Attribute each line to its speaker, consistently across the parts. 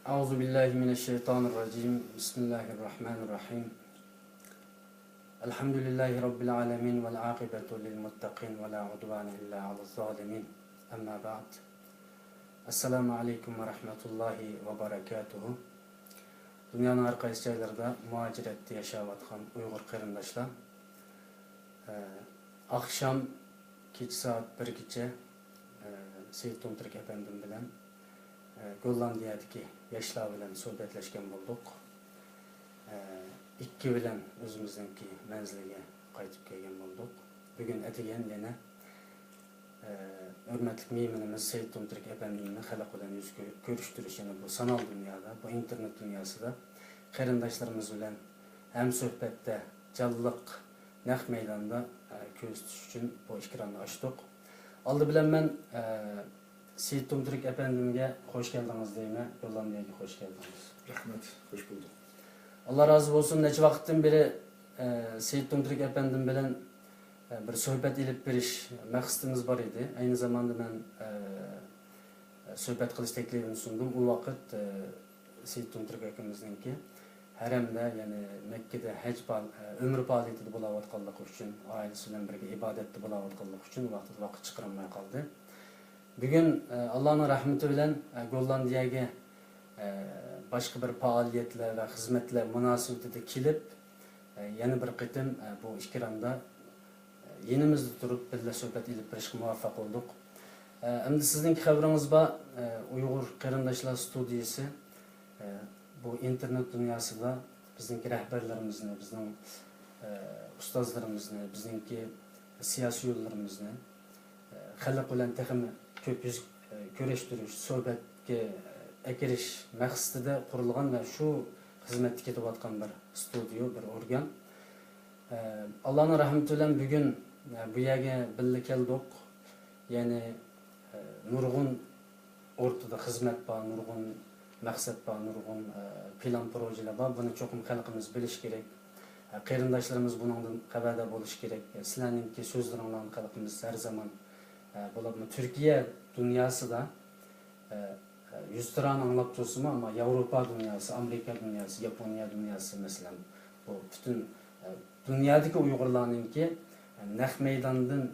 Speaker 1: أعوذ بالله من الشيطان الرجيم. بسم الله الرحمن الرحيم. الحمد لله رب العالمين والعاقبة للمتقين ولا عدوان إلا على الظالمين. أما بعد. السلام عليكم ورحمة الله وبركاته. Dünyanın her qaysi yerlerde muhaciretde yaşayatkan Uygur qarindaşlar. Akşam keç saat 1-gacha Seyit Tomturk efendim bilen Gollandiyadagi yoshlar bilan suhbatlashgan bo'ldik. Ikki bilan o'zimizningki manziliga qaytib kelgan bo'ldik. Bugun atigan yana hurmatli mehmonimiz Seyit Tomturk efendimni xalq bilan yuz ko'rishtirishini bu sanal dunyoda, bu internet dunyosida qarindoshlarimiz bilan ham suhbatda, jonliq naq maydonda ko'z tutish uchun bu ekronni ochdik. Oldi bilan men Seyit Tomturk efendimge hoş geldiniz deyme, Gollandiyaga hoş geldiniz.
Speaker 2: Rahmet, hoş bulduk.
Speaker 1: Allah razı olsun. Neçe vakittin beri Seyit Tomturk efendim bilen bir sohbet ilip beriş maqsadimiz var idi. Aynı zamanda ben sohbet kılış teklifini sundum. O vakit Seyit Tomturk efendimizdeki haremde yani Mekke'de ömrü faaliyeti bulavatkallık için, ailesiyle birlikte ibadette bulavatkallık için vakit çıkarmaya kaldı. Bugün Allah'ın rahmeti bilen Gollandiyaga başka bir faaliyetler ve hizmetler münasebetinde kilip yeni bir qitim bu ikramda yenimizde durup birle sohbet edip birishga muvaffaq olduk. Endi sizdeki haberiniz var, Uygur Qarindoshlar studiyasi bu internet dünyasında bizdeki rehberlerimizni, bizning ustozlarimizni, bizdeki siyasi yo'llarimizni xalq bilan texmi ko'p yuz ko'rishtirish, suhbatga akirish maqsadida qurilgan va shu xizmatga ketayotgan bir studiyo, bir organ. Allohning rahmati bilan bugun bu yerga birga keldik. Ya'ni nurg'un o'rtada xizmat bor, nurg'un maqsad bor, nurg'un plan projelar bor. Buni cho'qim xalqimiz bilish kerak. Qarindoshlarimiz bundan xabardor bo'lish kerak. Sizlarningki so'zlaringlarni xalqimiz har zaman Türkiye dünyası da yüzlerini anlatıp dursun ama Avrupa dünyası, Amerika dünyası, Japonya dünyası mesela bu bütün dünyadaki Uygurların ki naq meydandan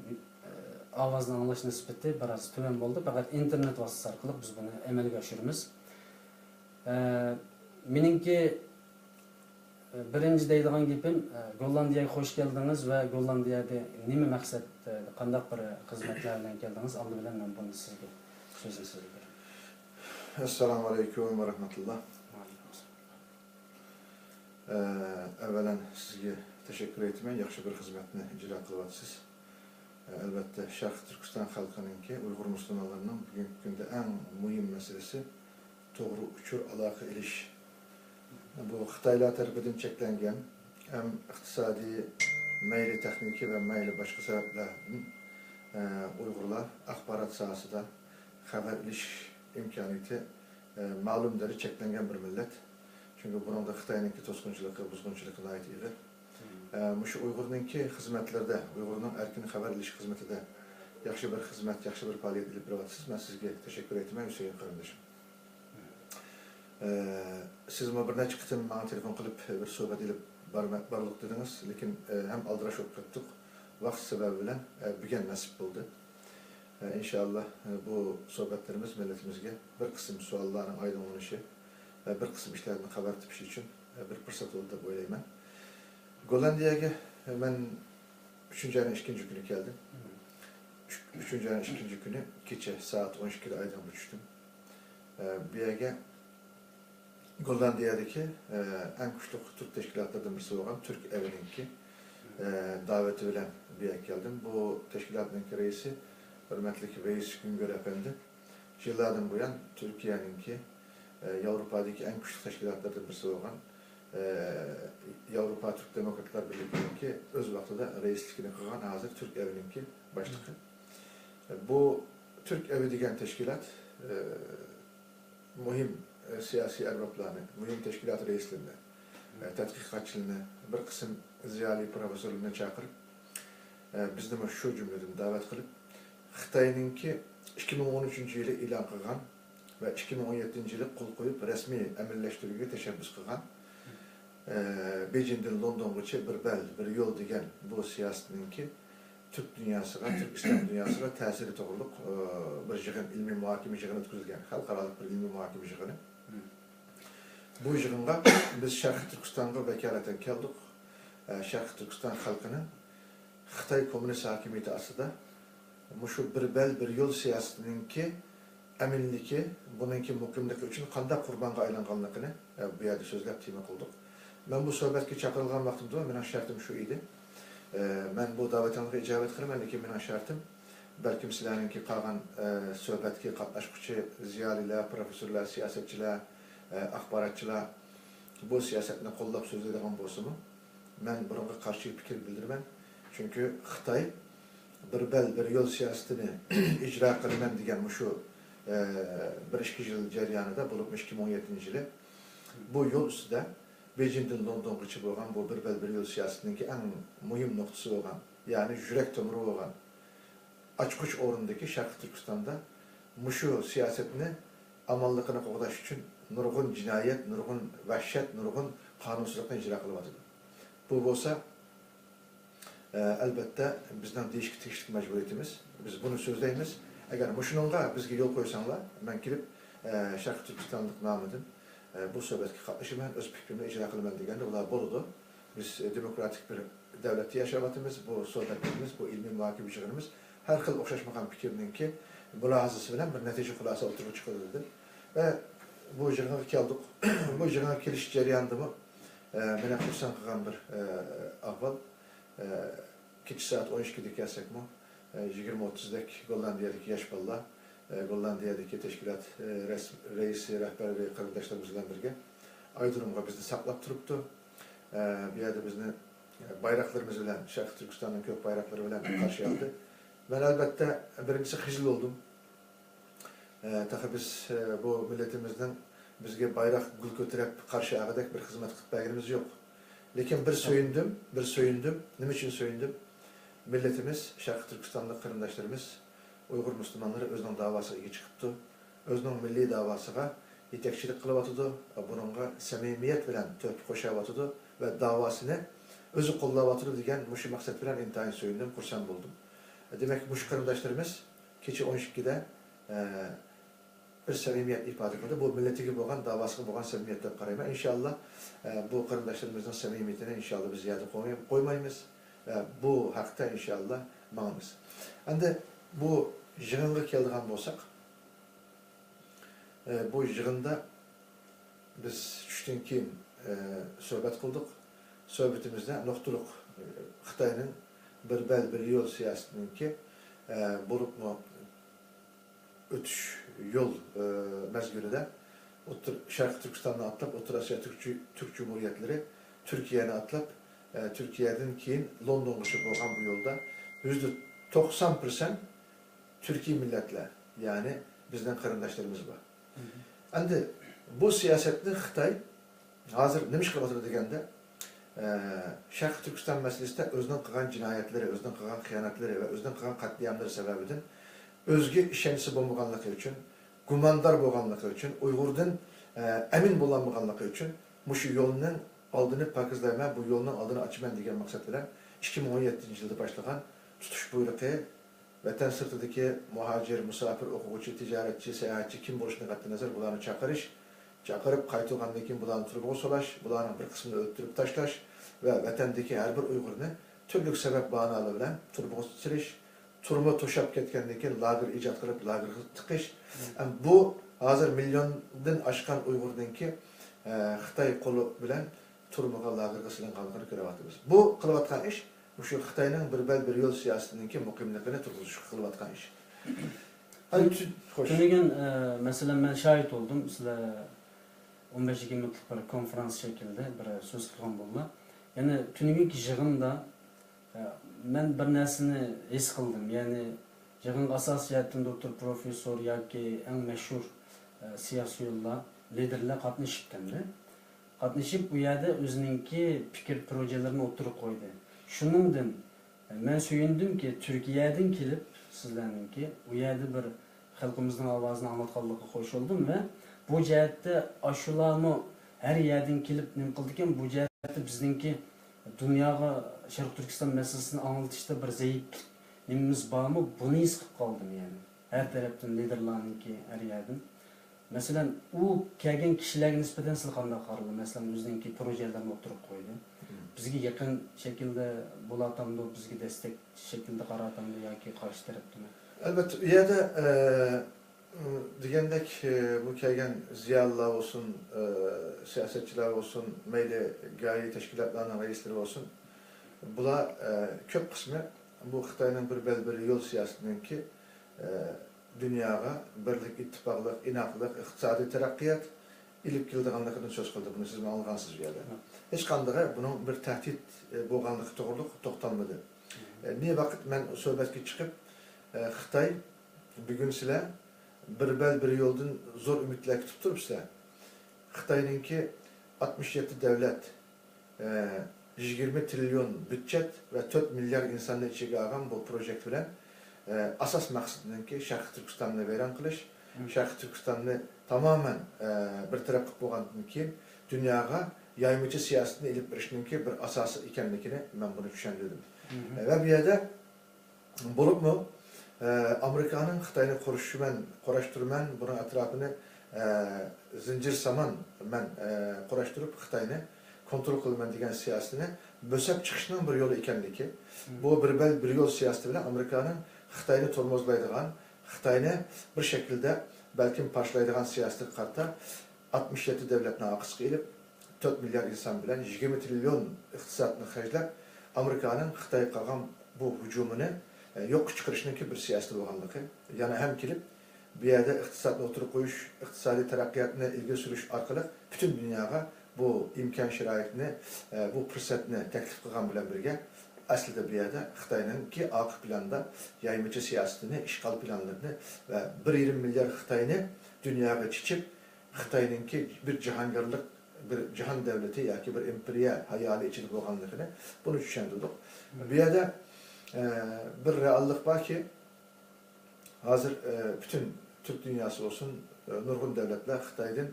Speaker 1: avazdan anlaş nispeti biraz tüven oldu. Fakat internet vasıtası arkalı biz bunu amelga aşırımız. Menimki birinci deydiğin gapim Gollandiyaga hoş geldiniz ve Gollandiyada nima maqsad, qanday bir xizmatlar bilan keldiniz? Aldi bilan men buni sizga so'zni sizga beraman.
Speaker 2: Esselamu aleyküm ve rahmetullah. Evvelen sizge teşekkür etmeye, yaxşı bir hizmetini icra kılıvatsız. Elbette Şarkı Türkistan halkınınki, Uygur Müslümanlarının bugünkü günde en mühim meselesi doğru uçur alaka iliş. Bu Xitaylar tarafından çeklengen hem iktisadi, meyli tekniki ve meyli başka sebeplerden Uygurlar akbarat sahasında haber iliş imkaniyeti malum deri çeklengen bir millet. Çünkü bunun da Xitay'ınki toskunçılığı, buzgunçılığı ait idi. Şu Uygur'unki hizmetlerde, Uygur'un erkin haber iliş hizmeti de yaxşı bir hizmet, yaxşı bir faaliyet edip biratsız. Ben sizge teşekkür etmeye Hüseyin kardeşim. Siz mi bir neçe qitim bana telefon qilib bir sohbet edip barlık dediniz. Lekin hem aldıraş olup kettik. Vaqt sebebiyle bugün nasip oldu. İnşallah bu sohbetlerimiz milletimizge bir kısım sualların aydınlanışı ve bir kısım işlerden haber tipişi için bir fırsat oldu da böyleyim. Gollandiyaga ben 3. ayın 2. günü geldim. 3. ayın 2. günü gece saat 12'de aydan uçtum. Bir yerge Gollandiyadaki en güçlü Türk teşkilatlarından birisi olan Türk Evi'ninki daveti bilen bir yer geldim. Bu teşkilatın reisi hürmetli Reis Güngör Efendi. Yıllardan bu yan Türkiye'ninki Avrupa'daki en güçlü teşkilatlardan birisi olan Avrupa Türk Demokratlar Birliği'ninki öz vaxtıda reislikini kılan hazır Türk Evi'ninki başlığı. Bu Türk Evi diyen teşkilat mühim siyasi erbaplarını, mühim teşkilat reislerini, tədqiqatçılığını, bir kısım ziyali profesörlüğüne çağırıp bizni şu cümleden davet kılıp Xitay'ınki 2013 yılı ilan kılgan ve 2017 yılı kol koyup resmi əməlləşdirүүгө teşebbüs kılgan. Beijing'den Londongacha bir yol degan bu siyasetinki Türk dünyasıga, Türk İslam dünyasıga ta'siri to'g'riliq bir yig'in, ilmiy muhokama yig'ini o'tkazilgan, xalqaro bir ilmiy muhokama yig'ini. Bu yig'inga biz Sharqiy Turkistonga vakolatan keldik. Sharqiy Turkiston xalqining Xitoy kommunist hokimiyati ostida mushu bir yo'l siyosatininki aminligi, buningki muqimligi uchun qanday qurbonga aylanganligini bu yerda so'zlab tema qildik. Men bu suhbatga chaqirilgan vaqtimda mening shartim shu edi. Men bu da'vatimga ijobat qilaman, lekin mening shartim balkim sizlarningki qolgan suhbatga qatnashuvchi ziyolilar, professorlar, siyosatchilar, axborotchilar bu siyosatni qo'llab so'zlaydigan bo'lsa-mu, men bunga qarshi fikr bildiraman. Chunki Xitoy bir yo'l siyosatini ijro qilaman degan shu 1-2 yil jarayonida bo'lib 2017 yili bu yo'l ustida Beijing'den Londongacha bo'lgan bu bir yo'l siyosatininki eng muhim nuqtasi bo'lgan, ya'ni yurak tomiri bo'lgan ochqich o'rindagi Sharqiy Turkistonda mushu siyosatni amalligini qo'g'dash uchun nurg'un jinoyat, nurg'un vahshat, nurg'un qonunsizlikni ijro qilyapti. Bu bo'lsa albatta bizning deyishga tegishli majburiyatimiz. Biz buni so'zlaymiz. Agar shuningga bizga yo'l qo'ysanglar, men kelib Sharqiy Turkistonlik nomidan bu suhbatga qatnashaman, o'z fikrimni ijro qilaman deganda ular bo'ladi. Biz demokratik bir davlatda yashayapmiz. Bu suhbatimiz, bu ilmiy muhokama yig'inimiz har xil o'xshashmagan fikrninki mulohazasi bilan bir natija xulosa o'tirib chiqarildi. Va bu yig'inga keldik. Bu yig'inga kelish jarayonida meni xursand qilgan bir ahvol. Kecha soat 12'de kelsakmi, 20-30'dek Gollandiyadagi yosh bolalar, Gollandiyadagi tashkilot raisi, rahbari va qarindoshlarimiz bilan birga Aydurumga bizni saqlab turibdi. Bu yerda bizni bayroqlarimiz bilan, Sharqiy Turkistonning ko'p bayroqlari bilan qarshi oldi. Men albatta birinchisi xijil bo'ldim. Taqa biz bu millatimizdan bizga bayroq gul ko'tarib qarshi ag'adak bir xizmat qilib berganimiz yo'q. Lekin bir so'yindim. Nima uchun so'yindim? Milletimiz, Sharqiy Turkistonlik qarindoshlarimiz, Uyg'ur musulmonlari o'zining davosiga chiqibdi. O'zining milliy davosiga yetakchilik qilyapti. Buningga samimiyat bilan to'p qo'shyapti va davosini o'zi qo'llayapti degan mushu maqsad bilan intayin so'yindim, xursand bo'ldim. Demak, mushu qarindoshlarimiz kecha 12'da bir samimiyat ifoda qildi. Bu milletiga bo'lgan, davosiga bo'lgan samimiyat deb qarayman. Inshaalloh bu qarindoshlarimizning samimiyatini inshaalloh biz yerda qo'ymaymiz. Bu haqda inshaalloh ma'nimiz. Endi bu yig'inga keladigan bo'lsak, bu yig'inda biz tushdan keyin suhbat qildik. Suhbatimizda nuqtaliq Xitoyning bir yo'l siyosatininki bo'libmi o'tish yo'l mezgilida Sharqiy Turkistonni atlab O'rta Osiyo Türk Cumhuriyetlari Türkiye'ni atlab Türkiye'den keyin Londongacha bo'lgan bu yo'lda %90% Türkiye milletler, yani bizden qarindoshlarimiz bor. Endi bu siyasetni Xitoy hozir nima ish qilyapti deganda, Sharqiy Turkiston masalasida o'zining qilgan jinoyatlari, o'zining qilgan xiyonatlari va o'zining qilgan qatliamlari sababidan o'ziga ishonchi bo'lmaganligi uchun, gumondor bo'lganligi uchun, Uyg'urdan amin bo'lmaganligi uchun mushu yo'lning oldini pakizlayman, bu yo'lning oldini ochaman degan maqsad bilan 2017-yilda boshlagan tutish buyrug'i vatan sirtidagi muhojir, musofir, o'quvchi, tijoratchi, sayohatchi kim bo'lishini qat'iy nazar bularni chaqirib qaytgandan keyin bularni turg'u solash, bularning bir qismini o'ldirib tashlash va vatandagi har bir Uyg'urni turli sabab bahonalari bilan turg'u silish, turma to'shab ketgandan keyin lager ijod qilib lagerga tiqish. Bu hozir milliondan oshgan Uyg'urninki Xitoy qo'li bilan turmaga lagerga silinganligini ko'ryapmiz. Bu qilayotgan ish shu Xitoyning bir yo'l siyosatininki muqimligini turg'izishga qilayotgan ish.
Speaker 1: Tunugun masalan men şahit oldum. Sizlar 15-20 minutlik bir konferans şekilde bir söz qilgan bo'ldilar. Yani tunugunki yig'inda men bir narsani his qildim. Ya'ni yig'in asosiyatida doktor professor yoki eng mashhur siyosiy yo'llar liderlar qatnashibdi. Qatnashib bu yerda o'zininki fikr projelerini o'tirib qo'ydi. Shuningdan men suyundimki Turkiyadan kelib sizlarninki u yerda bir halkımızın avazını anlatkanlığı koşuldum ve bu cihette aşılamı her yerden kelip nim kıldıkken bu cihette bizdenki dünyaya Şarkı Türkistan meselesini anlatışta bir zayıf nimimiz var mı? Bunu iskip kaldım yani. Her taraftan Nederland'ınki her yerden. Mesela o kelgen kişilerge nispeten siz qanday qaraldı? Mesela bizdenki projelerni oturup koydu. Bizga yaqin şekilde bulatamdı, bizga destek şekilde qaratamdı yoki qarshi tarafdami?
Speaker 2: Elbette bu yerde degandek bu kelgen ziyalılar olsun, siyasetçiler olsun, meyli gayi teşkilatlarının reisleri olsun. Bular köp kısmı bu Xitayning bir yol siyasetininki dünyaya birlik, ittifaqlıq, inaqlıq, iqtisadi taraqqiyat ilib keldiganligidan söz qildi. Bunu siz algansız bu yerda. Hech qanday bunun bir tahdid bo'lganligi to'g'riliq to'xtalmadi. Ne vaqt men suhbatga chiqib Xitoy bugun sizlar bir yo'ldan zo'r umidlar kutib turibsizlar. Xitoyninki 67 davlat, 20 trilyon budjet ve 4 milyar insanı içine algan bu proje bilen asas maqsadınki Şarkı Türkistan'ı veren qilish, Şarkı Türkistan'ı tamamen bir taraf qilib bo'lgandan keyin dunyoga yaymachi siyosatni ilib berishninki bir asosi ekanligini men buni tushundim. Ve bir yerda bo'libmi Amerika'nın Xitoyni qurashtirman, bunun etrafını zincir saman men qurashtirib Xitoyni kontrol qilaman degan siyosatini bo'sab chiqishning bir yo'li ekanligi. Bu bir yol siyosati bilan Amerika'nın Xitoyni tormozlaydigan, Xitoyni bir şekilde belki parçalaydigan siyosatga qarta 67 davlatni aqsqa ilib 4 milyar insan bilan 20 trilyon iqtisodni xarjlab Amerika'nın Xitoyga qilgan bu hujumini yo'q chiqarishninki bir siyosati bo'lganligi. Yana ham kelib bu yerda iqtisodni o'tirib qo'yish, iqtisodiy taraqqiyotni ilgari surish orqali butun dunyoga bu imkon sharoitni, bu fursatni taklif qilgan bilan birga aslida bu yerda Xitoyninki oqib planda yaymachi siyosatini, ishg'ol planlarini va 1,5 milyar Xitoyni dunyoga chichib, Xitoyninki bir jahongirlik, bir jahon davlati yoki bir imperiya hayoli ichida bo'lganligini buni tushuntirdik. Bu yerda bir reallik borki, hozir bütün Türk dünyası olsun, nurg'un davlatlar Xitoydan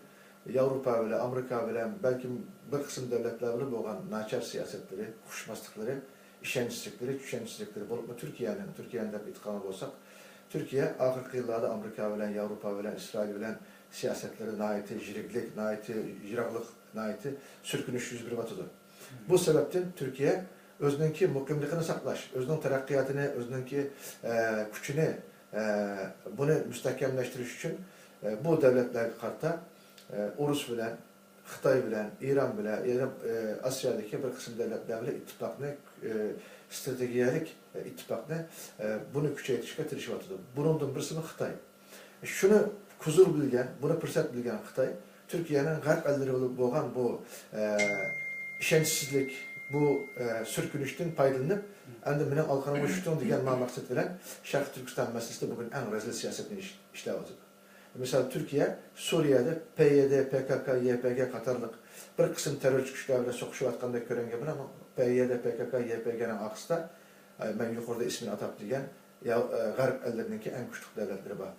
Speaker 2: Avrupa bilan, Amerika bilan, balki bir qism davlatlar bilan bo'lgan nachar siyosatlari, xushmasliklari, ishonchsizlikleri, tushunchsizlikleri bo'lib Türkiye'nin deb aytgan bo'lsak, Türkiye oxirgi yillarda Amerika bilan, Avrupa bilan, İsrail bilan siyasetleri naiti jiriklik, naiti yiroqlik, naiti sürkünüş yuz beryotidir. Bu sebepten Türkiye özününki muqimligini saqlash, özünün taraqqiyotini, özününki kuchini bunu müstahkamlashtirish uchun bu davlatlarga qarta Urus bilan, Xitoy bilan, İran bilan, Asiyodagi bir qism davlatlar bilan ittifoqni, strategiyalik ittifoqni buni kuchaytirishga tirishyapti. Bundan birisi Xitoy. Shuni huzur bilgan, buni fursat bilgan Xitoy Türkiye'nin g'arb ellari bo'lgan bu ishonchsizlik, bu sürkünüşten paydalanıp, endi meni alqanıma şutun degan maqsad bilan Şarkı Türkistan meselesinde bugün en rezil siyasetini işleyapti. Mesela Türkiye, Suriye'de PYD, PKK, YPG qatarlıq bir qism terörçü güçler bilan soqishayotgandek ko'ringan bilan PYD, PKK, YPG'nin aqsida ben yuqorida ismini atab degan g'arb ellarininki en kuchli davlatları var.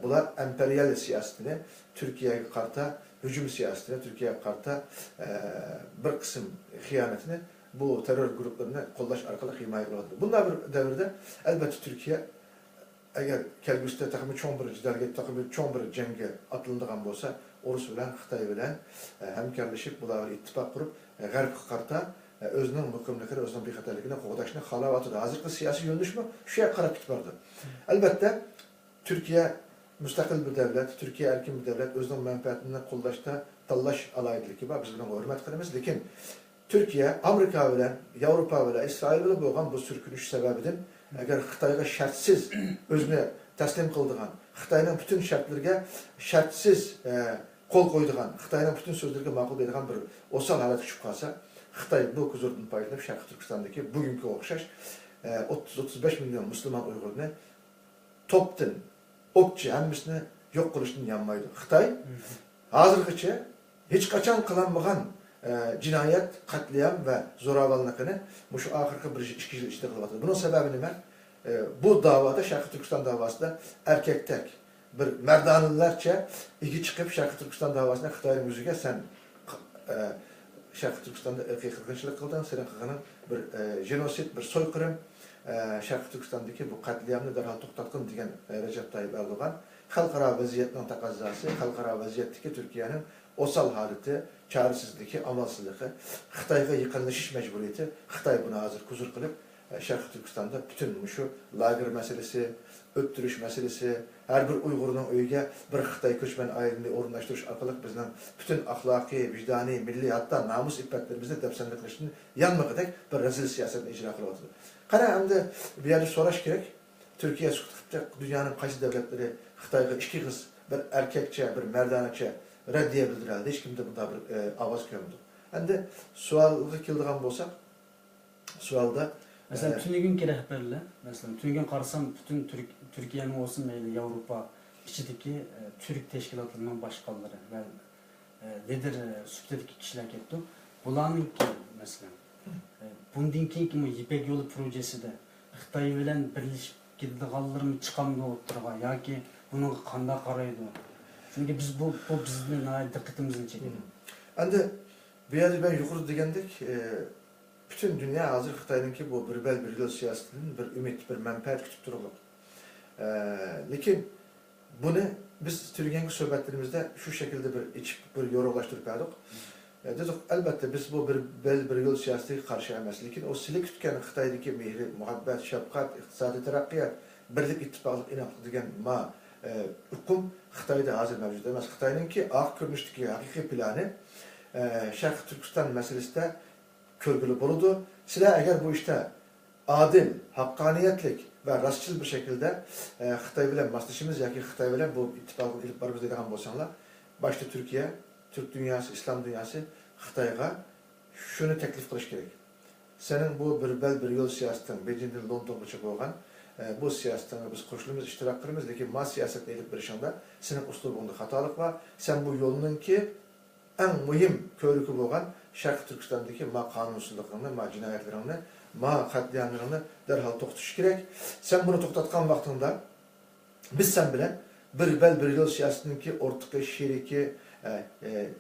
Speaker 2: Bular emperyal siyasetini Türkiye'ye qarta hücum siyasetine, Türkiye'ye qarta bir qism xiyanetini bu terör gruplarını qo'llash orqali himoya qiladi. Bunday bir davrda albatta Türkiye eğer kelgusida taxmi cho'ng bir jidalga, taxmi cho'ng bir jangga atiladigan bo'lsa, Urus bilan, Xitoy bilan hamkorlashib, bular ittifoq qurib, g'arbga qarta özünün muqimligini, özünün bexatarligini qo'g'dashni xohlayotdi. Hozirgi siyosiy yo'nalishmi shu yoqqa qarab ketib bordi. Albatta Türkiye müstakil bir devlet, Türkiye erkin bir devlet, özünün menfaatini qo'llashda tanlash alayidligi bor, biz buni hurmat qilamiz. Lekin Türkiye, Amerika bilan, Avrupa bilan, İsrail bilan bo'lgan bu sürkünüş sebebidir. Eğer Xitoyga shartsiz o'zini taslim qildigan, Xitoyning bütün shartlarga shartsiz qo'l qo'ydigan, Xitoyning bütün so'zlariga ma'qul bo'ladigan bir o'sal holatga tushib qolsa, Xitoy bu huzurdan foydalanib Sharq Turkistondagi bugungi o'xshash 30-35 milyon Müslüman Uyg'urni topdan o'qchi hammasini yo'q qilishdan yanmaydi. Xitoy hozirgacha hech qachon qilinmagan cinayet, katliam ve zo'ravonlikni şu oxirgi 1-2 yil ichida qilyapti. Bunun sebebi nima? Bu davada, Şarkı Türkistan davasida erkek tek bir merdanlılarca iki çıkıp Şarkı Türkistan davasına Xitayning yüzüge sen Şarkı Türkistan'da ırkıy kırgınçılık kıldın, senin kılgının bir jenosit, bir soykırım, Şarkı Türkistan'daki bu katliamını derhal to'xtatgın degan Recep Tayyip Erdoğan xalqaro vaziyetning taqozosi, xalqaro vaziyetteki Türkiye'nin osal haleti, çaresizligi, amalsızlığı, Xitayga yaqinlashish mecburiyeti, Xitay buna hazır kuzur kılıp Şarkı Türkistan'da bütün şu lager meselesi, öttürüş meselesi, her bir Uygur'un öyge bir Xitay köçmen ayrılığını orunlaştırış arkalık bizden bütün ahlaki, vicdani, milli hatta namus iffetlerimizni depsenlikleştiğini yanmadık bir rezil siyasetini icra kılıp atıldı. Kara hem de bir yerde soraş gerek, Türkiye dünyanın kaysi devletleri Xitayga iki kız, bir erkekçe, bir merdanekçe reddiye bildirildi. Hiç kimde bunda bir avaz koymadı. Hem de sualı kildiğen bolsak, sualda
Speaker 1: Mesela tünügünki rehberler, mesela tünügün qarasam bütün Türkiye'nin olsun meyli Avrupa içindeki Türk teşkilatlarından başkaları ve lider süptedeki kişiler ketdi. Bularninki mesela bundan keyinki bu İpek Yolu projesi de Xitay bilen birleşip giddiganlarını çıkamdı oturga yoki bunun qanday qaraydı. Çünkü biz bu bizning diqqatimizni çekdi.
Speaker 2: Endi bu yerde ben yukarı degendik, bütün dünya hazır Xitay'ınki bu bir bel bir yol siyasetinin bir ümit, bir menfaat kütüp durulur. Lakin bunu biz Türkiye'nin sohbetlerimizde şu şekilde bir içip bir yorumlaştırıp verdik. Dedik elbette biz bu bir bel bir yol siyaseti karşı emas. Lakin o silik tutken Xitay'daki mehri, muhabbet, şefkat, iktisadi terakkiyat, birlik ittifaklık inaklık degen ma hukum Xitay'da hazır mevcut emas. Xitay'ınki ak görünüşteki hakiki planı Şarkı Türkistan meselesinde körgülü buludu. Sizler eğer bu işte adil, hakkaniyetlik ve rastçıl bir şekilde Xitay bilen maslaşımız ya ki Xitay bilen bu ittifakın ilip barımız dediğim bolsanlar, başta Türkiye, Türk dünyası, İslam dünyası Xitayga şunu teklif kılış gerek. Senin bu bir bel bir yol siyasetin, Beijing'den London'a koygan bu siyasetten biz koşulumuz, iştiraklarımız, lakin ma siyaset elip birişinde senin uslubunda hatalık var. Sen bu yolunun ki en mühim körükü boğan Şarkı Türkistan'daki ma kanunsuzluklarını, ma cinayetlerini, ma katliamlarını derhal to'xtatish gerek. Sen bunu to'xtatgan vaxtında biz sen bilen bir bel bir yol siyasetindeki ortakı, şeriki,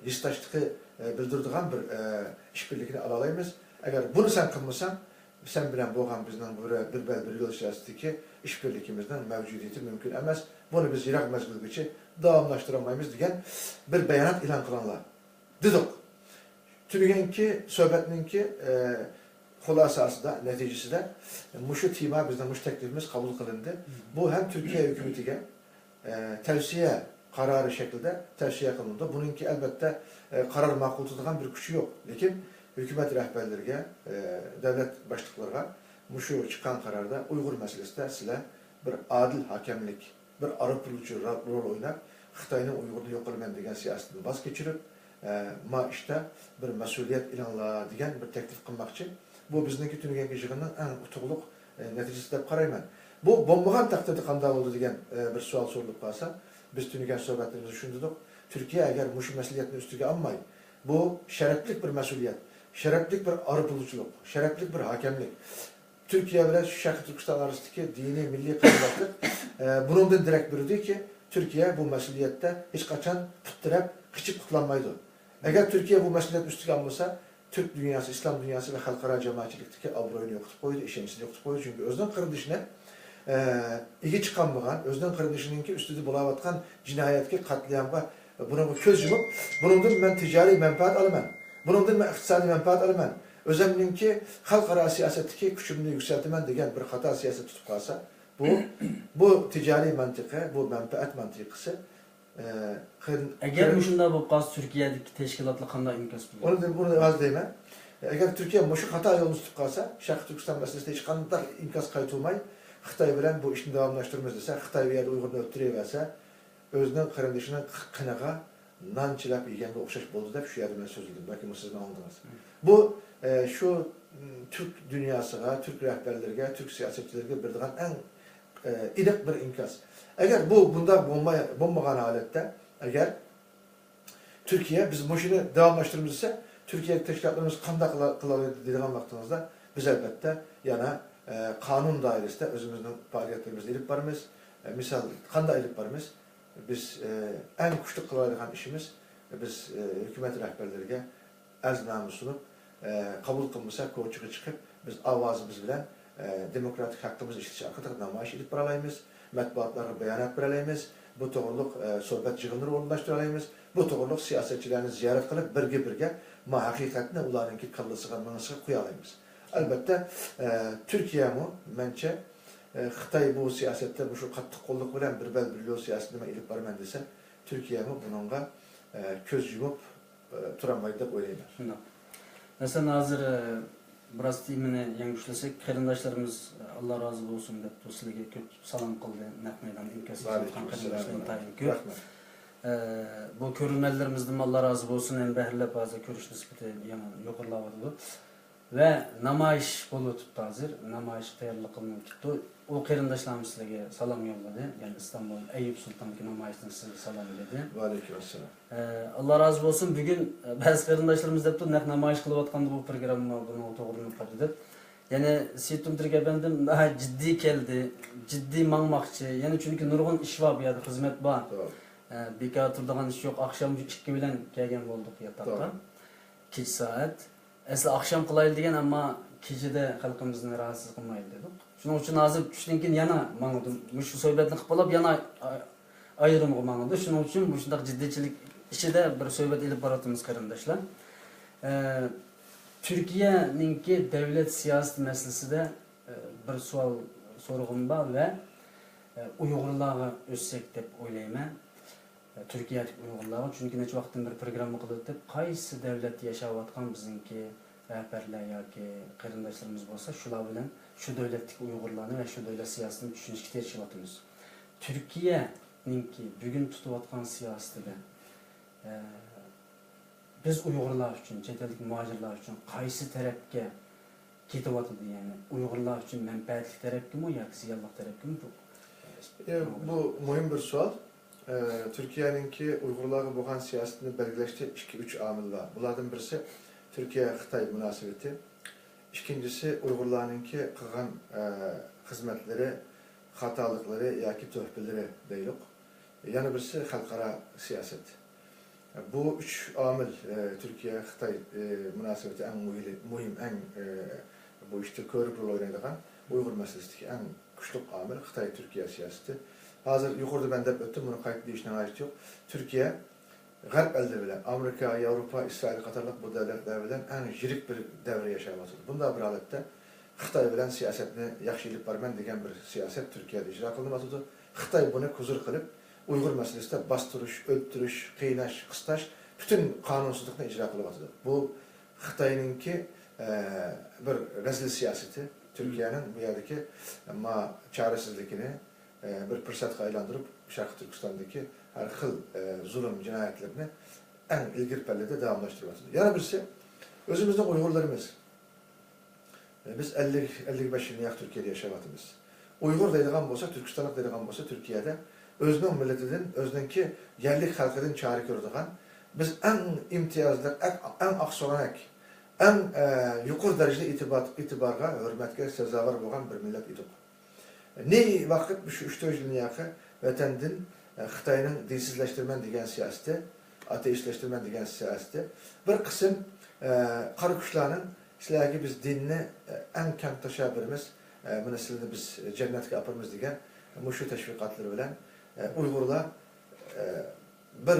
Speaker 2: histaşlığı bildirdiğin bir işbirlikini alalayımız. Eğer bunu sen kılmasan, sen bilen boğan bizden bir bel bir yol siyasetindeki işbirlikimizden mevcudiyeti mümkün emas. Bunu biz Irak mezgilgiçi davamlaştıramayız diyen bir beyanat ilan kılanlar. Dedik. Türkiye'ninki, sohbetininki hulasası da, neticesi de muşu tima bizden muş teklifimiz kabul kılındı. Bu hem Türkiye hükümetiyle tavsiye kararı şekilde tavsiye kılındı. Bununki elbette karar makul tutulan bir gücü yok. Lakin hükümet rehberlerine, devlet başlıklarına muşu çıkan kararda Uygur meselesinde size bir adil hakemlik, bir arı pırlıcı rol oynayıp Xitay'ın Uygur'da yok olmayan degen siyasetini vazgeçirip ma işte bir mesuliyet ilanla degen bir teklif kılmakçı. Bu bizdeki tünügenki jığının en utuğluk neticesi de qarayman. Bu bombagan takdirde qanday oldu degen bir sual sorulup kalsa, biz tünügen sohbetlerimizi düşündük. Türkiye eğer muşu mesuliyetini üstüge almay, bu şereflik bir mesuliyet, şereflik bir arıbuluculuk, şereflik bir hakemlik. Türkiye ile Şarkı Türkistan arasındaki dini, milli kıymetlik bunun direkt biri ki Türkiye bu mesuliyette hiç kaçan tutturap, küçük kutlanmaydı. Eğer Türkiye bu mesuliyet üstüge almasa, Türk dünyası, İslam dünyası ve halkara cemaatçilikteki abroyunu yokutup koydu, işemsini yokutup koydu. Çünkü özden kırılışına iyi çıkanmagan, özden kırılışınınki üstüde bulavatkan cinayetki katliamba buna bu köz yumup, bunun ben ticari menfaat alamam. Bunun ben iktisadi menfaat alamam. Özemninki halkara siyasetteki küçümünü yükseltimen degen bir hata siyaset tutup kalsa, bu ticari mantıkı, bu menfaat mantıkısı
Speaker 1: eğer muşunda bu qaz Türkiye'deki teşkilatla qanday imkas bulur?
Speaker 2: Bunu az deymen. Eğer Türkiye muşu hata yolunu tutup kalsa, Şarkı Türkistan meselesinde hiç qanday imkas kaytılmay, Xitay bilen bu işini davamlaştırmaz dese, Xitay bir yerde Uygur'unu öptüreverse, özünün kırındışının kınağa nan çilap yegenge okşaş boldu da şu yerden sözüldüm. Belki bu sizden anladınız. Bu şu Türk dünyasına, Türk rehberlerine, Türk siyasetçilerine bildiren en inek bir imkas. Eğer bunda bombagan halette, eğer Türkiye biz bu işini devamlaştırmamız ise Türkiye teşkilatlarımız kanda kılalım dediğim vaxtınızda biz elbette yana kanun dairesinde özümüzün faaliyetlerimizde ilip varımız. Misal kanda ilip varımız biz en güçlü kılabildiğimiz işimiz biz hükümet rehberlerine az namusunu kabul kılmışsak koçuğa çıkıp biz avazımız bilen demokratik hakkımız işçi akıtık namayiş edip baralayımız, matbuatlara beyanat baralayımız, bu doğruluk sohbet yığınları orunlaştıralayımız, bu doğruluk siyasetçilerini ziyaret kılıp birge ma hakikatine ulanınki kallısıga manısıga koyalayımız. Elbette Türkiye mu bence Xitay bu siyasette bu şu katlı kolluk bilen bir bel bir yol siyasetine ilip barman dese Türkiye mi bununla köz yumup turamaydı da oylayırlar.
Speaker 1: Mesela hazır biraz timini yanlışlasak, qarindoshlarimiz Allah razı olsun deb sizlarga ko'p salom qildi. Naq meydan imkonsuz o'tgan qarindoshlarning tayin ko'p. Bu ko'rilmalarimizni Allah razı olsun ham bahirlab hozir ko'rish nisbati yana yuqorilayotdi. Ve namoyish bo'lib o'tibdi hozir. Namoyish tayyorlik qilinib ketdi. O qarindoshlarimiz sizlarga salom yo'lladi. Yani İstanbul Eyüp Sultan'daki namoyishdan sizga salom dedi.
Speaker 2: Va alaykum
Speaker 1: Allah razı olsun. Bugün bazı qarindoshlarimiz debdi, naq namoyish qilayotganda bu programma buni to'g'rilab qoldi deb. Yani Seyitun Türk efendim daha ciddi geldi, ciddi mangmoqchi. Yani çünkü nurg'un ish bor bu yerda, xizmat bor. Bekor turadigan ish yo'q. Akşam 2 bilan kelgan bo'ldik yotoqqa. Kech soat. Asli akşam qilaylik degan, ammo kechada xalqimizni rahatsız qilmaylik dedik. Shuning uchun hozir tushdan keyin yana mangdim. Shu so'hbatni qilib olib yana ayrim mangdi. Shuning uchun bu shunday jiddiychilik ishida bir so'hbat ilib boryapmiz qarindoshlar. Türkiye'ninki devlet siyaseti meselesinde bir sual sorğum var ve Uygurlarga össek deb o'ylayman. Türkiye'deki Uygurlarga, çünkü neçe vaqtdan bir programma qilib deb, qaysi davlat yashayotgan bizniki rahbarlar yoki qarindoshlarimiz bo'lsa, shular bilan shu davlatdagi Uygurlarni va shu davlat siyosetini tushunishga tirishayapmiz. Türkiye'ninki bugun tutayotgan siyosetida biz Uygurlar için, chet ellik muhojirlar için qaysi tarafga ketyapti, yani Uygurlar için menfaatli tarafgami yoki ziyonli tarafgami bu?
Speaker 2: Bu mühim bir sual. Türkiye'ninki Uygurlarga bo'lgan siyasetini belgileşti 2-3 amil var. Bunlardan birisi Türkiye-Xitay münasebeti. İkincisi Uygurlarninki qilgan hizmetleri, hatalıkları yoki töhbeleri deylik. Yana birisi xalqaro siyaset. Bu 3 amil Türkiye-Xitay münasebeti en mühim, en bu işte körük rol oynaydigan Uygur meselesindeki en güçlü amil Xitay-Türkiye siyaseti. Hazır yukarıda ben de öttüm, bunu kayıt değişine ait yok. Türkiye, Garp elde bilen, Amerika, Avrupa, İsrail, Katarlık bu devletler bilen en jirik bir devre yaşamaktadır. Bunda bir halette Xitay bilen siyasetini yaxşı ilip barman degen bir siyaset Türkiye'de icra kılınmaktadır. Xitay bunu kuzur kılıp Uygur meselesinde bastırış, öttürüş, kıynaş, kıstaş bütün kanunsuzlukla icra kılınmaktadır. Bu Xitay'ınki bir rezil siyaseti, Türkiye'nin bu yerdeki ama çaresizlikini bir fırsatga aylandırıp Şarkı Türkistan'daki her xil zulüm cinayetlerini en ilgili pellede devamlaştırmaktadır. Yana birisi, özümüzden Uygurlarımız. Biz 55 yıllık Türkiye'de yaşamadığımız. Uygur deydiğen olsa, Türkistanlık deydiğen olsa Türkiye'de özünün milletinin, özününki yerlik halkının çare gördüğün, biz en imtiyazlı, en aksoranak, en yukarı derecede itibarga, hürmetke, sezavar olan bir millet idik. Ne vakit şu 3-4 yılın yakı vatandın Xitay'ın dinsizleştirmen degen siyaseti, ateistleştirmen degen siyaseti, bir kısım karı kuşlarının sizlerge biz dinini en kem taşıyabiliriz, meselini biz cennetke yaparımız degen muşu teşvikatları bilen Uygurlar bir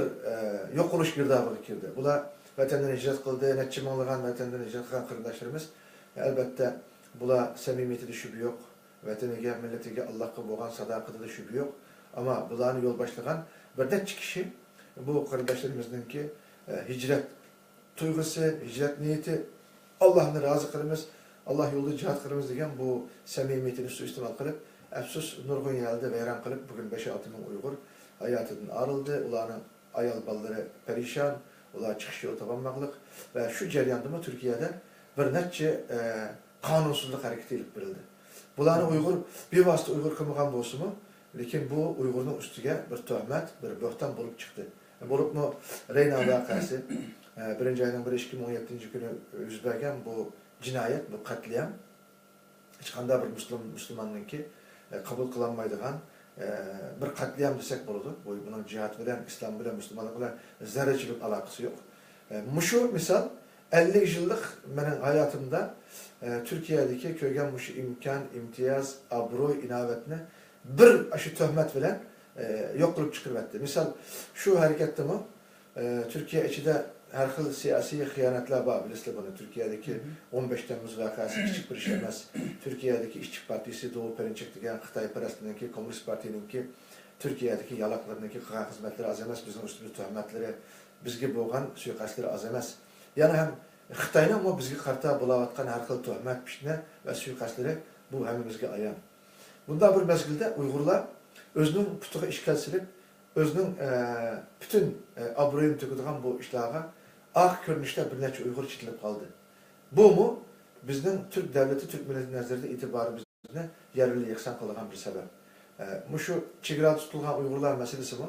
Speaker 2: yok oluş girdabı girdi. Bula vatandan icret kıldı, netçim olğan vatandan icret kılan kırındaşlarımız elbette bula samimiyeti de şüphe yok. Vataniga, milletiga Allah'a bo'lgan sadaqatida şüphe yok. Ama bularni yol başlayan bir neçe kişi bu kardeşlerimizdeki hicret duygusu, hicret niyeti Allah'ını razı kılımız, Allah yolunda cihat kılımız degen bu samimiyetini suistimal kılıp efsus nurgun yelde veyran kılıp bugün 5-6 bin Uygur hayatından arıldı. Ulanın ayal balları perişan, ulan çıkış yolu tabanmaklık ve şu ceryanda mı Türkiye'de bir neçe kanunsuzluk hareketi ilip verildi. Bularni Uygur, bir vasıta Uygur kılmagan bolsa mu? Lekin bu Uygur'un üstüge bir töhmet, bir böhtan bulup çıktı. Bulup mu Reyna vakası, 1. ayının 2017 günü yüz bergen bu cinayet, bu katliam, hiç kanda bir Müslümanın ki kabul kılanmaydıgan bir katliam desek buludu. Bunun cihat bilen, İslam bilen, Müslümanlık bilen zerrecilik alakası yok. Muşu misal 50 yıllık benim hayatımda Türkiye'deki köygen muşu imkan, imtiyaz, abroy, inavetine bir aşı töhmet bilen yok kılıp çıkırvetti. Misal şu harekette mi Türkiye içinde her xil siyasi hıyanetler var bilirsin bunu. Türkiye'deki 15 Temmuz vakası küçük bir şey emez. Türkiye'deki İşçi Partisi, Doğu Perinçek degan Xitay parasındaki Komünist Parti'ninki Türkiye'deki yalaklarındaki qılğan hizmetleri az emez, bizim üstümüz töhmetleri, bizge boğan suikastları az emez. Yani hem Xitay'ın ama bizge qarta bulavatkan her xil töhmet pişne ve suikastları bu hemimizge ayan. Bunda bir mezgilde Uygurlar özünün putuğa işgal silip, özünün bütün abroyun töküdüğün bu işlağa ak görünüşte bir neçe Uygur çitilip kaldı. Bu mu bizden Türk devleti, Türk milleti nazarında itibarımızda yerli yeksan kılığan bir sebep. Şu çigra tutulğan Uygurlar meselesi mi?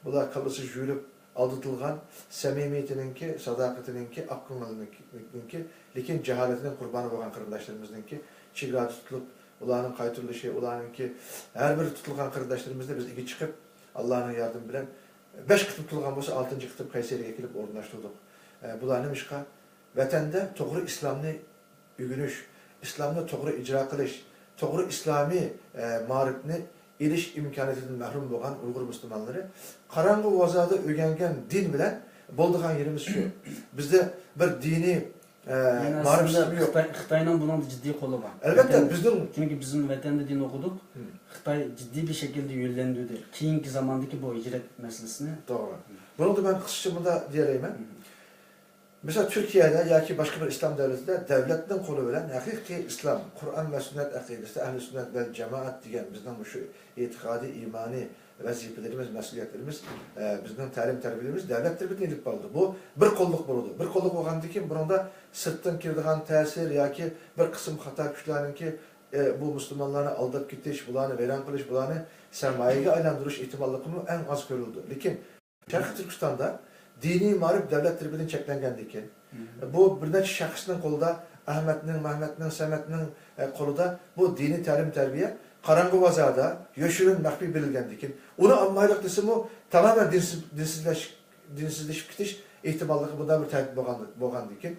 Speaker 2: Bunlar kalısı jülüp aldatılğan samimiyetininki, sadakatininki, aklınınki, lekin cehaletinin kurbanı olan kırındaşlarımızınki çigra tutulup ulanın kaytırılışı, ulanınki her biri tutulğan kırındaşlarımızda biz iki çıkıp Allah'ın yardım bilen 5 kıtım tutulğan olsa 6. kıtım Kayseri'ye gelip ordunlaştırdık. Bular nemişka? Vatanda to'g'ri İslamni ügünüş, İslamni to'g'ri icra qilish, to'g'ri İslami ma'rifni erish imkoniyatidan mahrum bo'lgan Uyg'ur musulmonlari qarang'i vazada o'rgangan din bilan bo'ldigan yerimiz shu. Bizda bir diniy ma'rif yok.
Speaker 1: Xitoyning bunun ciddi qo'li bor.
Speaker 2: Albatta bizning
Speaker 1: çünkü bizim vatanda din o'qidik. Xitoy ciddi bir şekilde yönlendirdi. Keyingi zamandaki bu hicret meselesini.
Speaker 2: Doğru. Bunu da ben kısaca burada diyeyim. Mesela Türkiye'de ya ki başka bir İslam devletinde devletten konu veren hakiki İslam, Kur'an ve sünnet akidesi, ehl-i sünnet ve cemaat diyen bizden bu şu itikadi, imani vazifelerimiz, mesuliyetlerimiz, bizden talim terbiyemiz devlettir bir dinlik oldu. Bu bir kolluk bulundu. Bir kolluk olgandı ki bunda sırttan kirdiğen tesir ya ki bir kısım hata güçlerinin ki bu Müslümanları aldat gitiş, bulanı veren kılış, bulanı sermayeye aylandırış ihtimallıkını en az görüldü. Lakin Şarkı Türkistan'da dini marif devlet tribünden çeklengendikin. Bu bir neçe şahsının kolunda Ahmet'nin, Mehmet'nin, Semet'nin kolunda bu dini talim terbiye karangı vazada yaşırın mahbi bilgendikin. Onu anmaylık desem o tamamen dinsizleşip gidiş ihtimallığı bunda bir tertip boğandikin.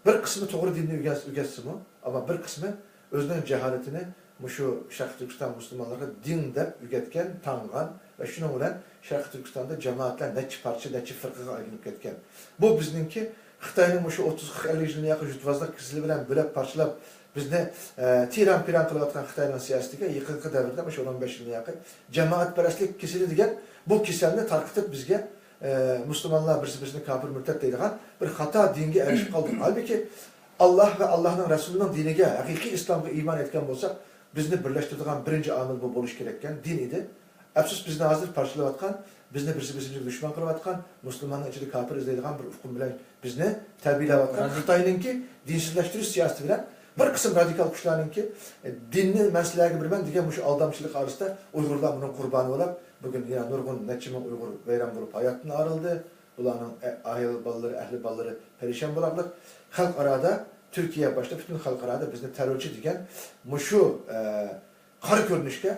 Speaker 2: Bir kısmı doğru dinini ügetsin o ama bir kısmı özünün cehaletini şu Şarkı Türkistan Müslümanları dinde ügetken, tanıgan ve şunu bilen Şarkı Türkistan'da cemaatler neçi parça, neçi fırkıga ayrılıp ketken. Bu bizninki Xitay'ın şu 30-50 yılına yakın jutvazlık kısılı bilen böyle parçalap bizde tiran kılıvatkan Xitay'ın siyasetine yıkınkı devirde 15 yılına yakın cemaatperestlik kisili diyen bu kiselini tarkıtıp bizge Müslümanlar birisi kafir mürtet deydiğen bir hata dinge erişip kaldık. Halbuki Allah ve Allah'ın Resulü'nün dinige, hakiki İslam'a iman etken olsak bizni birleştirdiğen birinci amil bu buluş gerekken din idi. Efsus bizni hazır parçalavatkan, bizni birisi düşman kılavatkan, Müslümanın içinde kafir izleydiğen bir ufkun bilen bizni terbiyelatkan. Xitay'ınki dinsizleştiriş siyaseti bilen bir kısım radikal kuşlarınki dinni mesleği bilmem diye bu aldamçılık arasında Uygurlar bunun kurbanı olarak bugün yine nurgun neçimi Uygur veyran bulup hayatına arıldı. Bunların ahil balları, ehli balları perişan bulaklık. Halk arada Türkiye başta bütün halk arada bizni terörçü diyen şu karı görünüşke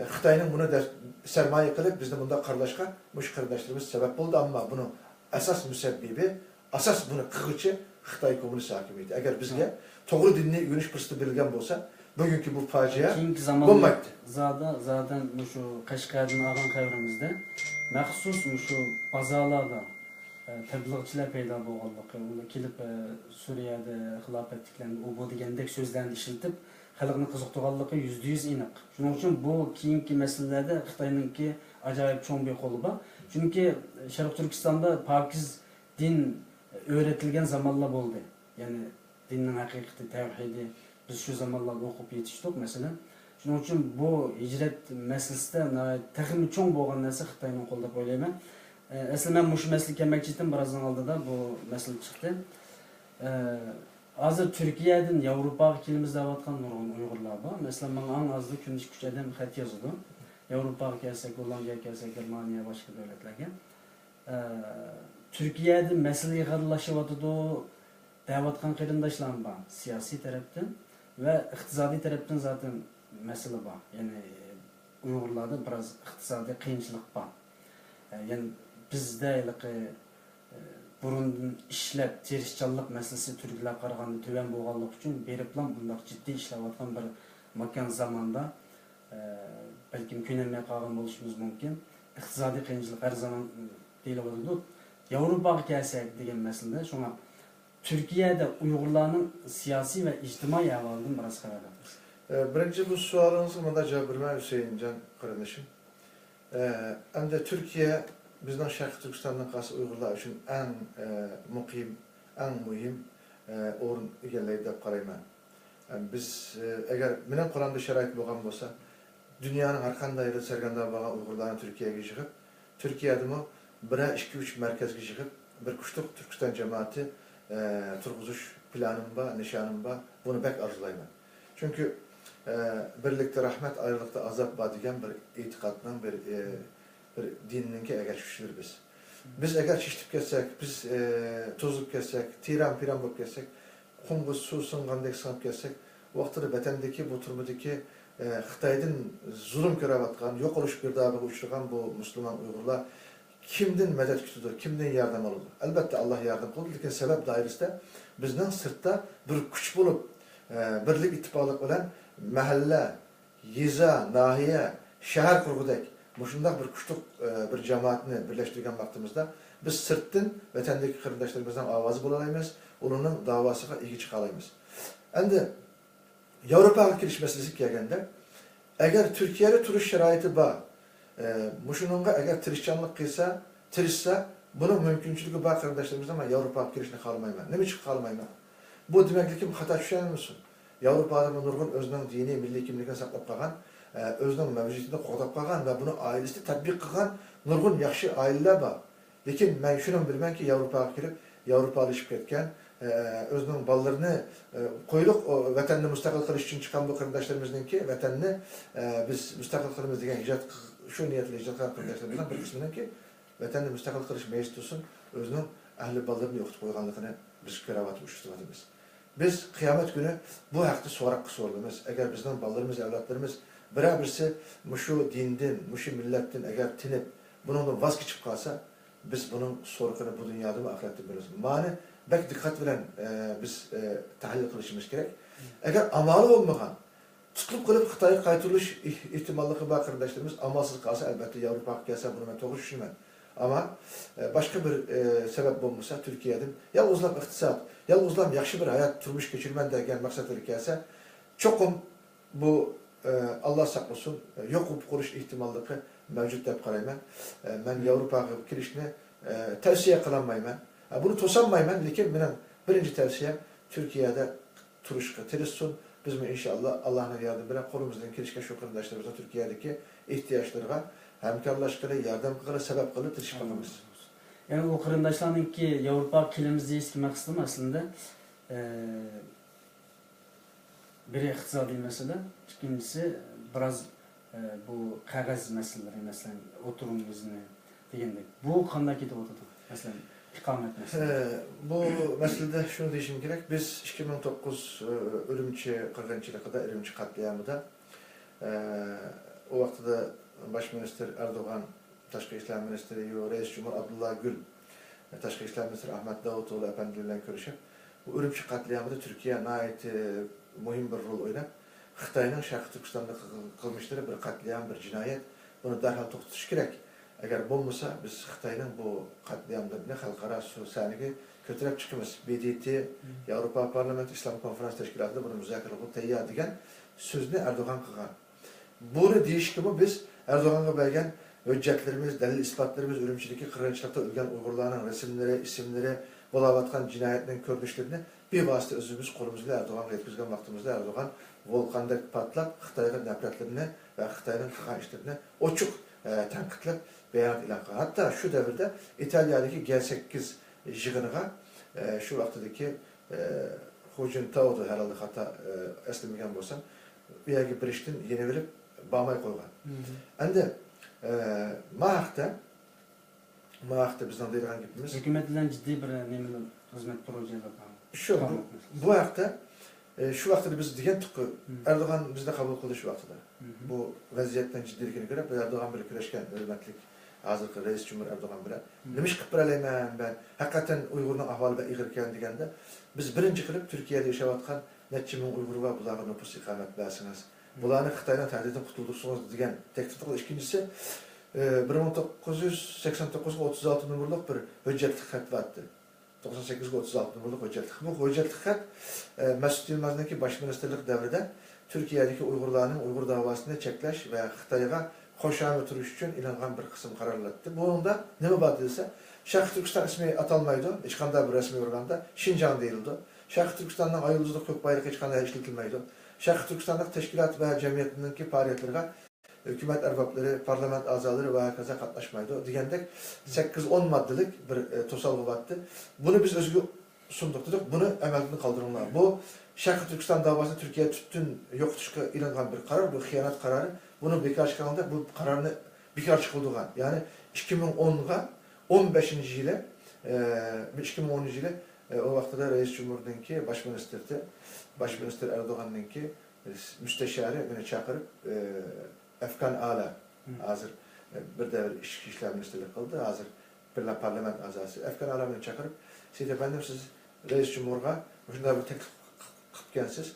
Speaker 2: Xitay'ın bunu da sermaye kılıp bizde bunda kardeşka muş kardeşlerimiz sebep oldu ama bunu esas müsebbibi, asas bunu kıgıcı Xitay komünist hakimiydi. Eğer bizge doğru dinini ügünüş fırsatı bilgen olsa bugünkü bu facia bulmaydı.
Speaker 1: Zaten şu Kaşgar'ın ağan kavramımızda məxsus şu bazalarda təbliğçiler peyda bolğanlığı, kelip Suriye'de xilafetliklerini, bu degендek sözlerini işiltip xalqni qiziqtirganlığı %100 aniq. Şunun için bu keyinki meselelerde Xitay'nınki acayip çoğun bir kolu var. Çünkü Şarkı Türkistan'da pakiz din öğretilgen zamanlar oldu. Yani dinin hakikati, tevhidi biz şu zamanlarda okup yetiştik mesela. Şunun için bu hicret meselesi de təxmin çoğun bolğan narsa Xitay'nın kolda oylayman. Aslında ben bu mesele kemekçiydim birazdan aldı da bu mesele çıktı. Hazır Türkiye'den Avrupa'ya kilimiz davatkan nurgun Uygurlar var. Mesela ben en azı kündiş küçeden xat yazıdım. Avrupa'ya gelsek, Hollanda'ya gelsek, Almanya'ya başka devletlerge. Türkiye'den meseleyi qadırlaşıvatıdı davatkan qeyrindaşlarım var. Siyasi taraftan ve iqtisadi taraftan zaten mesele var. Yani Uyg'urlarda biroz iqtisodiy qiyinchilik bor. Ya'ni bizda burundan ishlab tirishchanlik masalasi turkilar qaraganda tuvan bo'lganligi uchun beriblam bundoq jiddiy ishlayotgan bir makon zamonda balkim ko'nilmay qolgan bo'lishimiz mumkin. Iqtisodiy qiyinchilik har zaman deyilyapti. Yevropaga kelsak degan masalada shunga Türkiye'de Uyg'urlarning siyosiy va ijtimoiy ahvolidan biroz xabar beramiz.
Speaker 2: Birinchi bu sualingizga munda javob berman Hüseyincan qarindashim. Endi Türkiye bizning Sharq Turkistondan qarshi Uyg'urlar uchun eng muqim, eng muhim o'rin egallaydi deb qarayman. Biz agar mening qo'limda sharoit bo'lgan bo'lsa, dunyoning har qanday yerida sargardon bo'lgan Uyg'urlarni Turkiyaga yig'ib, Turkiyadami 1-2-3 markazga yig'ib, bir kuchli Turkiston jamoati turg'izish planim bor, nishonim bor. Buni bek arzulayman. Chunki birlikda rahmat, ayrılıkta azap bor degan bir e'tiqodning bir dinninki agar tushunir biz. Biz agar chishib ketsak, biz to'zib ketsak, tiran-piran bo'lib ketsak, qumga suv singandek sinib ketsak, vaqtida vatandagi bu turmudagi Xitoydan zulm ko'rayotgan, yo'q qilish girdobiga uchragan bu musulmon Uyg'urlar kimden medet kütüdür, kimden yardım alır? Elbette Allah yardım kılır. Lakin sebep dairesinde bizden sırtta bir güç bulup, birlik ittifaklık olan mahalle, yiza, nahiye, şehir kurgudek, şundak bir güçlük bir cemaatini birleştirgen vaktimizde biz sırttan vatandaki kırındaşlarımızdan avazı bulamayız, onun davasına ilgi çıkamayız. Endi Avrupa'ya giriş meselesi gelgende, eğer Türkiye'de turuş şeraiti var, Muşununga eğer tirişçanlık kıysa, tirişse, bunun mümkünçülüğü var kardeşlerimizden ama Avrupa'ya girişine kalmayman. Ne biçim kalmayman? Bu demekli ki hata düşen misin? Avrupa'da nurgun özünün dini, milli kimliğini saklap kalan, özünün mevcudiyetini qoğdap kalan ve bunu ailesi tatbik kalan nurgun yakşı aileler var. Lakin ben şunu bilmem ki Avrupa'ya girip, Avrupa'laşıp ketken, özünün ballarını koyduk, vatanını müstakil kılış için çıkan bu kardeşlerimizden ki vatanını biz müstakil kılımız degen icad şu niyetle icad kılan kardeşlerimizden bir kısmının ki vatanını müstakil kılış meclis tutsun, özünün ahli ballarını yokutup koyganlıkını biz görevatı uçuşturmadığımız. Biz kıyamet günü bu hakta sorak sorduğumuz, eğer bizden ballarımız, evlatlarımız birisi şu dinden, şu milletten eğer tinip bunun vazgeçip kalsa, biz bunun sorukunu bu dünyada mı ahirette biliyoruz. Mani belki dikkat veren biz tahlil kılışımız gerek. Eğer amalı olmayan, tutulup kılıp Xitay'a kaytırılış ihtimallığı var kardeşlerimiz amalsız kalsa elbette Avrupa'ya gelse bunu ben doğru düşünmem. Ama başka bir sebep olmasa Türkiye'den yalnızlam iktisat, yalnızlam yakşı bir hayat turmuş geçirmen derken maksatları gelse çokum bu Allah saklasın yok kuruş ihtimallığı mevcut dep qarayman. Ben Avrupa'ya girişine tavsiye kılanmayman. Bunu tosanmayman, lakin benim birinci tavsiyem Türkiye'de turuşka tirişsin. Biz mi inşallah Allah'ın yardım bilen kolumuzdan kirişke şu kardeşlerimizin Türkiye'deki ihtiyaçlarına hemkarlaşkılı, yardım kılı, sebep kılı tirişip bakmamız.
Speaker 1: Yani o kardeşlerin ki Avrupa kilimiz deyizki maksatım aslında biri iktisadi mesele, ikincisi biraz bu kağıt meseleleri mesela oturum izni degende. Bu qanday ketib o'tadi? Mesela iqamet meselesi.
Speaker 2: Bu meselede şunu deyişim gerek. Biz 2009 Ürümçi qirg'inchiligida, Ürümçi katliamida o vaqtida Baş minister Erdoğan, Tashqi ishlar ministri, Reis Cumhur Abdullah Gül, Tashqi ishlar ministri Ahmet Davutoğlu efendi bilan ko'rishib, bu Ürümçi katliamida Türkiye nayet muhim bir rol oynab, Xitoyning Sharq Turkistonda qilmishlari bir katliam, bir jinoyat. Buni darhol to'xtatish kerak. Eğer bo'lmasa biz Xitoyning bu katliamlarni xalqaro saniga ko'tarib chiqamiz. BDT, Avrupa Parlamenti İslam Konferans Teşkilatida buni muzokara qilib tayyor degan so'zni Erdo'g'an qilgan. Buni deyishgimi biz Erdo'g'anga bergan hujjatlarimiz, dalil isbotlarimiz, Ürümchidagi qirg'inchilikda o'lgan Uyg'urlarning rasmlari, ismlari, bo'layotgan jinoyatning ko'rinishlarini bevosita o'zimiz qo'limiz bilan Erdo'g'anga yetkazgan vaqtimizda Erdo'g'an volqandek patlab Xitoyga nafratlarini va Xitoyning qilgan ishlarini ochiq tanqidlab beyan e'lon qilgan. Hatta şu devirde İtalya'daki G8 yig'iniga şu vaqtdagi Hujintao'da herhalde hatta eslamagan bo'lsam, bu yerga birishdan yeni verib bormay qo'ygan. Endi Ma'aqda bizdan deydigan gapimiz
Speaker 1: hukumat bilan jiddiy bir xizmat projelar bor.
Speaker 2: Şu bu haqda Şu vaqtda biz degan tuqqi Erdoğan bizde qabul qildi şu vaqtda. Bu vaziyatdan jiddiyligini ko'rib, Erdoğan bilan kurashgan hurmatli hozirgi Reis Cumhur Erdoğan bilan nima ish qilib beralayman ben haqiqatan Uyg'urning ahvoli ig'ir ekan deganda biz birinchi qilib Turkiyada yashayotgan necha ming Uyg'ur va bularga nupus iqomat bersangiz, bularni Xitoydan ta'diddan qutuldirsangiz degan taklif qildi. Ikkinchisi 1989 ga 36 numurliq bir hujjatli xat vatdi. 98 ga 36 numurliq hujjatli. Bu hujjatli xat Mesut Yılmaz'daki baş ministerlik devrida Türkiye'deki Uygurlarning Uygur davasını cheklash va Xitoyga qo'shani o'tirish uchun ilingan bir qism qarorlatdi. Bunda nima bor desa, Sharq Turkiston ismi atalmaydi, hech qanday bir rasmiy organda Şinjan deyildi. Sharq Turkistonning ayulduzlik ko'k bayroq hech qanday ishlatilmaydi. Sharq Turkistonlik tashkilot va jamiyatning faoliyatlarga hükümet erbapları, parlament azaları ve herkese katlaşmaydı. Degandek 8-10 maddelik bir to'salg'i battı. Bunu biz özgü sunduk dedik. Bunu amaldan kaldırınlar. Bu Sharq Turkiston davasını Türkiye tutun yok tutuşga ilingan bir karar, bu xiyanat kararı. Bunu bekar çıkarıldı. Bu kararını bekar çıkıldığı. Yani 2010'ga 15. yılı 2010 yılı o vaxtda Reis Cumhur'daki Baş Minister Erdoğan'ınki müsteşarı beni çağırıp Efkan Ala hazır bir devir İçki İşler Ministerliği kıldı. Hazır bir parlament azası. Efkan Ala beni çağırıp siz efendim siz Reis Cumhur'a şunda bir teklif kıpkensiz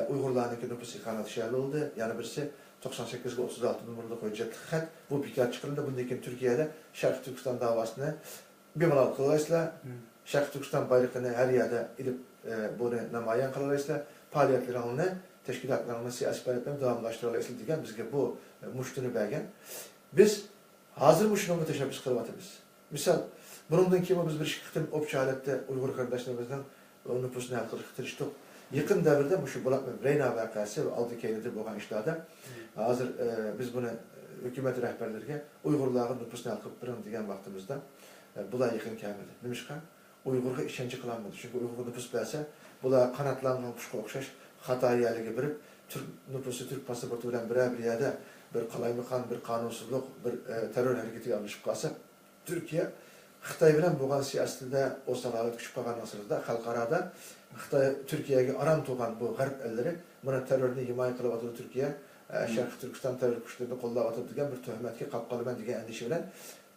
Speaker 2: Uygurlar'daki nüfus iqameti şerli oldu. Yani birisi 98 ga 36 numaralı hüccetli xat bu pikar çıkıldı. Bundan Türkiye'de Şarkı Türkistan davasını bir malal kılaysla Şarkı Türkistan bayrağını her yerde edip bunu namayan kılaysla faaliyetlerini teşkilatlarını siyasi faaliyetlerini devamlaştıralayısın degan bizge bu muştunu bergen. Biz hazır muştunga teşebbüs kılıvatımız. Misal bunundan kimi biz bir şirketin opçu aletde Uygur kardeşlerimizden nüfusunu halkırıştık. Yakın devirde şu Bulat Reyna vakası ve Aldıkeyli'de boğan işlerde hazır biz bunu hükümet rehberlerine Uygurların nüfusunu halkırıştık degan vaktimizde bular yakın kemidi. Demişken Uygur'a işkence kılanmadı. Çünkü Uygur nüfus bilse bular kanatlanan kuşka okşaş Hatay yerligi birib, Türk nüfusu Türk pasaportu bilen bir yerde bir qalaymakan, bir kanunsuzluk, bir terör hareketi alışıp kalsa, Türkiye Xitay bilen boğan siyasetinde o salalet küçük kalan asırda, halkarada Xitay Türkiye'ye aram tuğan bu garip elleri, buna terörünü himaye kılıp atıldı Türkiye, Şarkı Türkistan terör güçlerini kollab atıldı diyen bir töhmetki kapkalı ben diyen endişe bilen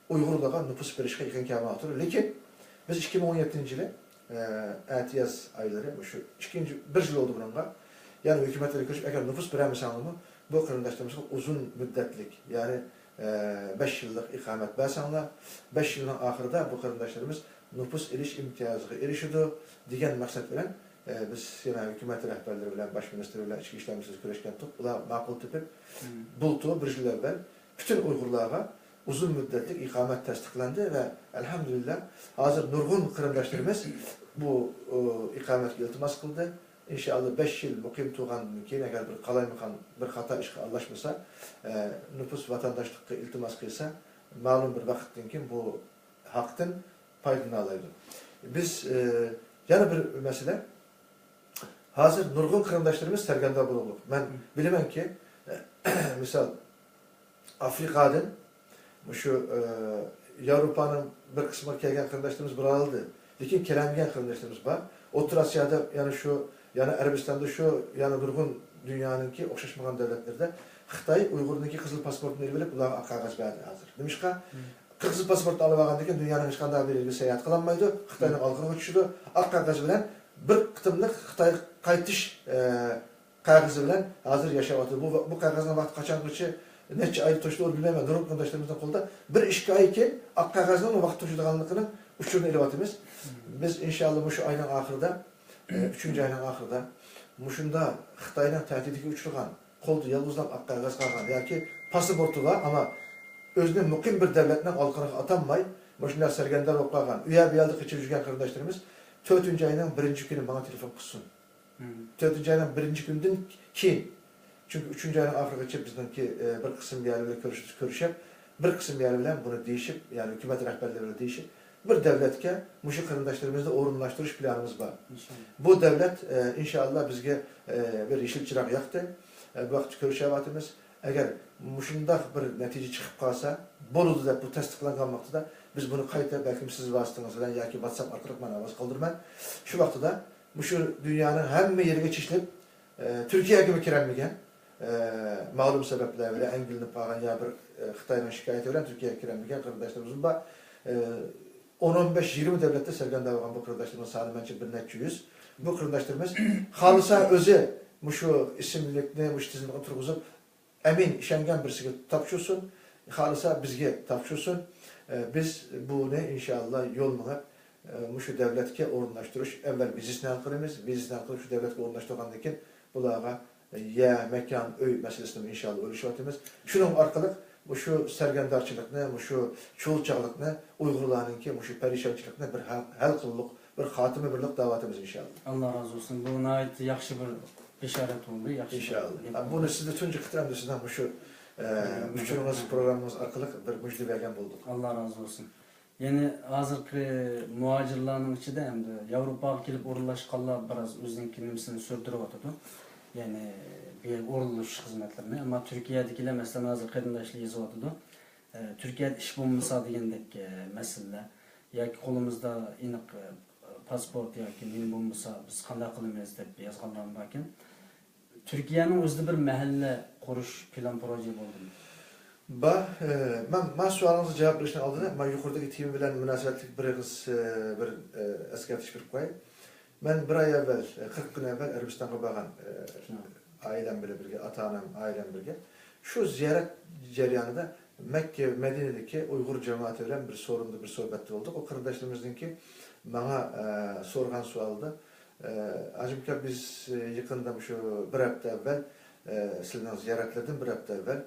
Speaker 2: Uygurluğa nüfus birişke yıkın kâma atılır. Lakin biz 2017 yılı Etiyaz ayları, şu bir yıl oldu bununla. Yani hükümetleri görüşüp eğer nüfus biremisanlığımı bu kırındaşlarımızın uzun müddetlik yani 5 yıllık ikamet bersanlar 5 yılın ahırda bu kırındaşlarımız nüfus eriş imtiyazı erişiyordu diyen maksat bilen biz yani hükümet rehberleri bilen, baş ministeri bilen, içki işler ministeri güreşken tutup bula makul tipip bulduğu bir yıl evvel bütün Uygurluğa uzun müddetlik ikamet tasdiklendi ve elhamdülillah hazır nurgun kırındaşlarımız bu ikamet iltimas kıldı. İnşallah 5 yıl mukim tuğandan keyin eğer bir qalaymakan bir hata işe anlaşmasa nüfus vatandaşlıkka iltimas kılsa malum bir vakitten keyin bu haktan payını alaydı. Biz yana bir mesele hazır nurgun kırındaşlarımız sergende bulunduk. Ben bilemem ki misal Afrika'dan şu Avrupa'nın bir kısmı kelgen kırındaşlarımız buralıydı. Lakin kelamgen kırındaşlarımız var. Otur Asya'da yani şu yani Arabistan'da şu yani durgun dünyanınki okşaşmagan devletlerde Xitay Uygur'daki kızıl pasaportunu elbette ular kağıt verdi hazır. Demişka kızıl pasaport alıp algandaki dünyanın hiç qanday bir yerге seyahat kılanmaydı. Xitayning alqırga tushdi. Ak kağıt bilen bir qıtımlık Xitay qaytish kağıdı bilen hazır yaşavatı. Bu kağıdın vaqti qachon geçi neçe ay toştu bilmem. Durgun kırındaşlarımızın kolda bir iş ki ak kağıdın vaqti toşudiganligini uçurunu elevatımız. Biz inşallah şu ayın ahırda 3. ayın ahırda muşunda Xitayning tahdidiga uçurgan koldu yalnızdan ak kağıt qalgan yoki pasaportu var ama özüne mukim bir devletten alqırıga atanmay muşunlar sergender bo'lib qolgan. Uya bir yılda keçirib жүрген kırındaşlarımız 4. ayının 1. günü bana telefon qilsin. 4. ayının 1. gündən keyin. Çünkü 3. ayının ahırgacha bizdeki bir qism yerlerle görüşüp bir qism yer bilen bunu değişip yani hükümet rehberleriyle değişip bir devletke muşu kırındaşlarımızda orunlaştırış planımız var. İnşallah. Bu devlet inşallah bizge bir yeşil çırak yaktı. Bu vakit görüşevatımız eğer muşunda bir netice çıkıp kalsa boludu da bu tasdiklangan vaxtıda biz bunu kayıta belki siz vasıtanızdan ya ki WhatsApp arkalık manavaz kaldırman şu vaxtıda şu dünyanın hem yerine çişlip Türkiye'ye gibi kiremligen malum sebeplerle engelinip bağlan ya bir Xitay'dan şikayet eden Türkiye'ye kiremligen kardeşlerimizin var. 10-15-20 devlette sergen davran bu kardeşlerimizin sağlı bence bir neçe yüz. Bu kardeşlerimiz halısa özü şu isimlikini, şu tizimini oturguzup emin işengen birisi tapşursun. Halısa bizge tapşursun. Biz bunu inşallah yolmalar şu devletke orunlaştırış. Evvel bizisini alkırımız, bizisini alkırıp şu devletke orunlaştırgandan keyin bularga ya mekan, öy meselesini inşallah ölüşüyatımız. Şunun arkalık şu sergendarçılıkını, şu çoğulçağılıkını, Uygurlarınki, şu perişançılıkını bir hal kılılık, bir hatimi birlik davatımız inşallah.
Speaker 1: Allah razı olsun. Bu nayet yaxşı bir işaret oldu. Yaxşı
Speaker 2: İnşallah. Bunu sizde tünce kıtıramda sizden şu üçünümüz programımız arkalık bir müjde vergen bulduk.
Speaker 1: Allah razı olsun. Yani hazırki muhacirlarning ichida endi Yevropaga kelib o'rinlashganlar biroz o'zining nimsini sürdürüp o'tadi. Yani bir o'rinlash xizmatlarini, ammo Turkiyadagilar masalan hozir qarindoshlar yozib o'tadi. Turkiyada ish bo'lmasa degandek masalalar yoki qo'limizda aniq pasport yoki nima bo'lmasa biz qanday qilamiz deb yozganlar bor ekan. Turkiyaning o'zida bir mahalla qurish plan proje bo'ldimi?
Speaker 2: Ben sualınızı cevap verişini aldığında, ben yukarıdaki timi bilen münasebetlik bir eskertiş bir koyayım. Ben bir ay evvel, 40 gün evvel Arabistan'a bağlan ailem birge, ata-anam ailem birge. Şu ziyaret cereyanında Mekke, Medine'deki Uygur cemaati bilen bir sorundu, bir sohbette olduk. O kardeşlerimizdenki bana sorgan sualdı. Acımka biz yakında şu bir hafta evvel, sizden ziyaretledim bir hafta evvel.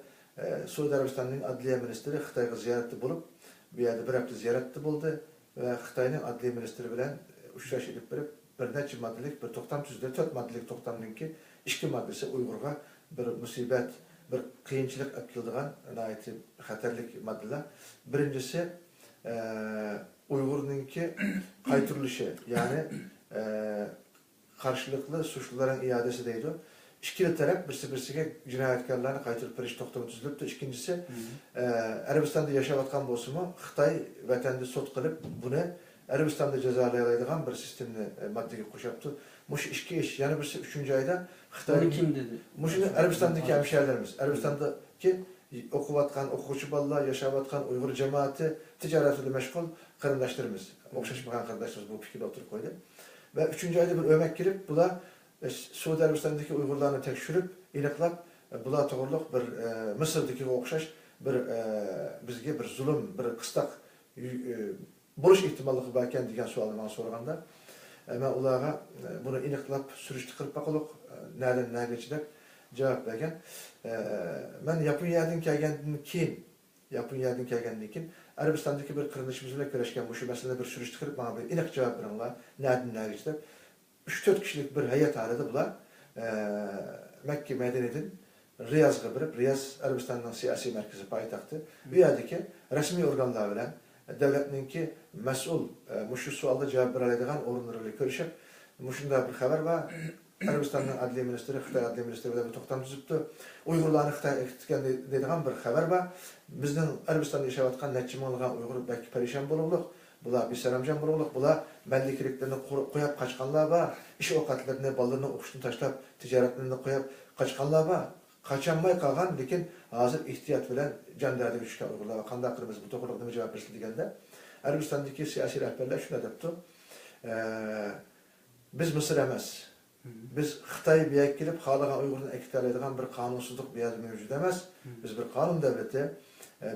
Speaker 2: Suudi Arabistan'ın Adliye Ministeri Xitayga ziyareti bulup, bir yerde bir hafta ziyareti buldu ve Xitay'ın Adliye Ministeri bilen uçraş edip bir neçe maddelik, bir toktam tüzde, 4 maddelik toktamın ki, 2 maddesi Uygur'a bir musibet, bir kıyınçılık akıldığan, nayeti xatarlik maddeler. Birincisi, Uygur'un ki kaytırılışı, yani karşılıklı suçluların iadesi deydi. İkili taraf birisi cinayetkarlarını kaytırıp biriş toktamı tüzülüptü. İkincisi, Arabistan'da yaşavatkan bozumu, Xitay vatanda sot kılıp bunu Arabistan'da cezalayılan bir sistemli maddeye koşaptı. Muş işki iş, yani birisi 3. ayda Xitay...
Speaker 1: Bunu kim dedi?
Speaker 2: Muş'un Arabistan'daki hemşehrilerimiz, Arabistan'daki okuvatkan, okuçu ballar, yaşavatkan Uygur cemaati, ticaretiyle meşgul karındaşlarımız, okşaşmayan karındaşlarımız bu fikirde oturup koydu. Ve 3. ayda bir ömek girip, bu da Suudi Arabistan'daki Uygurlarını tekşürüp, iniklap, bula toğurluk bir Mısır'daki okşaş, bir bizge bir zulüm, bir kıstak buluş ihtimallığı varken diyen sualı bana sorganda. Ben ulağa bunu iniklap, sürüştü kırpak olup, nereden ne geçecek cevap vergen. Ben yapın yerden kelgendikin, Arabistan'daki bir kırınışımızla köreşken bu şu meselede bir sürüştü kırıp bana bir inik cevap verenler, nereden ne geçecek. 3-4 kişilik bir heyet aradı bular. Mekke Medine'den Riyaz'a birip, Riyaz Arabistan'ın siyasi merkezi payitahtı. Bir yerdeki resmi organlar bilen devletninki mesul, şu sualda cevap verelediğen orunlarıyla görüşüp, muşunda bir haber var. Arabistan'ın Adliye Ministeri, Xitay Adliye Ministeri bir toktam tüzüptü. Uygurlarını Xitay'a ekitken dediğen bir haber var. Bizden Arabistan'da yaşavatkan netçim olgan Uygur belki perişan bulunluk. Bula bir selamcan buruluk, bula bellikiliklerini koyup kaçkanlar var. İş okatlarını, ballarını okuştun taşlap, ticaretlerini koyup kaçkanlar var. Kaçanmay kalgan, lekin hazır ihtiyat bilen can derdi güçken Uygurlar var. Kanda kırmız bu tokurluklarına cevap versin degende. Arabistan'daki siyasi rehberler şunu adaptı. Biz Mısır emez. Biz Xitay'ı bir yak gelip, Xalığa Uygur'un ekitler edilen bir kanunsuzluk bir yerde mevcut emez. Biz bir kanun devleti.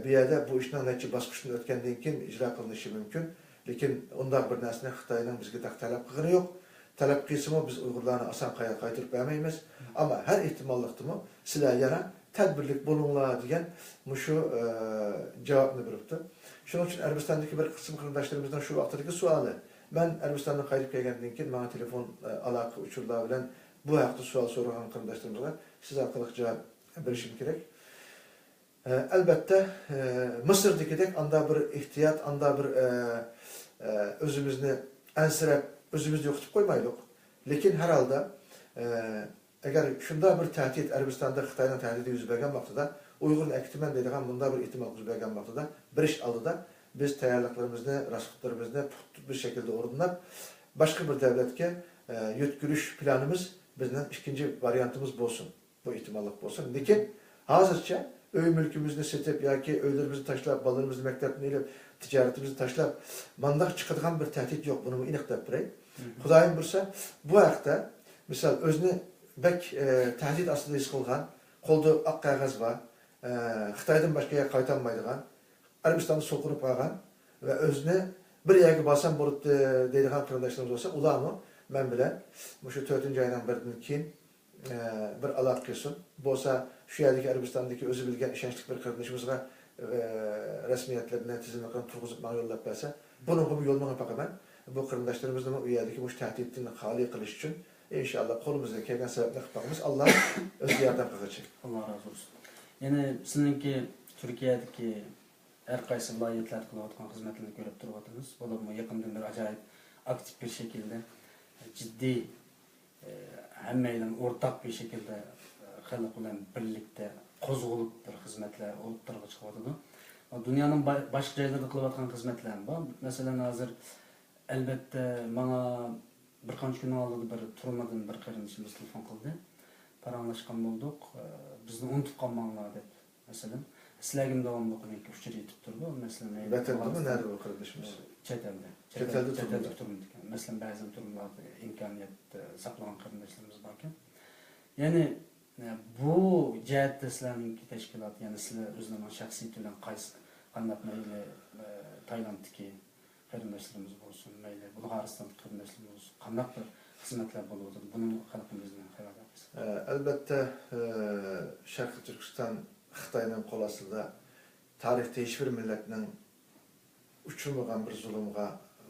Speaker 2: Bir yerde bu işten netçi baskışını ötkenden keyin icra kılınışı mümkün. Lekin ondan bir nesne Xitay'ın bizge talep kılgını yok. Talep kısmı biz Uygurlarını asan kaytırıp vermeyimiz. Ama her ihtimallıktı mı silah yana tedbirlik bulunla diyen şu cevabını veripti. Şunun için Arabistan'daki bir kısım kırındaşlarımızdan şu vaktaki sualı. Ben Arabistan'dan kayıp geldiğinden keyin bana telefon alaka uçurlar bilen bu hafta sual soran kırındaşlarımızla siz arkalık cevap verişim gerek. Elbette Mısır'daki anda bir ihtiyat, anda bir özümüzünü ensirep, özümüzü yokutup koymaydık. Lekin herhalde eğer şunda bir tehdit, Arabistan'da Xitay'dan tehdidi yüz bergen vaxtıda, Uygur'un ektimen dediğen bunda bir ihtimal yüz bergen vaxtıda, bir iş aldıda biz tayarlıklarımızı, rasıklarımızı bir şekilde ordunlap, başka bir devletke yetkiliş planımız bizden ikinci varyantımız olsun. Bu ihtimallik olsun. Lekin hazırca öy mülkümüzü setip yoki öylerimizni taşlap, ballarımızı mektepni ilip, ticaretimizni taşlap, mandaq çıkadigan bir tehdit yok. Bunu iniq dep biray. Xudayim bilsa, bu haqda misal özünü bek tehdit aslında his qilgan, qo'lda oq qog'oz bor, Xitoydan boshqaga qaytolmaydigan, Arabistonda so'qinib qolgan va o'zini bir yerga borsam bo'libdi deydigan qarindoshlarimiz bo'lsa, ularni men bilan shu 4-oydan biridan keyin bir aloqa qilsin. Bo'lsa, shu yerdagi Arabistondagi o'zi bilgan ishonchli bir qarindishimizga rasmiyatlarni tizimlarini turg'izib ma'lum yo'llab bersa, buni yo'lmagan faqat bu qarindoshlarimizni u yerdagi bu tahdidni xoli qilish uchun inşallah qo'limizdan kelgan sababni qilib boqamiz. Alloh o'zi yordam qilsin.
Speaker 1: Alloh razı olsun. Yani sizinki Türkiye'deki her qaysi viloyatlar qilayotgan xizmatlarni ko'rib turibmiz. Bo'lib yaqindan bir ajoyib aktif bir şekilde ciddi hammaydan o'rtaq bir şekilde xalq bilan birlikte qo'zg'olib bir xizmatlar o'rtaga chiqyapti. Dunyoning boshqa joylarida qilayotgan xizmatlar bor. Masalan, hozir albatta menga bir qancha kun oldin bir turmadan bir qarindishimiz telefon qildi. Paranglashgan bo'ldik. Bizni unutib qolmanglar deb. Masalan, sizlarga davomli qilib uchir yetib turdi. Masalan,
Speaker 2: vatandami nerede bu qarindishimiz?
Speaker 1: Chet elda. Turmadi. Masalan, ba'zi turmalarda imkoniyat saqlagan qarindoshlarimiz bor ekan. Ya'ni bu jihatda sizlarning tashkilot, ya'ni sizlar o'zlaringiz shaxsiy bilan qaysi qanday mayli Tayvanddagi qarindoshlarimiz bo'lsin, mayli Bulg'aristondagi qarindoshlarimiz bo'lsin, qanday bir xizmatlar bo'ladi, buni xalqimizdan xabar beramiz.
Speaker 2: Albatta, Sharqiy Turkiston Xitoyning qo'l ostida tarixda hech bir millatning uchirmagan bir zulmga,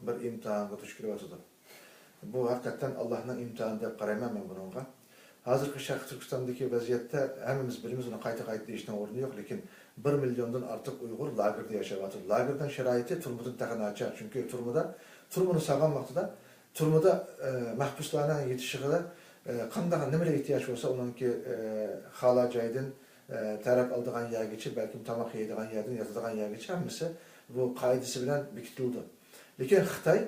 Speaker 2: bir imtihonga duch kelyotdi. Bu haqiqatan Allohning imtihoni deb qarayman men bunga. Hozirgi Sharqiy Turkistondagi vaziyatda hammamiz bilamiz, uni qayta deyishning o'rni yo'q, lekin 1 milliondan ortiq Uyg'ur lagerda yashayapti. Lagerdan sharoiti turmudan taqanacha, chunki turmuni sog'an vaqtida turmada mahbuslarning yetishiga qanday nimaga ehtiyoj bo'lsa, uningki xola joydan taraf oladigan yergacha, balki tomoq yeydigan yerdan yotadigan yergacha hammasi bu qoidasi bilan bekitildi. Lekin Xitoy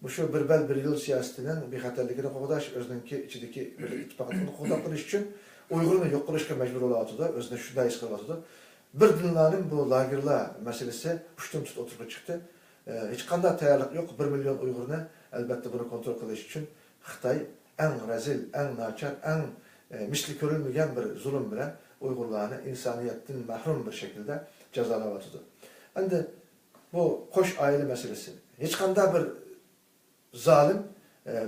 Speaker 2: bu shu bir bel bir yil siyosatining bexatarligini qo'g'dash, o'zining ichidagi ittifoqni qo'g'dab qilish uchun Uyg'urni yo'q qilishga majbur bo'layotdi, o'zini shunday his qilyotdi. Bir dinlarning bu lagerlar masalasi pushtum tut o'tirib chiqdi. Hech qanday tayyorlik yo'q. 1 million Uyg'urni albatta buni kontrol qilish uchun Xitoy eng razil, eng nachar, eng misli ko'rilmagan bir zulm bilan Uyg'urlarni insoniyatdan mahrum bir shaklda jazolayotdi. Endi bu qo'sh oila masalasi. Hech qanday bir zalim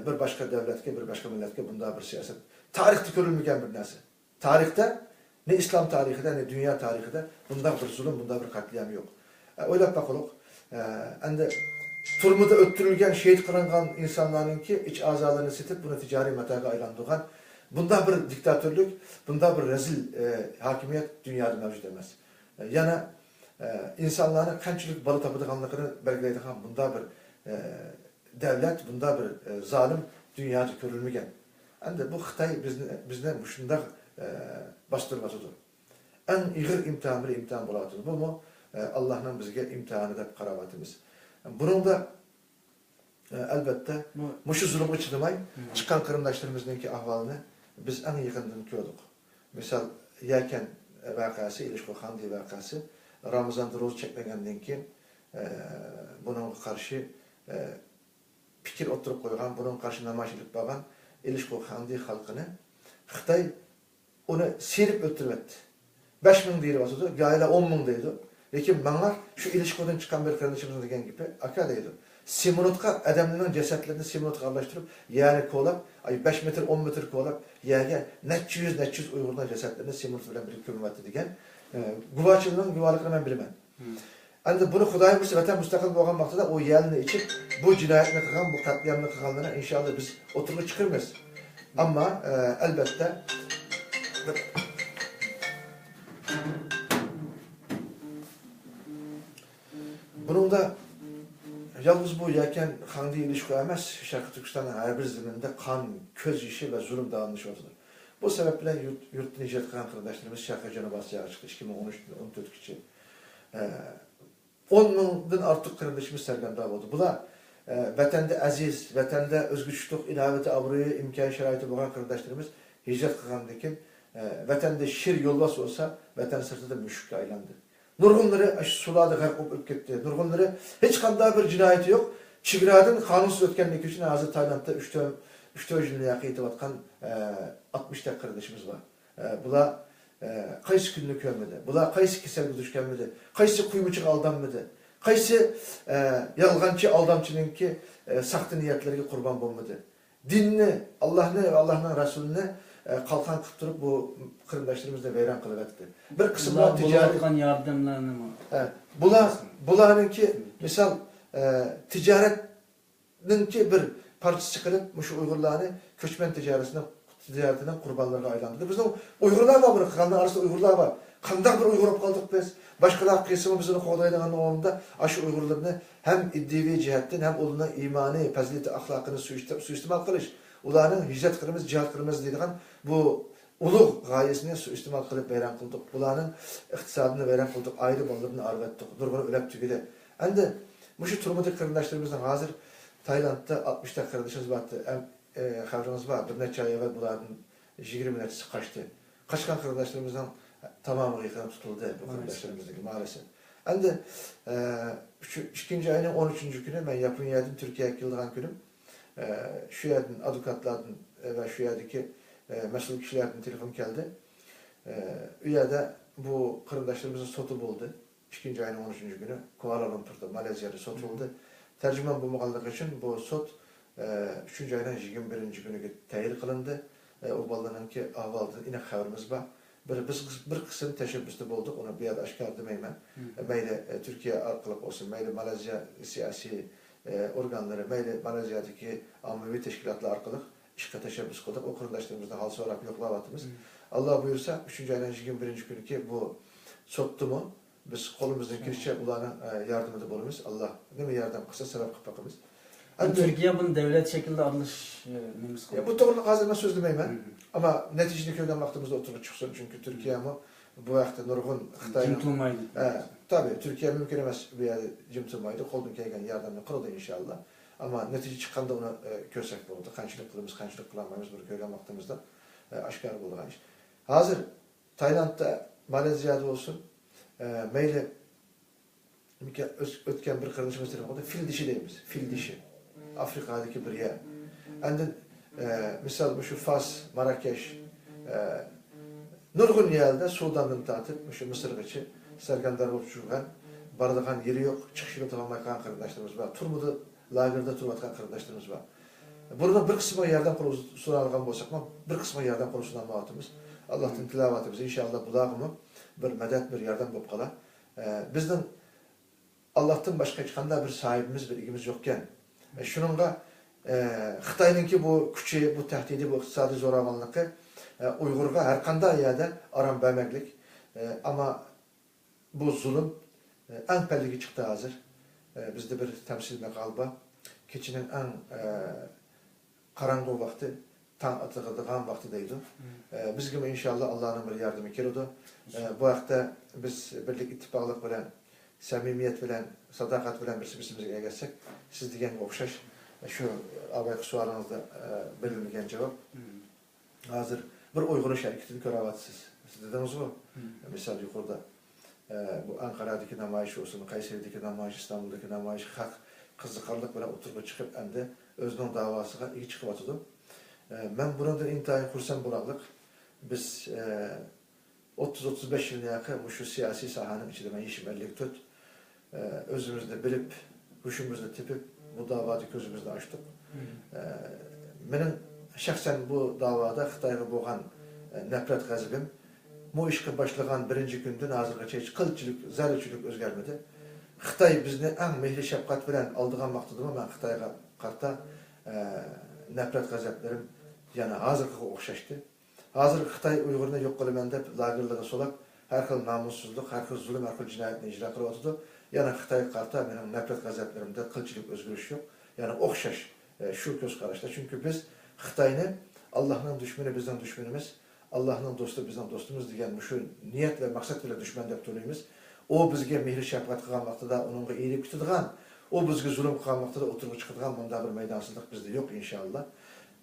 Speaker 2: bir başka devletke, bir başka milletke bunda bir siyaset. Tarihte görülmeyen bir narsa. Tarihte, ne İslam tarihinde ne dünya tarihinde bunda bir zulüm, bunda bir katliam yok. Öyle bakalım. Endi turmuda öttürülgen, şehit kılınan insanların ki iç azalarını sitip bunu ticari metaga aylandırgan. Bunda bir diktatörlük, bunda bir rezil hakimiyet dünyada mevcut emez. Yani insanların kançılık balı tapıdıganlıkını belgeleydiğen bunda bir devlet, bunda bir zalim dünyada görülmegen. Endi bu Xitoy bizni shunday bostiriyotir. En ig'ir imtihon bir imtihon bo'layotir. Bu mu Allohning bizga imtihoni deb qarayapmiz. Buningda albatta mushu zulmga chidamay chiqqan qarindoshlarimizning ahvolini biz eng yaqindan ko'rdik. Misol Yakan voqeasi, Ilishqo'xandi voqeasi Ramazonda ro'za cheklagandan keyin buningga qarshi fikir o'tirib qo'ygan, bunun qarshi namoyishlik bo'lgan Ilishqo'xandi xalqini Xitoy uni serib o'tiribdi. 5000 deyiladi, gayla 10.000 deydi. Lekin menga shu Ilishqo'dan chiqqan bir qarindishimiz degan gapi aka deydi. Simonotga odamlarning jasadlarini Simonotga aralashtirib, ya'ni ko'lab, 5 metr 10 metr ko'lab, yerga necha yuz Uyg'urlar jasadlarini Simonot bilan birga ko'mibdi degan guvohchilarning guvohligini men bilaman. Endi buni Xudoy bilsa vatan mustaqil bo'lgan vaqtida o yerni ichib bu jinoyatni qilgan, bu qatliamni qilganlarni inshaalloh biz o'tirib chiqirmiz. Ammo albatta buningda yalnız bu Yakan Xandi ilişki emas, Sharqiy Turkistonning har bir zaminda qon, ko'z yoshi va zulm davomlashyapti. Bu sabab bilan yurtni ijod qilgan qarindoshlarimiz Sharqiy Janubiy Osiyoga chiqdi 2013-14-chi 10.000'dan artık qarindishimiz sarganda bo'ldi. Bular vatanda aziz, vatanda o'zgarishliq inovati obro'yi imkon sharoiti bo'lgan qarindoshlarimiz hijrat qilgandan keyin vatanda shir yo'lbos bo'lsa, vatan sirtida mushukka aylandi. Nurg'unlari shu sularda g'arq bo'lib ketdi. Nurg'unlari hech qanday bir jinoyati yo'q. Chegaradan qonunsiz o'tganligi uchun hozir Taylandda 3-4 yilni yaqinlayotgan 60 ta qarindishimiz bor. Bular qaysi kunni ko'rmadi? Bular qaysi kasalga duch kelmadi? Qaysi quymuchiga aldanmadi? Qaysi yolg'onchi aldamchininki saxta niyatlarga qurbon bo'lmadi? Dinni, Allohni va Allohning rasulini qalqon qilib turib bu qarindoshlarimizni vayron qilib o'tdi. Bir qismlar tijorat
Speaker 1: yordamlarni
Speaker 2: bularninki misol tijoratninki bir parçası qilib shu Uyg'urlarni ko'chman tijoratining qurbonlariga aylantirdi. Bizning Uyg'urlar bor, bir qanday arasida Uyg'urlar bor. Qanday bir Uyg'ur bo'lib qoldik biz? Boshqalar qismi bizni qo'g'daydigan o'rinda shu Uyg'urlarni ham iddiviy jihatdan ham ularning iymoniy, fazilati, axloqini suiiste'mol qilish, ularning hijrat qilamiz, jihad qilamiz deydigan bu ulug' g'oyasini suiiste'mol qilib vayron qildik. Ularning iqtisodini vayron qildik, ayri bolalarni arvatdik, nurg'un o'lab tugidi. Endi shu turmudik qarindoshlarimizning hozir Taylandda 60 ta qarindishimiz bor. Xabarimiz bor. Bir necha oy avval bularning 20 nechtasi qochdi. Qochgan qarindoshlarimizning tamamı yıkılıp tutuldu bu kardeşlerimizdeki maalesef. Endi şu 2. ayının 13. günü ben Yaponya'dan Türkiye'ye yıldığan günüm şu yerden advokatlardan ve şu yerdeki mesul kişilerden telefon geldi. Üyede bu kardeşlerimizin sotu buldu. 2. ayının 13. günü Kuala Lumpur'da Malezya'da sot oldu. Tercüman bu muğallık için bu sot 3. ayının 21. günü teyir kılındı. O balının ki ahvalda yine haberimiz var. Bir kısım teşebbüste bulduk, onu bir yerde aşkar demeymen. Meyle Türkiye arkalık olsun, meyle Malezya siyasi organları, meyle Malezya'daki ammevi teşkilatlar arkalık işe teşebbüs kıldık. O kuruldaşlarımızda hal sorarak yoklavatımız. Allah buyursa 3. ayın 21. günü ki bu sottu mu, biz kolumuzdan kirişçe ulanın yardımı bulunuz. Allah ne mi yardım kısa sebep kapakımız.
Speaker 1: Türkiye bunu devlet şekilde alış mümkün kılıyor.
Speaker 2: Bu doğruluk hazır ben söz demeyim. Ama neticede köyden vaxtımızda oturup çıksın. Çünkü Türkiye mi bu vaxtda nurgun Xitay'ın...
Speaker 1: Cim tutmaydı.
Speaker 2: Tabii Türkiye mümkün emez bir yerde cim tutmaydı. Koldan kelgen yardımını kıldı inşallah. Ama netice çıkanda onu körsek buldu. Kançılık kılımız, kançılık kılamayız. Bu köyden vaxtımızda aşkar buldu. Hazır Tayland'da, Malezya'da olsun meyle ötken bir kardeşimiz telefonda fil dişi deyimiz. Fil dişi. Afrika'daki bir yer. Endin misal şu Fas, Marrakeş, nurgun yerde Sudan'dan tatip, şu Mısır geçi, Sergandar uçurgan, bardağın yeri yok, çıkışıyla tamamlayan kardeşlerimiz var. Turmudu, lagerda turmatkan kardeşlerimiz var. Burada bir kısmı yerden kurusuna algan bolsak mı, bir kısmı yerden kurusuna almatımız. Allah'tan tilavatımız inşallah bulağımı bir medet, bir yerden bulup kala. Bizden Allah'tan başka çıkanda bir sahibimiz, bir ilgimiz yokken, şununla Xitay'ınki bu küçüğü, bu tehdidi, bu iktisadi zoravanlığı Uygur'a her kanday yerde aram vermeklik. Ama bu zulüm en pelligi çıktı hazır. Bizde bir temsil mekalba. Keçinin en karanlığı vakti, tan atıldığı vaktideydi. Biz gibi inşallah Allah'ın bir yardımı keledi. Bu vakti biz birlik ittifaklık bilen, samimiyet bilen, sadakat bilen birbirimize gelsek, siz diyen okşaş. Şu abayki sualınızda belirlenen cevap. Hazır bir Uygur şirketini köravatsız. Siz dediniz mi? Misal yukarıda bu Ankara'daki namayış olsun, Kayseri'deki namayış, İstanbul'daki namayış, hak, kızıkarlık böyle oturup çıkıp endi özünün davasına iyi çıkıp atıdım. Ben buradan intihayı kursam buraklık. Biz 30-35 yılına yakın şu siyasi sahanın içinde ben işim 50 tut. Özümüzde bilip, huşumuzda tipip, bu davada gözümüzde açtık. Benim şahsen bu davada Xitayga bo'lgan nefret gazibim, bu işe başlayan birinci günden hazırgacha hiç kılçılık, zarıçılık özgermedi. Xitay bizni en mehri şefkat bilen aldığan vaxtıdımı ben Xitayga karta nefret gaziplerim yani hazırkıga okşaştı. Hazır Xitay Uygur'unu yok kılımen dep lagerlığa solak her xil namussuzluk, her xil zulüm, her xil cinayetini icra kılıp atıdı. Yani Xitay karta benim nefret gaziplerimde kılçılık özgürlüş yok. Yani okşaş şu göz karışta. Çünkü biz Xitay'ını Allah'ın düşmanı bizden düşmanımız, Allah'ın dostu bizden dostumuz diyen şu niyet ve maksat ile düşman dep tanıyımız. O bizge mehri şefkat kılgan vaxtıda onunla iyilik tutuduğun, O bizge zulüm kılmakta da oturup çıkıdığan bunda bir meydansızlık bizde yok inşallah.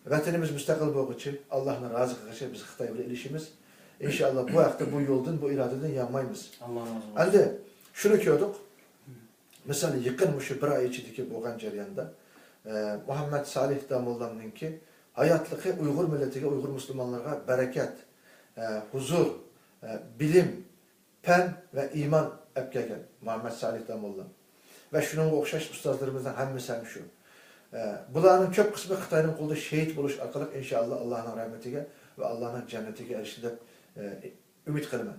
Speaker 2: Vatanımız müstakil boğucu, Allah'ın razı kılgışı biz Xitay ile ilişimiz. İnşallah bu hafta bu yoldan, bu iradeden yanmayız.
Speaker 1: Allah razı olsun.
Speaker 2: Halde şunu gördük. Mesela yakın şu bir ay içindeki boğan cereyanda Muhammed Salih Damoğlan'ın ki hayatlığı Uygur milletine, Uygur Müslümanlara bereket, huzur, bilim, pen ve iman epkegen Muhammed Salih Damoğlan. Ve şunun okşaş ustazlarımızdan hemmisi hem şu. Bunların çok kısmı Xitay'ın kolda şehit buluş arkalık inşallah Allah'ın rahmetine ve Allah'ın cennetine eriştiğinde ümit kılman.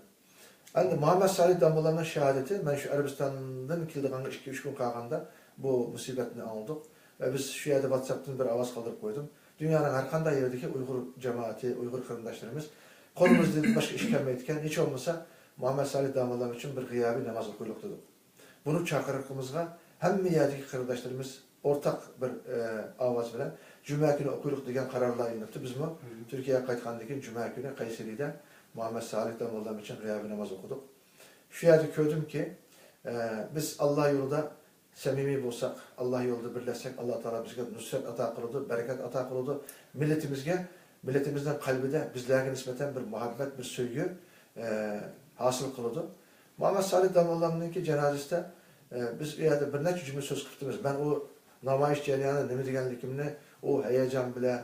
Speaker 2: Yani Muhammed Salih Damoğlan'ın şehadeti, ben şu Arabistan'dan kildiğinde 2-3 gün kalğanda bu musibetini aldık. Ve biz şu yerde WhatsApp'tan bir avaz kaldırıp koydum. Dünyanın her kanda yerdeki Uygur cemaati, Uygur kırındaşlarımız kolumuzda başka işkembe etken hiç olmasa Muhammed Salih Damoğlan için bir gıyabi namaz okuyluk dedik. Bunu çakırıklığımızga hem yerdeki kırındaşlarımız ortak bir avaz bilen Cuma günü okuyluk degen kararlar inipti. Biz bu Türkiye'ye kaytkandıkin Cuma günü Kayseri'de Muhammed Salih Damoğlan için gıyabi namaz okuduk. Şu yerde gördüm ki biz Allah yolunda samimi bolsak, Allah yolunda birleşsek, Allah Teala bizge nusret ata kılıdı, bereket ata kılıdı. Milletimizden kalbide bizlerine nispeten bir muhabbet, bir sevgi hasıl kılıdı. Muhammed Salih Damoğlan'ın ki cenazesinde biz bir yerde bir neçe cümle söz kıptımız. Ben o namayış cereyanı nemi degenlikimni, o heyecan bile,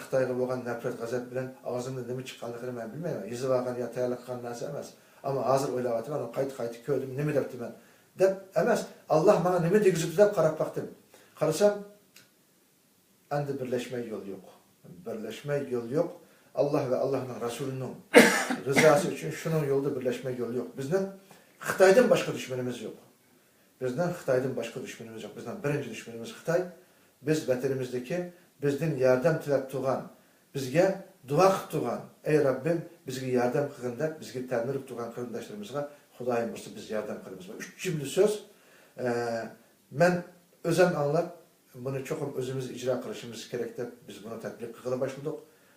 Speaker 2: Xitayga bolan nefret, gazap bilen ağzımda nemi çıkkanlıkını ben bilmeyim. Yüzü vargan ya tayarlıkkan narsa emas. Ama hazır oylavatım, ben kayıt kördüm, nemi deptim ben. Dep emas, Allah bana nemi degizipti dep karap baktım. Karasam, endi birleşme yol yok. Birleşme yol yok. Allah ve Allah'ın Resulü'nün rızası için şunun yolda birleşme yolu yok. Bizden Xitay'dan başka düşmanımız yok. Bizden Xitay'dan başka düşmanımız yok. Bizden birinci düşmanımız Xitay. Biz vatanımızdaki bizden yardım tilep tuğan, bizge dua tuğan, ey Rabbim bizge yardım kılın bizge tanırıp tuğan kırındaşlarımızga Xudayım olsa biz yardım kılımız. Üç cümle söz. Ben özem anlap bunu çok özümüz icra kılışımız gerekti. Biz bunu tatbik kıla başladık.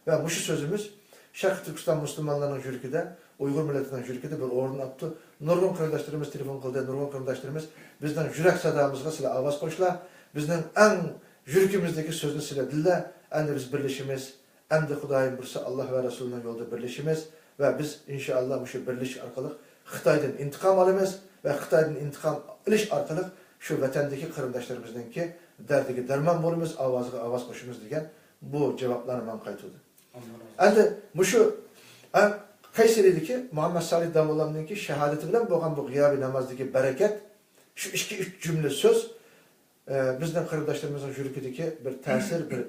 Speaker 2: Ve bu şu sözümüz Şarkı Türkistan Müslümanlarının jürkide, Uygur milletinin jürkide bir orun attı. Nurgun kardeşlerimiz telefon kıldı, Nurgun kardeşlerimiz bizden jürek sadamızga sile avaz koşla, bizden en jürkimizdeki sözünü sile dille, endi biz birleşimiz, endi Xudayım bursa Allah ve Resulü'nün yolda birleşimiz ve biz inşallah şu birleş arkalık Xitay'dan intikam alımız ve Xitay'dan intikam iliş arkalık şu vatandaki kırındaşlarımızdan ki derdeki derman borumuz, avaz koşumuz degen bu cevaplarını ben kayıtladım. Endi şu Kayseri'deki Muhammed Salih Damoğlan'ın şehadeti bilen boğan bu gıyabi namazdaki bereket şu 2-3 cümle söz bizden kırındaşlarımızın jürkideki bir tesir, bir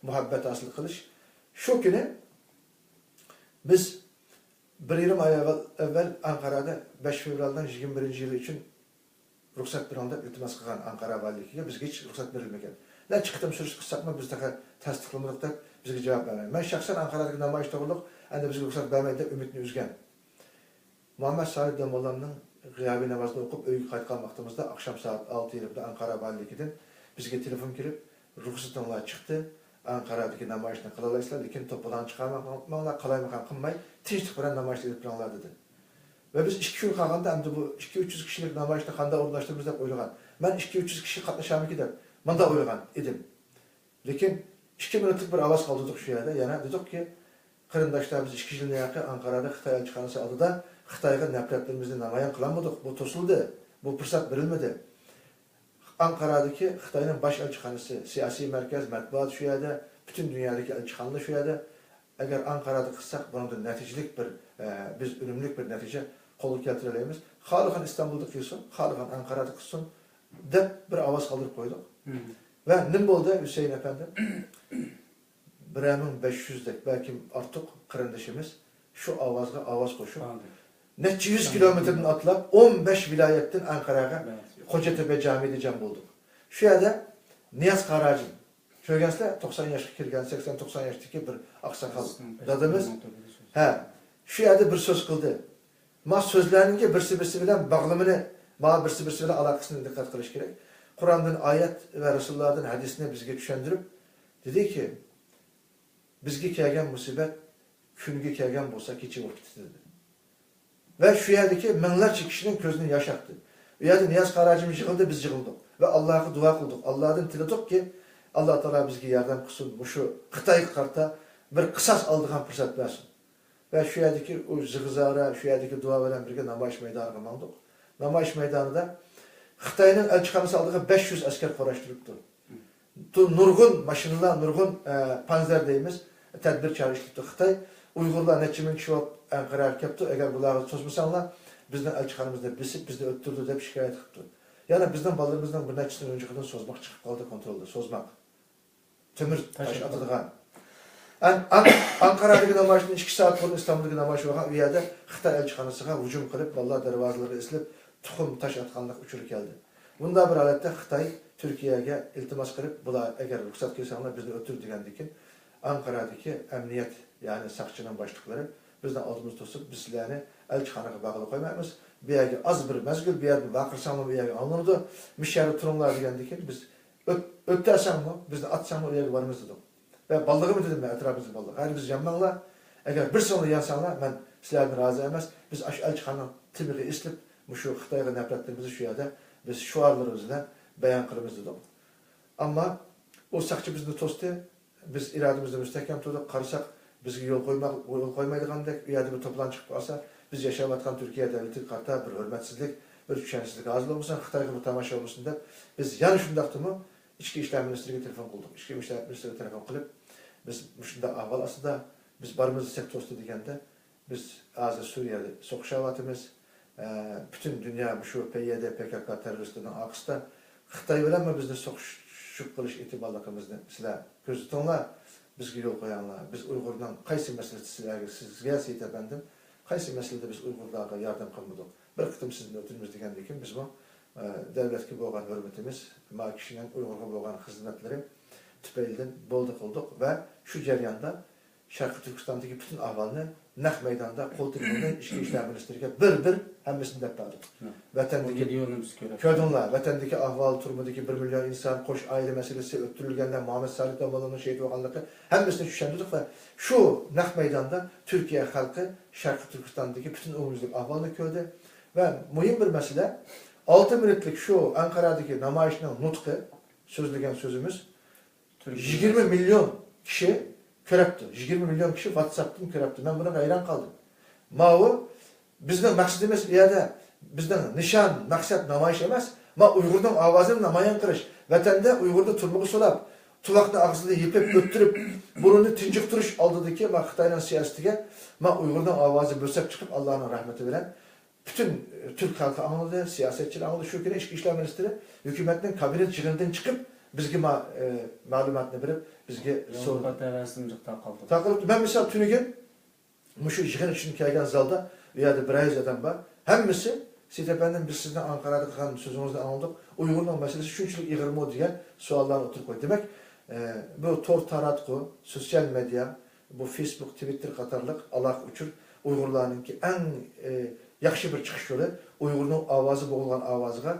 Speaker 2: muhabbet asıl kılış. Şu günü biz bir yarım ay evvel Ankara'da 5 fevraldan 21. yılı için ruhsat bir anda iltimas kılgan Ankara valiliğine bizge hiç ruhsat verilmegen. Ne çıktım sürüş kıssak mı biz de tasdiklamadık da bizge cevap vermeyin. Ben şahsen Ankara'daki namayışta olduk. Endi bizge ruhsat vermeydi de ümitini üzgen. Muhammed Salih Damoğlan'ın gıyabi namazını okup öyü kaytkan vaxtımızda akşam saat 6:20'de Ankara valiliğinden bizge telefon gelip ruhsatınlar çıktı. Ankara'daki namayışını kılalayısılar, lekin topudan çıkarmakla kalaymakan kılmay, tinçlik bilen namayışta edip planlar dedi. Ve biz 2 gün kalganda endi bu 200-300 kişilik namayışta kanda orunlaştığımızda oylagan. Ben 200-300 kişi katlaşam ki de, ben da oylagan idim. Lekin 2 minutlik bir avaz kaldırdık şu yerde, yana dedik ki, kırındaşlar biz 2 yılına yakın Ankara'da Xitay'a çıkanısı aldı da, Xitay'a nefretlerimizi namayan kılamadık, bu tosuldu, bu fırsat verilmedi. Ankara'daki Xitay'ın baş elçihanesi, siyasi merkez, matbuat şu yerde, bütün dünyadaki elçihanlı şu yerde. Eğer Ankara'da kılsak, bunun da neticelik bir, biz ünümlük bir netice kolu keltireleyimiz. Xalıqan İstanbul'da kılsın, Xalıqan Ankara'da kılsın, dep bir avaz kaldırıp koyduk. Ve nim oldu Hüseyin Efendi? 1500'dek, belki artık kırındaşımız şu avaz koşup, neçe 100 kilometreden atlap 15 vilayetten Ankara'ya Kocatepe Camii'de cam bulduk. Şu yerde Niyaz Karacın, şöyle 90 yaşa kirgen, 80-90 yaştaki bir aksakal dadımız, şu yerde bir söz kıldı. Ma sözlerinin ki birisi bilen bağlamını, ma birisi bilen alakasını dikkat kılış gerek. Kur'an'dan ayet ve Resulullah'dan hadisine bizge düşendirip, dedi ki, bizge kelgen musibet, künge kelgen bolsa keçi vakti dedi. Ve şu yerdeki minlerce kişinin gözünü yaşaktı. Bu yerde Niyaz Karacım yıkıldı, biz yıkıldık. ve Allah'a dua kıldık. Allah'tan tiledik ki Allah Teala bizge yardım kılsın. Bu şu Xitay karta bir kısas aldığan fırsat versin. Ve şu yerdeki o zıgızara, şu yerdeki dua veren birge namayış meydanı kılmadık. Namayış meydanında Xitay'ın elçihanısı aldığı 500 asker koraştırıptı. Nurgun maşınlar, nurgun panzer deyimiz tedbir çalıştırdı. Xitay Uygurlar neçe min kişi olup Ankara'ya yaptı. Eğer bunları sözmüsanlar bizden elçihanımızda bisip bizni öttürdü deyip şikayet etti. Yani bizden ballarımızdan bir neçesinden önce kadar sozmak çıkıp kaldı kontrolde. Sozmak. Tömür taş atıdığan. Ankara'daki namayışın 2 saat sonra İstanbul'daki namayışı olan bir yerde Xitay elçihanısına hücum kılıp vallahi dervazaları esilip tuxum taş atkanlık uçurup geldi. Bunda bir alette Xitay Türkiye'ye iltimas kılıp bular eğer ruhsat kesanlar bizni öttür degendikin Ankara'daki emniyet yani sakçının başlıkları bizden aldığımız tosup biz sizlerini elçihanıga bağlı koymayız. Bir yerde az bir mezgül, bir yerde vakırsanma bir yerde alınırdı. Mişyarı turumlar degendikin biz öttersen mi, biz de atsan mı o yerde varımız dedim. Ve ballığı mı dedim ben etrafımızda ballığı. Hayır biz yanmanlar, eğer bir sonra yansanlar ben sizlerden razı emez. Biz elçihanın timiği islip şu Xitay'a nefretlerimizi şu yerde biz şuarlarımızla beyan kılımız dedim. Ama o sakçı bizni tostu. Biz irademizde müstehkem tuttuk. Karısak bizge yol koymaydıgandek, yerde bir toplan çıkıp alsa, biz yaşavatkan Türkiye devleti karta bir hürmetsizlik, bir düşensizlik azıl olmasın, Xitay'a bir tamaşa olmasın da biz yani şundaktı mı, İçki İşler Ministeri'ne telefon kıldık. İçki İşler Ministeri'ne telefon kılıp, biz şunda ahval aslında, biz barımızı sektostu degende, biz azı Suriye'de sokuşavatımız, bütün dünya şu PYD, PKK teröristlerinin akısta, Xitay bilen mi bizde sokuşup kılış itibarlılığımızda sizler gözü tonlar, bizge yol koyanlar, biz Uygur'dan kaysi meselesi sizlerge seyit efendim, kaysi meselede biz Uygurlarga yardım kılmadık. Bir kıtım sizin ötünümüz degendikin biz bu devletki boğan hürmetimiz, ma kişinin Uygur'a boğan hizmetleri tüpeylden boldu kıldık ve şu ceryanda Şarkı Türkistan'daki bütün ahvalını Nak meydanda kol tribundan İçki İşler Ministeri'ne bir hemmesini deptadık. Vatandaki köydünler, vatandaki ahval turumundaki 1 milyon insan, koş aile meselesi, öttürülgenler, Muhammed Salih Damalı'nın şehit olganlığı hemmesini şüşendirdik ve şu Nak meydanda Türkiye halkı Şarkı Türkistan'daki bütün umumuzluk ahvalını köydü ve mühim bir mesele 6 minutlik şu Ankara'daki namayışının nutku, sözlügen sözümüz 20 milyon kişi körepti. 20 milyon kişi WhatsApp'tan körepti. Ben buna hayran kaldım. Mavu bizden maksadımız yerde bizden nişan, maksat namayış emez. Ma Uygur'dan avazını namayan kırış. Vatanda Uygur'da turmuğu solap, tulakını ağzını yipip öttürüp burnunu tincik duruş aldıdaki ma Xitay'ın siyasetiga ma Uygur'dan avazı bösep çıkıp Allah'ın rahmeti veren bütün Türk halkı anladı, siyasetçiler anladı. Şu kere İçki İşler Ministeri hükümetin kabinet çığırından çıkıp bizge malumatını verip bizge
Speaker 1: sorular tevessümcük takıldı.
Speaker 2: Takılıp ben mesela tünügen muşu yığın için kelgen zalda ya da bir adam var. Hemmisi siz efendim biz sizden Ankara'da kalan sözünüzden anladık. Uygur'un meselesi şunçuluk yığırmı diye suallar oturup koy. Demek bu tor taratku, sosyal medya, bu Facebook, Twitter katarlık Allah uçur Uygurların ki en yakışı bir çıkış yolu Uygur'un avazı boğulan avazıga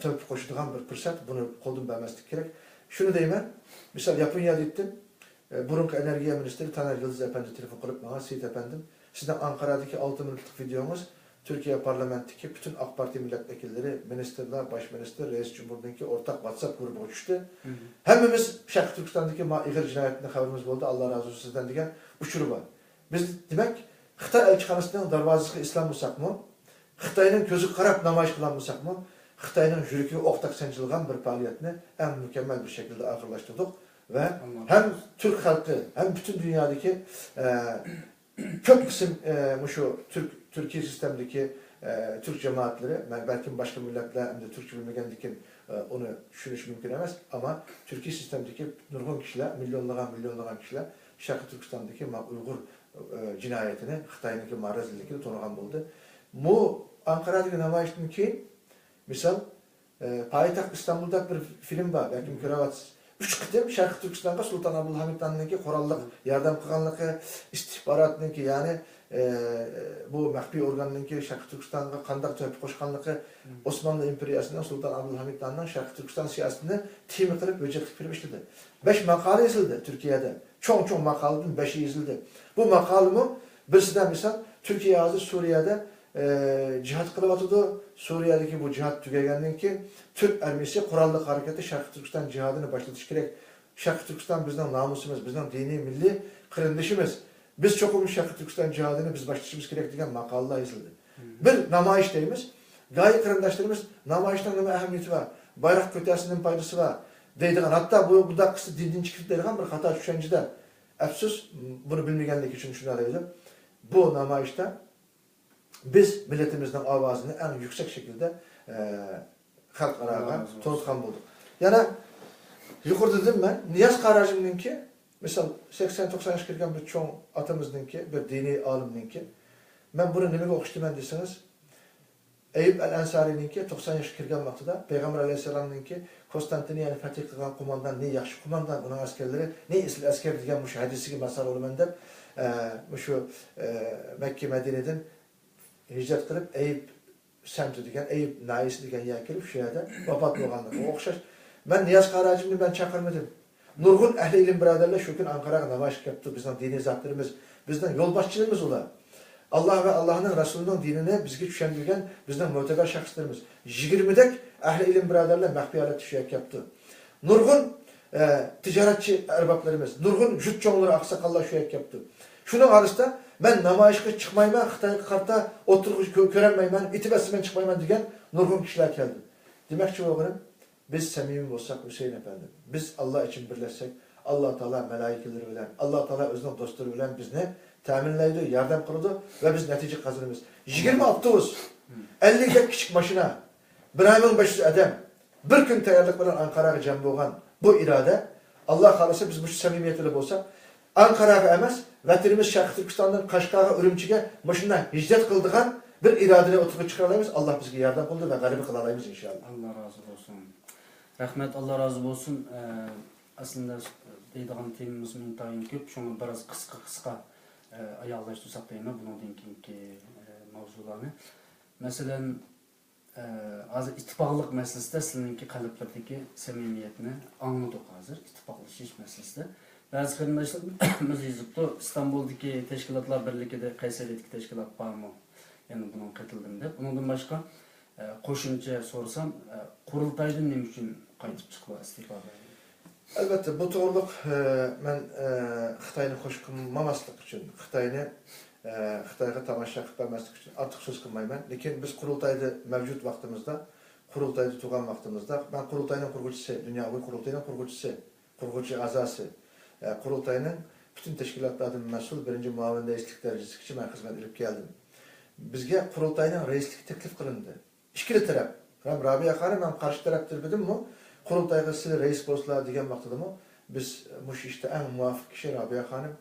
Speaker 2: tövbe koşulduğun bir fırsat, bunu koldan vermezdik gerek. Şunu diyeyim ben, misal Japonya'da gittim, burunki Enerjiye Ministeri Taner Yıldız Efendi telefon kılıp bana, Seyit Efendim, sizden Ankara'daki 6 minutlık videomuz, Türkiye Parlamento'daki bütün AK Parti milletvekilleri, ministerler, başminister, reis cumhurbaşkanı ortak WhatsApp grubu uçuştu. Hemimiz Şarkı Türkistan'daki İğir cinayetinde haberimiz oldu, Allah razı olsun sizden diyen uçuru var. Biz demek, Xitay elçihanısının darvazısı İslam mısak mı? Xitay'ın gözü karab namayış kılan mısak mı? Xitay'ın jüriki oktak sancılgan bir faaliyetini en mükemmel bir şekilde ahırlaştırdık ve hem Türk halkı hem bütün dünyadaki çok kısım şu Türkiye sistemdeki Türk cemaatleri, belki başka milletler hem de Türkçe bilmegendeki onu düşünüş mümkün emez ama Türkiye sistemdeki nurgun kişiler, milyonlagan kişiler Şarkı Türkistan'daki Uygur cinayetini, Xitay'daki rezillikini tonugan oldu. Bu Ankara'daki namayıştın ki misal payitaht İstanbul'da bir film var, belki mükerrevatsız. 3 kıtım Şarkı Türkistan'da Sultan Abdülhamid Han'ınki korallık, yardım kılganlığı, istihbaratınki yani bu mahfi organınki Şarkı Türkistan'a kandak tövbe koşkanlığı Osmanlı İmperiyası'ndan Sultan Abdülhamid Han'dan Şarkı Türkistan siyasetini timi kılıp böceklik film işledi. 5 makale yazıldı Türkiye'de. Çok makalının 5'i yazıldı. Bu makalımı birisinden misal Türkiye yazı Suriye'de cihat kılıvatıdı. Suriye'deki bu cihat tügegenden ki Türk armisi Kurallık Hareketi Şarkı Türkistan cihadını başlatış gerek. Şarkı Türkistan bizden namusumuz, bizden dini milli kırındışımız. Biz çok olmuş Şarkı Türkistan cihadını biz başlatışımız gerek diyen makalılar yazıldı. Bir namayıştayımız. Gayet kırındaşlarımız namayıştan neme ehemmiyeti var. Bayrak kötesinin faydası var. Deydiğin hatta bu da kısa dindin çıkıp deydiğin bir hata düşencide. Efsus bunu bilmeyenlik için şunu arayalım. Bu namayışta biz milletimizden avazını en yüksek şekilde halk arağa tanıtkan bulduk. Yani yukarıda dedim ben, Niyaz Karacım'ın ki, mesela 80-90 yaş kirgen bir çoğun atamızın ki, bir dini aliminin ki, ben bunu nemege okuştum deseniz, Eyüp el-Ensari'nin ki 90 yaş kirgen vaxtıda, Peygamber Aleyhisselam'ın ki, Konstantiniyye'ni fetih kılgan kumandan, ne yaxşı kumandan, onun askerleri, ne isli asker diyen bu hadisi gibi masal olum endep, şu Mekke Medine'den hicret kılıp Eyüp semti diyen, Eyüp naisi diyen yer kelip şu yerde vefat olganlık. O okşaş. Ben Niyaz Karacım'ı ben çakırmadım. Nurgun ehli ilim biraderler şu gün Ankara'ya namaş yaptı. Bizden dini zatlarımız, bizden yolbaşçılığımız ola. Allah ve Allah'ın Resulü'nün dinine bizge düşendirgen bizden muteber şahslarımız. 20'dek ehli ilim biraderler mehbiyalet düşüyak yaptı. Nurgun ticaretçi erbaplarımız, Nurgun jütçoğulları aksakallar şüyak yaptı. Şunun arasında ben namayışka çıkmayman, Xitay karta oturuş görenmeymen, itibesimen çıkmayman diyen Nurgun kişiler geldi. Demek ki oğlum, biz samimi olsak Hüseyin Efendi, biz Allah için birleşsek, Allah Teala melaikeleri bilen, Allah Teala özünün dostları bilen biz ne? Teminleydi, yardım kıldı ve biz netice kazanırız. 20 avtobus, 50 gek küçük maşina, 1500 adam, bir gün tayarlık bilen Ankara'ya cem boğan bu irade, Allah kalırsa biz bu samimiyetli olsak, Ankara'ya emez, vatanımız Şarkı Türkistan'dan Kaşgar'a, Ürümçi'ye maşından hicret kıldıgan bir iradene oturup çıkaralayımız. Allah bize yardım kıldı ve galibi kılalayımız inşallah.
Speaker 1: Allah razı olsun. Rahmet, Allah razı olsun. Aslında deydiğin temimiz müntayın köp. Şunu biraz kısa ayaklaştırsak deyim. Bunun dinkinki mavzularını. Mesela hazır ittifaklık meselesinde sizinki kalıplardaki samimiyetini anladık hazır. İttifaklaşış meselesinde. Bazı kardeşlerimiz yazıptı. İstanbul'daki teşkilatlar birlikte Kayseri'deki teşkilat var mı? Yani bunun katıldım deb. Bundan başka qo'shimcha sorsam, qurultaydan nima uchun qaytib chiqib istifa berdi?
Speaker 2: Elbette bu to'g'riliq men Xitoyni qo'shib qilmamaslik uchun, Xitoyga tomosha qilib bermaslik uchun ortiq so'z qilmayman. Lekin biz qurultayda mavjud vaqtimizda, qurultayda turgan vaqtimizda, men qurultayning qurg'uvchisi, dunyoviy qurultayning qurg'uvchisi, qurg'uvchi a'zosi, qurultayning bütün teşkilatlardan mas'ul birinci muavin reislik derecesi için ben hizmet edip geldim. Bizge qurultayning reislik teklif qilindi. İkili taraf. Hem Rabia Hanım hem karşı taraf dedim mi? Qurultayga siz reis bo'lsizlar degan vaqtida mı? Biz mush işte en muvafiq kişi Rabia Hanım.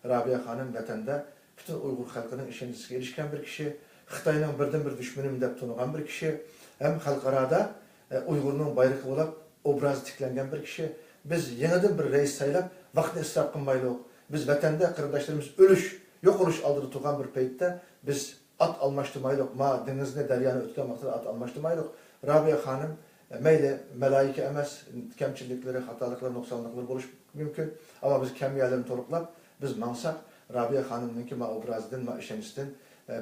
Speaker 2: Rabia Hanım vatanda bütün Uygur xalqining ishonchisiga erishgan bir kishi, Xitoyning birdan bir dushmanim deb tanigan bir kishi, hem xalqarada Uygurning bayrog'i bo'lib obrazi tiklangan bir kishi. Biz yenidan bir reis saylab vaqtni isrof qilmaylik. Biz vatanda qarindoshlarimiz o'lish, yo'q bo'lish oldida turgan bir paytda biz at almashtırmaylık, ma denizine deryana ötken vaqtida at almashtırmaylık. Rabia Hanım meyle melaike emez, kemçilikleri, hatalıkları, noksanlıkları buluş mümkün. Ama biz kemiyelerini toluklap, biz mansak Rabia Hanım'ınki ma obrazdan, ma işençten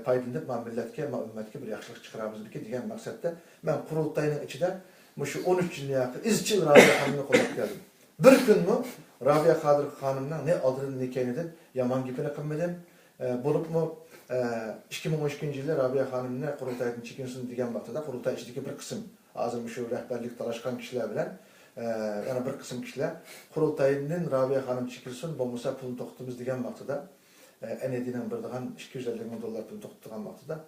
Speaker 2: paydındık, ma milletke, ma ümmetke bir yaxşılık çıkarabız bir ki diyen maksatda ben qurultayının içinden şu 13 yıl yakın izçil Rabia Hanım'ını kollap geldim. Bir gün mü Rabia Hanım'ın ne adını nikahinidir, yaman gipini kımmedim, bulup mu 2012 yılda Rabia Hanım'ın qurultaydan çekinsin degan vaqtida qurultay ichidagi bir qism hozir shu rahbarlik talashgan kishilar bilan yana bir qism kishilar qurultaydan Rabia Hanım çekilsin bo'lmasa pulni to'xtatamiz degan vaqtida NED'nin birdigan 250 ming dollar pulni to'xtatgan vaqtida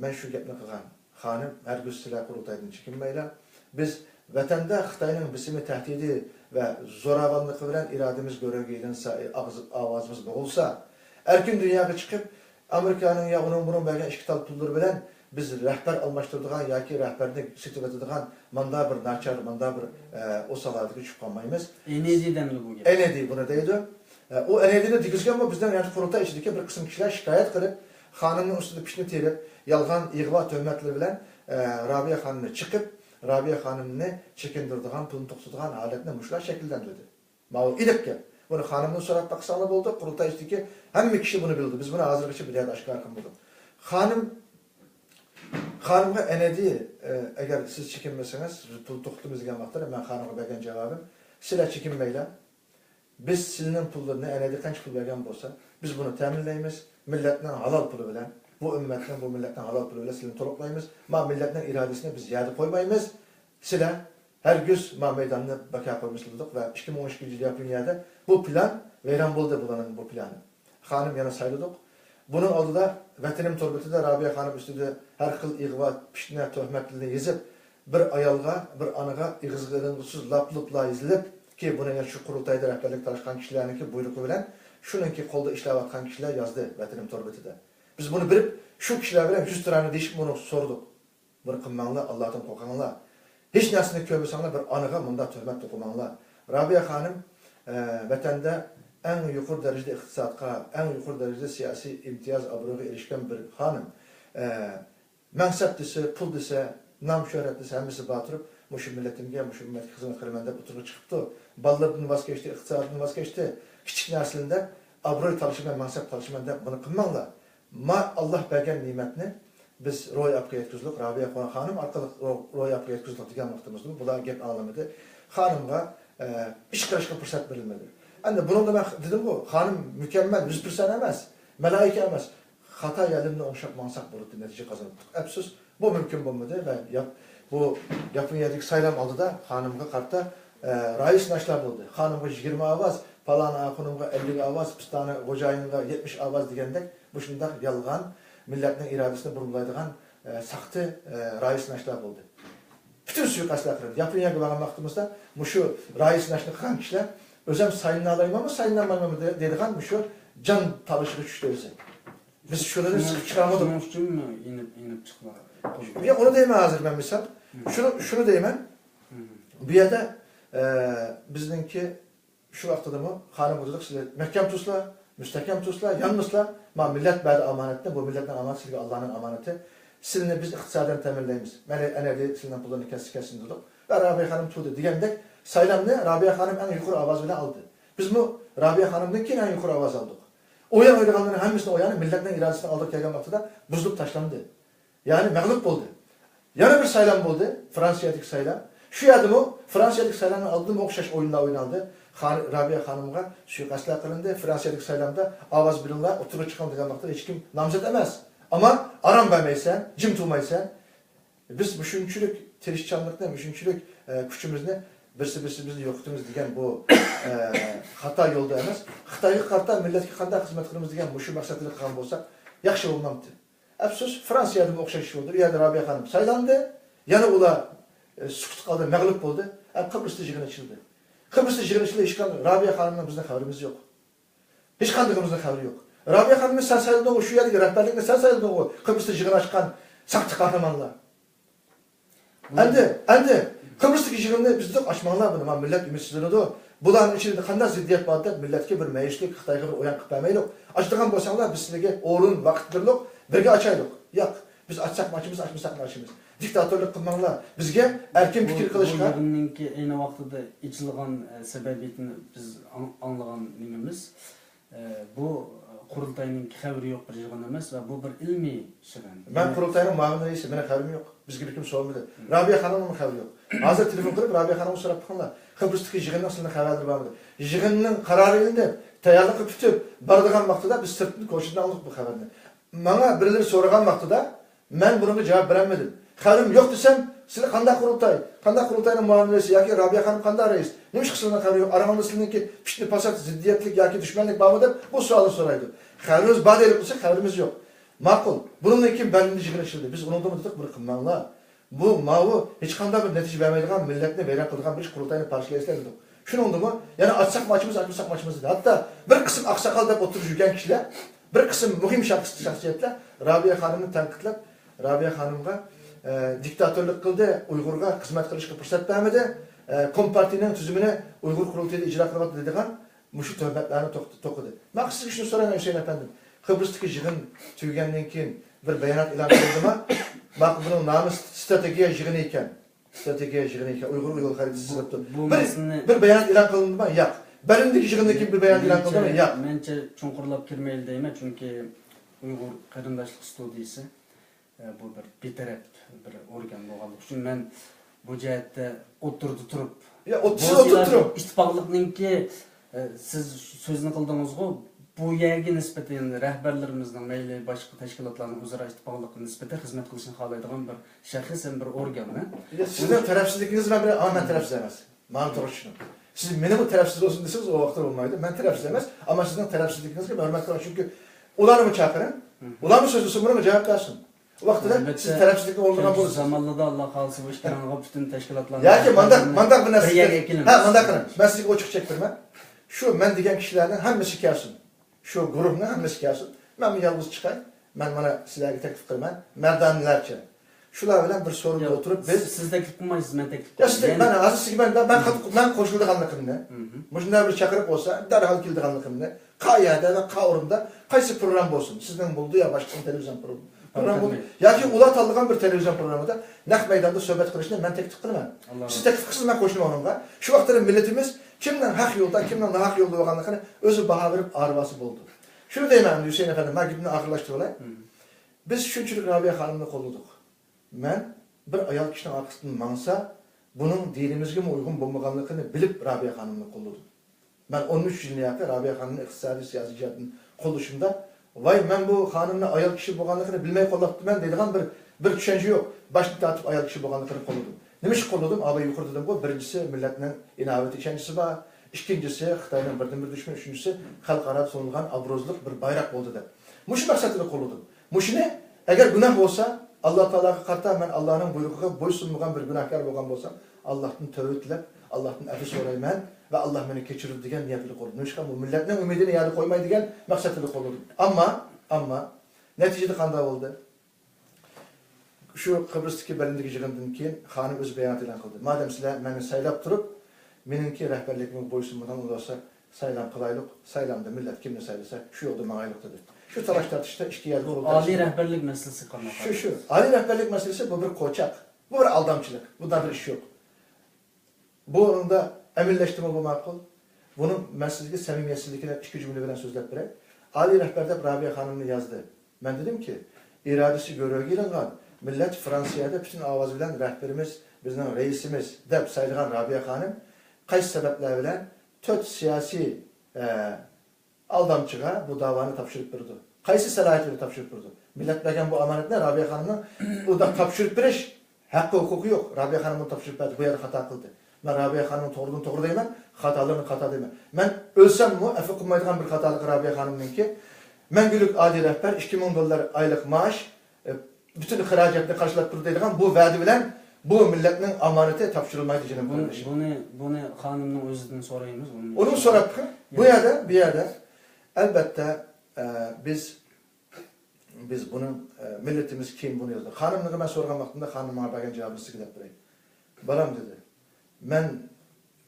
Speaker 2: men shu gapni qilgan. Hanım hargiz sizlar qurultaydan chekinmaylar. Biz vatanda Xitoyning bisimi tahdidi va zo'ravonligi bilan irodamiz go'rga ilinsa, ovozimiz bo'g'ilsa, erkin dunyoga chiqib Amerika'nın ya onun bunun belki işkital pulları bilen biz rehber almıştırdıgan ya ki rehberini sütüp edidigan manda bir naçar, manda bir o salardaki çıkmamayımız.
Speaker 1: NED'den mi bu gibi?
Speaker 2: NED bunu deydi. O NED'ni dikizgen bu bizden yani kurultay içindeki bir kısım kişiler şikayet kılıp hanımın üstünde pişini terip yalgan ihva töhmetleri bilen Rabia Hanım'ı çıkıp Rabia Hanım'ını çekindirdigan, pulunu toxtadigan haletine muşlar şekillendirdi. Mağul idik ki. Bunu hanımın sorat baksanı oldu, kurultay içindeki hem kişi bunu bildi. Biz bunu hazırlıkçı bir yerde aşkı arkamda. Hanım Hanımga enedi, eğer siz çekinmeseniz, pul toxtumuz degan vaqtda men hanımga bergan javobim, sizlar çekinmeyler. Biz sizin pullarını enedi qancha pul bergan bolsa, biz bunu ta'minlaymiz. Milletden halal pulu bilen, bu ümmetten, bu milletten halal pulu bilen sizini to'liqlaymiz. Ma milletten iradesini biz yerda qo'ymaymiz. Sizlar her güz ma meydanını baka koymuşluyduk ve 2012 yıl Yaponya'da bu plan veyran buldu bulanın bu planı. Hanım yana sayladık. Bunun aldıda Vatanim Torbeti'de Rabia Hanım üstüde her xil iğva, piştine, töhmetliğini yazıp bir ayalga, bir anıga iğizgırıngısız laplıpla izlip ki buna şu kurultayda rehberlik tarışkan kişilerin ki buyruğu bilen şununki kolda işlevatkan kişiler yazdı Vatanim Torbeti'de. Biz bunu bilip şu kişiler bilen 100 tane değişik bunu sorduk. Bir kımmanla Allah'tan korkanla. Hiç nesini kömüsanla bir anıga bunda töhmet dokumanla. Rabia Hanım vatanda en yukarı derecede iktisadka, en yukarı derecede siyasi imtiyaz abruğu erişken bir hanım. Mansap dese, pul dese, nam şöhret dese hemisi batırıp muşu milletimge, muşu millet hizmet kılmanda bu türlü çıktı. Ballardan vazgeçti, iktisadından vazgeçti. Küçük neslinde abruğu çalışma, mansap çalışmanda bunu kılmanla. Ma Allah bergen nimetini biz roy apı yetkizlik, Rabia Hanım arkalık roy apı yetkizlik diyen vaxtımızdı. Bu da gep ağlamadı. Hanımga iş karışıklı fırsat verilmedi. Yani bunu da ben dedim bu, hanım mükemmel, 100% emez, melaike emez. Hata yerimde onşak mansak buluttu, netice kazandık. Hepsiz bu mümkün bulmadı ve bu Japonya'daki saylam aldı da hanımga kartta rais naşlar buldu. Hanımga 20 avaz, falan hanımga 50 avaz, pistane hocayınga 70 avaz degендek bu şunda yalgan, milletin iradesini burumlaydıgan sahtı rais naşlar buldu. Bütün suikastlar kırıldı. Japonya'ya bağlan baktığımızda bu şu rais naşını kıran kişiler özüm sayını alayım ama sayınlanmam mı dediğin şu can talışığı düştü özü. Biz şunları sıkıp çıkaramadık.
Speaker 1: Şunun mu inip çıkma?
Speaker 2: Ya onu diyemem hazır ben misal. Şunu diyemem. Bir yerde bizdenki şu vaktada mı hanım oturduk size mehkem tusla, müstehkem tusla, yanmışla. Ma millet beri amanette, bu milletten amanet silgi Allah'ın amaneti. Sizinle biz iktisaden temelleyiz. Ben enerji sizinle pullarını kesin dedik. Ve Rabia Hanım tuğdu diyendek saylam ne? Rabia Hanım en yukarı avaz bile aldı. Biz bu Rabia Hanım'dan ki en yukarı avaz aldık. Oyan oylaganların hemmisini oyanı milletten iradesini aldık gelgen vaktıda buzluk taşlandı. Yani mağlup oldu. Yana bir saylam oldu. Fransiyadaki saylam. Şu yadımı Fransiyadaki saylamın aldığım okşaş oyunda oynaldı. Rabia Hanım'a suikastlar kılındı. Fransiyadaki saylamda avaz bilinler oturup çıkan gelgen vaktıda hiç kim namzet emez. Ama aram vermeysen, cim tutmaysan biz müşünçülük, tirişçanlıkla müşünçülük küçümüzde birisi bizi yoktunuz diyen bu hata yolda emez. Xitayga qarta milletga qanday xizmat qilamiz degan mushu maqsadda qilgan bo'lsak, yaxshi bo'lmabdi. Afsus, Fransiyada o'xshash bo'ldi. U yerda Rabia Hanım saylandi, yana ular sukut qoldi, mag'lub bo'ldi. Kıbrıs'ta yig'in ichildi. Kıbrıs'ta yig'in ichildi, hech qanday Rabia Hanımdan bizning xabarimiz yo'q. Hech qandaygimizning xabari yo'q. Rabia Hanım sen sayıldın o şu yerdeki rehberlikle sen sayıldın o Kıbrıs'ta yig'in açkan sakti kahramanlar. Endi Kıbrıs'taki yig'inni bizde açmanlar bunu. Ma millet ümitsizleniyordu. Buların içinde qanday ziddiyat var deb milletga bir mayishlik, Xitoyga bir o'yan qilib bermaylik. Ochdigan bo'lsanglar biz sizlarga o'rin, vaqt berdik, birga ochaylik. Yo'q, biz ochsak ochimiz, ochmasak ochimiz. Diktatorlik qilmanglar. Bizga erkin fikr qilishga.
Speaker 1: Bugungi ayni vaqtida ichilgan sababiyatini biz anlagan nimamiz. Bu qurultayning xabari yo'q bir yig'in emas va bu bir ilmiy yig'in.
Speaker 2: Ben qurultayning muavin raisi, meni xabarim yo'q. Bizga kim so'ramadı. Rabia Hanım'ın xabari yo'q. Hozir telefon qilib Rabia Hanım'ı so'rab turganlar. Kıbrıs'taki yig'inning aslında xabarlari bormi? Yig'inning qarori endi tayyorlik qilib tutib, boradigan vaqtida biz sirtni ko'chirib oldik bu xabarni. Menga birileri so'ragan vaqtida men bunga javob berolmadim. Xabarim yo'q desam, sizlar qanday qurultayning muavinasi yoki Rabia Hanım qanday rais? Nima ish qilgan xabari yo'q? Aramizda sizniki pishni pasat ziddiyatlik yoki dushmanlik bormi deb bu savolni so'raydi. Xabarimiz bor deb bo'lsa, xabarimiz yo'q. Ma'qul. Bundan keyin belli yig'in ishildi. Biz uni dedik bir qilmanglar. Bu mavu hiç qanday bir natija bermaydigan millatni vayron qiladigan bir qurultayni parçalayasizlar dedik. Shuningdimi? Yana açsak maçımız, açmasak maçımız dedi. Hatta bir kısım aksakal deb o'tirib yurgan kishilar, bir kısım muhim shaxsiyatlar Rabia Hanım'ni tanqidlab, Rabia Hanım'a diktatörlük qildi, Uyg'urga xizmat qilishga fursat bermadi, Kompartiyaning tuzumini Uyg'ur qurultayida ijro qilyapti dedigan mushu tuhmatlarni to'qidi. Men sizga shuni so'rayman Hüseyin efendim. Kıbrıs'taki yig'in tugagandan keyin bir bayonot e'lon qildimi? Bak bunun namı stratejiya yig'ini ekan. Stratejiya yig'ini ekan. Uyg'ur xaritasi sizlabdi. Bir bayonot e'lon qilindimi? Yo'q. Berlindagi yig'indan keyin bir bayonot e'lon qilindimi? Yo'q.
Speaker 1: Mencha chunqurlab kirmayli deyman, chunki Uyg'ur qarindoshlik studiyasi bu bir betaraf bir organ bo'lganligi uchun men bu jihatda o'tirdi turib
Speaker 2: Ya siz oturturum.
Speaker 1: ittifoqlikninki siz so'zni qildingiz-ku, bu yerga nisbatan rahbarlarimizning mayli boshqa tashkilotlarning o'zaro ittifoqlikka nisbatan xizmat qilishni xohlaydigan bir shaxs ham bir organmi?
Speaker 2: Ya sizin tarafsızlığınız ben bile ama ben tarafsız emez. Bana doğru düşünün. Siz benim bu tarafsız olsun deseniz o vakti olmaydı. Ben tarafsız emez ama sizin tarafsızlığınız gibi hürmet kılın. Çünkü ular mı çakırın? Ular mı sözlüsün bunu mu cevap versin? O vakti de siz tarafsızlıkla olduğuna bulursunuz.
Speaker 1: Zamanla da Allah kalsı bu işlerini bütün teşkilatlarına...
Speaker 2: Ya ki mandak bu nasıl?
Speaker 1: Ha
Speaker 2: mandak kılın. Ben size o çıkacaktır ben. Şu men diyen kişilerden hemmesi gelsin. Şu grubuna hemmesi gelsin. Ben bir yalnız çıkayım. Ben bana sizlerle teklif kılmayın. Merdanlarca. Şular bilen bir sorunda oturup biz...
Speaker 1: Siz teklif kılmayız, ben teklif
Speaker 2: Ya siz ben azıcık ben koşuldu kanlıkımda. Muşunda bir çakırıp olsa derhal kildi kanlıkımda. Kayada ve kavrumda kaysı program olsun. Sizden bulduğu ya başka televizyon program buldu. Ya ki ulat alıgan bir televizyon programı da nak meydanda sohbet kılışında ben teklif kılmam. Siz teklif kılsın ben koşulum onunla. Şu vaktlerin milletimiz kimden hak yolda, kimden hak yolda olanlıkını özü baha verip arvası buldu. Şunu diyeyim ben Hüseyin Efendi, ben gidini akıllaştır olay. Biz şunçülük Rabia Hanım'la kolluduk. Ben bir ayal kişinin arkasından mansa, bunun dinimizge mi uygun bulmaganlıkını bilip Rabia Hanım'la kolludum. Ben 13 yılını yakın Rabia Hanım'ın iktisadi siyasi cihatının kolluşunda, vay ben bu hanımla ayal kişi bulmaganlıkını bilmeyi kollattım ben dediğim bir düşünce yok. Başını tartıp ayal kişi bulmaganlıkını kolludum. Nemiş kolludum? Abi yukarı dedim bu. Birincisi milletinin inaveti, ikincisi var. İkincisi Xitay'ın birden bir düşman, üçüncüsü halkara sonulgan abrozluk bir bayrak oldu da. Muşu maksatını kolludum. Muşu ne? Eğer günah olsa Allah Teala'ya karşı ben Allah'ın buyruğuna boysunmagan bir günahkar bolgan bolsam Allah'tan tövbe etilip Allah'tan afı sorayım ve Allah beni keçirir degan niyetli kolludum. Nuşka bu milletinin ümidini yarı koymay degan maksatını kolludum. Ama neticede qanday oldu? Şu Kıbrıs'taki belindeki yığından keyin hanım öz beyanat elan kıldı. Madem sizler beni saylap turup menimki rehberliğimin boysunmadan olsa saylam kılaylık, saylamda millet kimni saylasa şu yolda mağaylık dedi. Şu talaş tartışta iki yerli oldu.
Speaker 1: Ali rehberlik meselesi kalmak.
Speaker 2: Şu. Ali rehberlik meselesi bu bir koçak. Bu bir aldamçılık. Bundan bir iş yok. Bu da emirleştirme bu makul. Bunun meselesi samimiyetsizlikine iki cümle veren sözler bire. Ali rehberde Rabia Hanım'ı yazdı. Ben dedim ki iradesi görüyor gelin millet Fransa'da bütün avaz bilen rehberimiz, bizden reisimiz dep sayılgan Rabia Hanım kaç sebepler bilen tört siyasi aldamçığa bu davanı tapşırıp durdu. Kaysi salayetleri tapşırıp durdu. Millet belki bu amanetine Rabia Hanım'ın bu da tapşırıp biriş. Hakkı hukuku yok. Rabia Hanım'ın tapşırıp verdi. Bu yer hata kıldı. Ben Rabia Hanım'ın doğru değmem. Hatalarını hata değmem. Ben ölsem mi efe kılmaydıgan bir hatalık Rabia Hanım'ın ki ben gülük adi rehber 2000 dolar aylık maaş bütün ihracatını karşılayıp durdu deydigan bu vaadi bilen bu milletin amaneti tapşırılmaydı canım kardeşim.
Speaker 1: Bunu hanımın özünden sorayımız.
Speaker 2: Onun sonra bir yerde elbette biz bunun milletimiz kim bunu yazdı. Hanımlığı ben sorgan vaktinde hanım bana bakan cevabını sıkıdap durayım. Balam dedi. Ben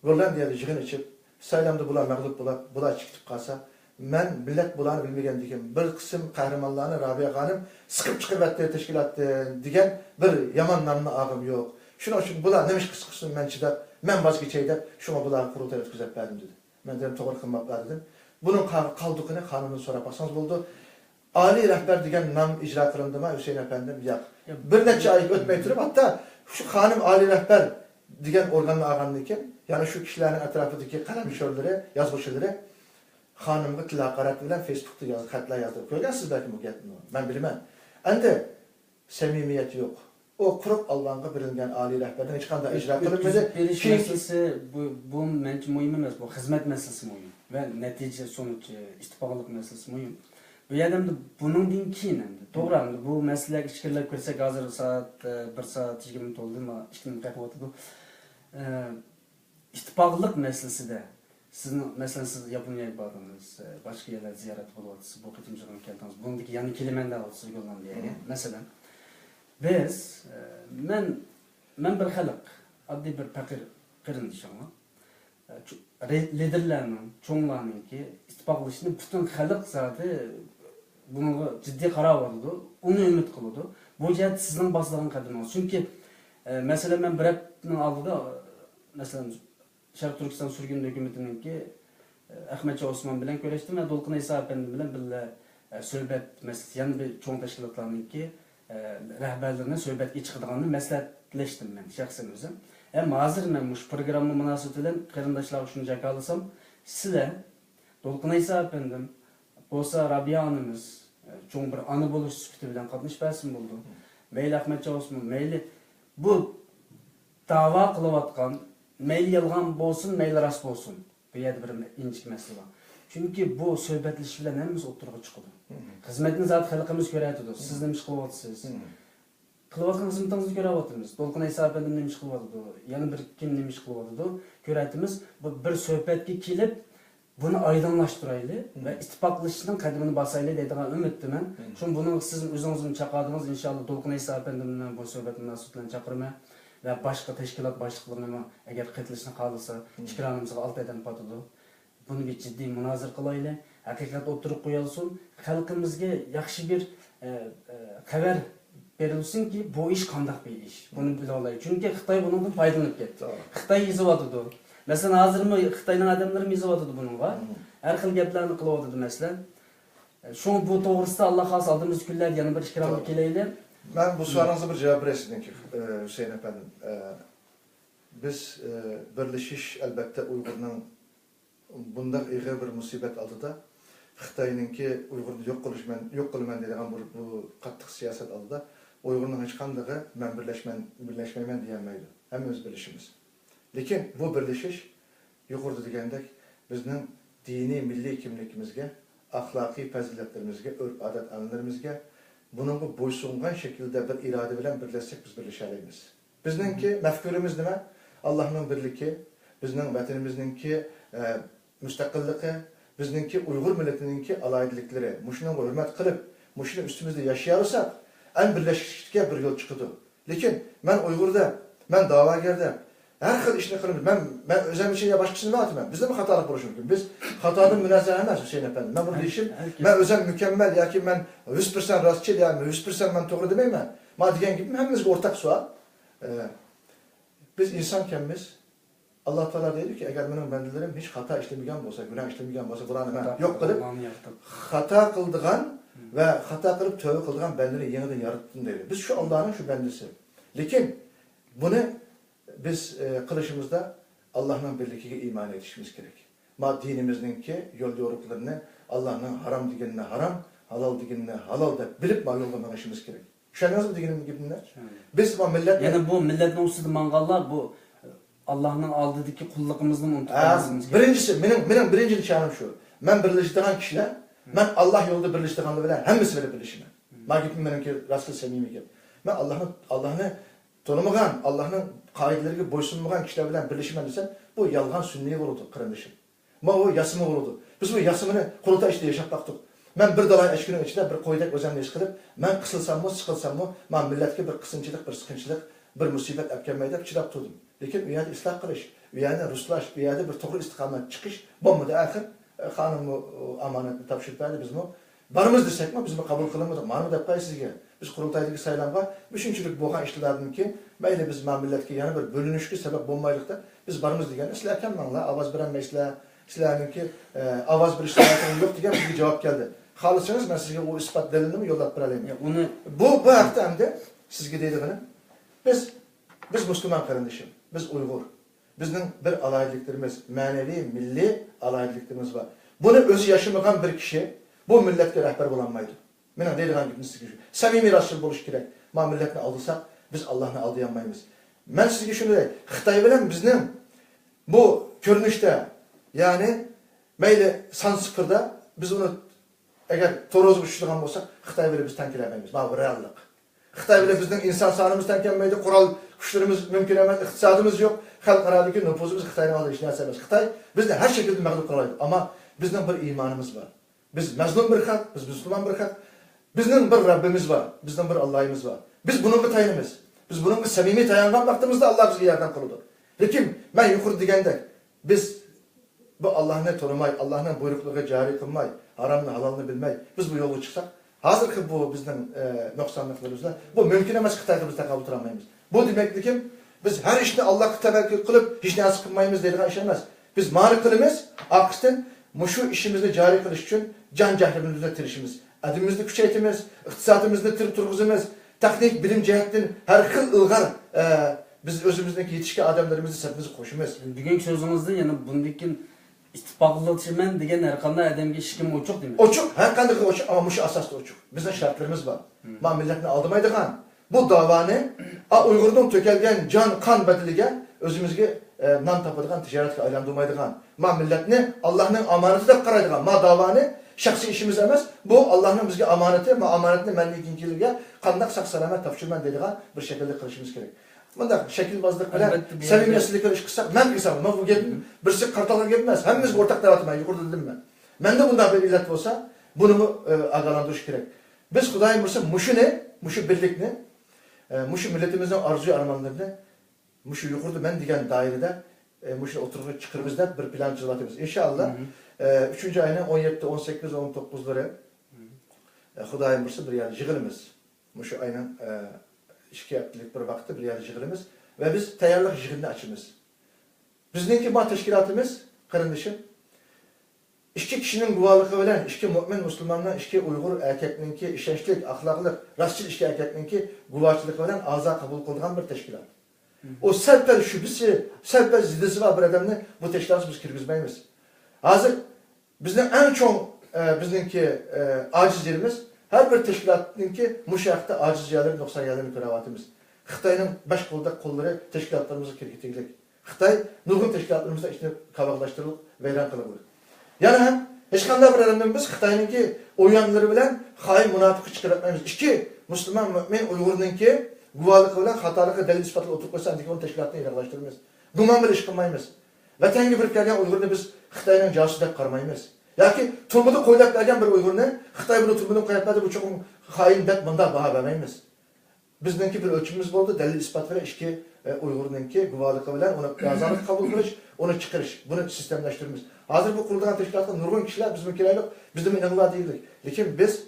Speaker 2: Hollandiyada yığın içip saylamda bular mağlup bular çıkıp kalsa ben millet bularını bilmegen degen bir kısım kahramanlarını Rabia Hanım sıkıp çıkıp teşkilattı degen bir yaman namlı ağım yok. Şuna için bular nemiş kısım ben çıdap, ben vazgeçeyim de şuna bular kurultay ötküzep verdim dedi. Ben dedim doğru kılmaklar dedim. Bunun kaldıkını hanımın sonra baksanız buldu. Ali rehber degen nam icra kılındı mı Hüseyin Efendim yok. Bir neçe ay ötmey durup hatta şu hanım Ali rehber degen organın ağanlıyken yani şu kişilerin etrafındaki kalemşörleri, yazgıçları hanımı tilakarat bilen Facebook'ta katlar yazdırıp koygansınız belki bu getini. Ben bilmem. Ende samimiyet yok. O kurup Allah'ın bilingen Ali rehberden hiç kanda icra kılınmadı.
Speaker 1: Beriş meselesi bu bence mühim emas. Bu hizmet meselesi mühim. Ve netice sonuç istifaklık meselesi mühim. Bu yerden de bunun din keyin endi. Doğru endi. Bu meseleler işkirlep koysak hazır saat 1 saat 20 minut oldu ama 2 minut vakit oldu. İstifaklık meselesi de sizin mesela siz Yaponya'ya bardınız, başka yerler ziyaret buluyorsunuz, bu kıtımcılığın geldiniz. Bundaki yani kelimeler olsun yoldan diye. Mesela biz, ben bir halk, adli bir fakir kırındışımı, liderlerinin, çoğunlarının ki istifaklaşını bütün halk zaten bunu ciddi karar vardı, onu ümit kılıyordu. Bu cihet sizin basılan kadın olsun. Çünkü mesela ben bir hepinin aldığı, mesela Şarkı Türkistan sürgün hükümetinin ki Ahmetçi Osman bilen görüştüm ve Dolkun İsa Efendi bilen birle söhbet meselesi, yani bir çoğun teşkilatlarının ki rahbarlarına söhbetga chiqadiganini maslahatlashdim men shaxsan o'zim. Hozir men bu programma munosabati bilan qarindoshlarga shuni jakalasam, sizlar To'lqin Aysa apandim, bo'lsa Rabiya onamiz cho'ng bir ona bo'lish sifati bilan qatnashpasin bo'ldi. Mayli Ahmadjon Osmon, mayli bu da'vo qilayotgan, mayli yolg'on bo'lsin, mayli rost bo'lsin. Bu yerda bir inchik masala bor. Chunki bu suhbatlashish bilan hammamiz o'tirg'i chiqadi. Xizmatni zot xalqimiz ko'rayapti. Siz nima ish qilyapsiz? Qilayotgan xizmatingizni ko'ryapmiz. To'lqin Aysa apandim nima ish qilyapti? Yana bir kim nima ish qilyapti? Ko'ryapmiz. Bu bir suhbatga kelib bunu aydınlaştıraylı ve ittifaqlashishning qadamini bosayli deydigan umiddaman. Shun buni siz o'zingizni chaqardingiz, inshaalloh To'lqin Aysa apandim bilan bu suhbat munosabatini chaqirman va boshqa tashkilot boshliqlarini agar qatnashishni xohlasa, ikramimizga 6 odam qotadi. Buni bir jiddiy munozir qilayli, haqiqat o'tirib qo'yilsin, xalqimizga yaxshi bir xabar berilsinki, bu ish qanday bir ish. Buni bila olaylik. Chunki Xitoy bundan foydalanib ketdi. Xitoy yezyapti. Mesela hazırmı Xitayning adamları mezyapti buningga. Har xil gaplarni qilyapti masalan. Şu bu to'g'risida Alloh xos oldimiz kunlar yana bir ikramga kelayli.
Speaker 2: Ben bu sorunuza bir cevap veresin ki Hüseyin efendim. Biz birleşiş elbette Uygur'un bundan iyi bir musibet aldıda. Xitayninki Uygur'u yok kılman dediğim bu qattiq siyaset aldıda. Uygur'un hiç kandığı men birleşmeymen diyemeydi. Hemimiz birleşimiz. Lekin bu birleşiş yuqorida degandek bizning diniy milliy kimligimizga, axloqiy fazilatlarimizga, urf-odat an'analarimizga buningga bo'ysungan shaklda bir iroda bilan birlashsak biz birlasha olamiz. Bizningki mafkurimiz nima? Allohning birligi, bizning vatanimizningki mustaqilligi, bizningki Uyg'ur millatininki aloyidliklari. Mushuni hurmat qilib, mushuni ustimizda yashay olsak, an birlashishga bir yo'l chiqadi. Lekin men Uyg'urda, men da'vogarda her xil ishni qilamiz. Ben o'zim için ya başkasını nima aytaman? Bizda mi xatolik bo'lishi mumkin? Biz xatodan munazzah emas Hüseyin efendi. Ben bunu deyishim, ben o'zim mükemmel yoki men 100% rostchil yoki 100% men to'g'ri demayman. Men degan gapim hammamizga o'rtaq savol. Biz insonkanmiz. Alloh taolo deydi ki, agar mening bandalarim hech xato ishlamagan bo'lsa, gunoh ishlamagan bo'lsa, bularni men yo'q qilib, xato qildigan va xato qilib tövbe qildigan bandani yangidan yaratdim deydi. Biz şu Allohning şu bandasi. Lekin buni biz kılışımızda Allah'ın birliğine iman etişimiz gerek. Ma dinimizdeki yol yoruklarını Allah'ın haram digenine haram, halal digenine halal da bilip ma yollamanışımız gerek. Şanınız mı digenim gibiler? Biz ma millet...
Speaker 1: Yani bu milletin usudu mangallar bu Allah'ın aldığındaki kulluğumuzdan unutmamız gerek.
Speaker 2: Birincisi, benim birinci nişanım şu. Ben birleştiren kişiler, ben Allah yolunda birleştirenle bile hemmisi bile birleşimim. Ma gibim benimki rastlı samimi gibi. Ben Allah'ını tanımagan, Allah'ın kaidelerine boysunmagan kişiler bilen birleşmen desen, bu yalgan sünniye vuruldu kırılmışım. Ma o yasımı vuruldu. Biz bu yasımını kurulta işte yaşap baktık. Ben bir dalay eşkinin içinde bir koydak özenle iş kılıp, ben kısılsam mı, sıkılsam mı, ben milletke bir kısınçılık, bir sıkınçılık, bir musibet epkenmeyde çırap durdum. Lekin üyade ıslah kılış, üyade ruslaş, üyade bir toğru istikamet çıkış, bomba da ahir, hanım amanetini tapşırıp verdi biz mi? Barımız desek mi, biz mi kabul kılamadık, manı da yapayız sizge. Biz kurultaydaki saylamga, üçüncülük boğan işlerden ki, mayli biz milletke yani bir bölünüşkü sebep bulmaylıkta, biz barımız degen, sizler kenmanla, avaz birenmeysizler, sizlerinki avaz bir işlerden yok degen bir cevap geldi. Xalısınız, ben sizge o ispat delilini yollat biraleyim. Bu hafta hem de, sizge deydiğini, biz Müslüman kardeşim, biz Uygur. Bizning bir alayidliklerimiz, manevi, milli alayidliklerimiz var. Bunu özü yaşamayan bir kişi, bu milletke rehber bulanmaydı. Mena deydiğim gibi sizge şu. Samimi rastçıl buluş gerek. Ma milletini aldıysak, biz Allah'ını aldayamayız. Ben sizge şunu deyim. Xitay bilen bizning bu görünüşte, yani meyli san sıfırda, biz onu eğer toroz uçuştuğun olsak, Xitay bilen biz tenkilemeyiz. Ma bu reallik. Xitay bilen bizning insan sanımız tenkilemeydi, kural güçlerimiz mümkün emez, iktisadımız yok. Xalqaradaki nüfuzumuz Xitay'ın aldığı işini yapamaz. Xitay bizde her şekilde mağlup kılaydı. Ama bizden bir imanımız var. Biz mezlum bir halk, biz Müslüman bir halk. Bizden bir Rabbimiz var, bizden bir Allah'ımız var. Biz bunun tayinimiz. Biz bunun samimi tayangan vaxtımızda Allah bizi yerden kılıdı. Lekin ben yukarı degende biz bu Allah'ını tanımay, Allah'ın buyrukluğuna cari kılmay, haramını halalını bilmey, biz bu yolu çıksak, hazır ki bu bizden noksanlıklarımızla, bu mümkün emez Xitay'da biz kabul turamayız. Bu demektir ki biz her işini Allah'a tevekkül kılıp hiç ne sıkılmayımız dediğin iş olmaz. Biz mani kılımız, akisten şu işimizi cari kılış için can cahlimizle tirişimiz. Adımızı küçeytimiz, iktisadımızı turguzumuz, texnik bilim cihettin her xil ılgar biz özümüzdeki yetişkin adamlarımızı sepimizi koşumuz.
Speaker 1: Bugün sözünüzde yani bundaki ittifaklaşman degan her qanday adamga ishkim ochiq demak.
Speaker 2: Ochiq, her qanday ochiq, ama şu asasda ochiq. Bizning şartlarımız var. Ma milletni aldamaydigan bu davani Uyg'urdan tökelgen can kan bedeliga özümüzge nan tapadigan ticaretga aylandırmaydigan. Ma milletni Allah'ın amaneti deb qaraydigan. Ma davani şahsi işimiz emas. Bu Allah'ın bizge amaneti, ma amanetini menlikinkilerge qandaq saq salamat topshirman deydigan bir şekilde qilishimiz kerak. Bunda şekilbazlık bilen samimiyetsizlikle iş kılsak, ben kılsam, bu gelin birisi kartalga gitmez. Hemimiz ortak dağıtmayı yukarıda dedim ben. Ben de bundan bir illet olsa bunu agalandırış gerek. Biz Kudayım bursa muşu ne? Muşu birlik ne? Muşu milletimizin arzuyu armanlarını muşu yukarıda ben diyen dairede muşu oturup çıkırımız da bir plan cıvatımız. İnşallah 3. ayının 17, 18, 19'ları Kudayım bursa bir yer yığılımız. Muşu ayının işki yaptırdık bir vakti bir yer yığılımız ve biz tayarlık yığını açımız. Bizninki ma teşkilatımız kardeşim. İki kişinin guvalığı bilen, iki mümin Müslümanlar, iki Uygur erkekninki işençlik, ahlaklık, rastçıl iki erkekninki guvaçılık bilen aza kabul kıldıgan bir teşkilat. O selper şüphesi, selper zidisi var bir adamını bu teşkilatı biz kirgizmeyimiz. Hazır bizden en çok bizninki aciz yerimiz her bir teşkilatınki muşayakta aciz yerlerin 90 yerlerin kıravatımız. Xitay'ın baş kolda kolları teşkilatlarımızı kirgitilik. Xitay nurgun teşkilatlarımızda içine kavaklaştırılıp veyran kılınır. Yani hem hiç kanday bir adamdan biz Xitay'ınki oyanları bilen hain münafıkı çıkartmayız. İki Müslüman mümin Uygur'unki guvalıkı bilen hatalıkı delil ispatlı oturup koysan dik onu teşkilatını ilerlaştırmayız. Guman bir iş kılmayız. Vatan gibi gelgen Uygur'unu biz Xitay'ın casus dep karmayız. Ya ki turbudu koyup gelgen bir Uygur'unu Xitay bunu turbudu koyup bu çok hain dep bunda baha vermeyiz. Bizdenki bir ölçümümüz oldu. Delil ispat veren işki Uygur'unki guvalıkı bilen onu azalık kabul kılış, onu çıkarış, bunu sistemleştirmemiz. Hazır bu kurulduğun teşkilatta nurgun kişiler bizim ülkelerle bizim inanılar değildik. Lakin biz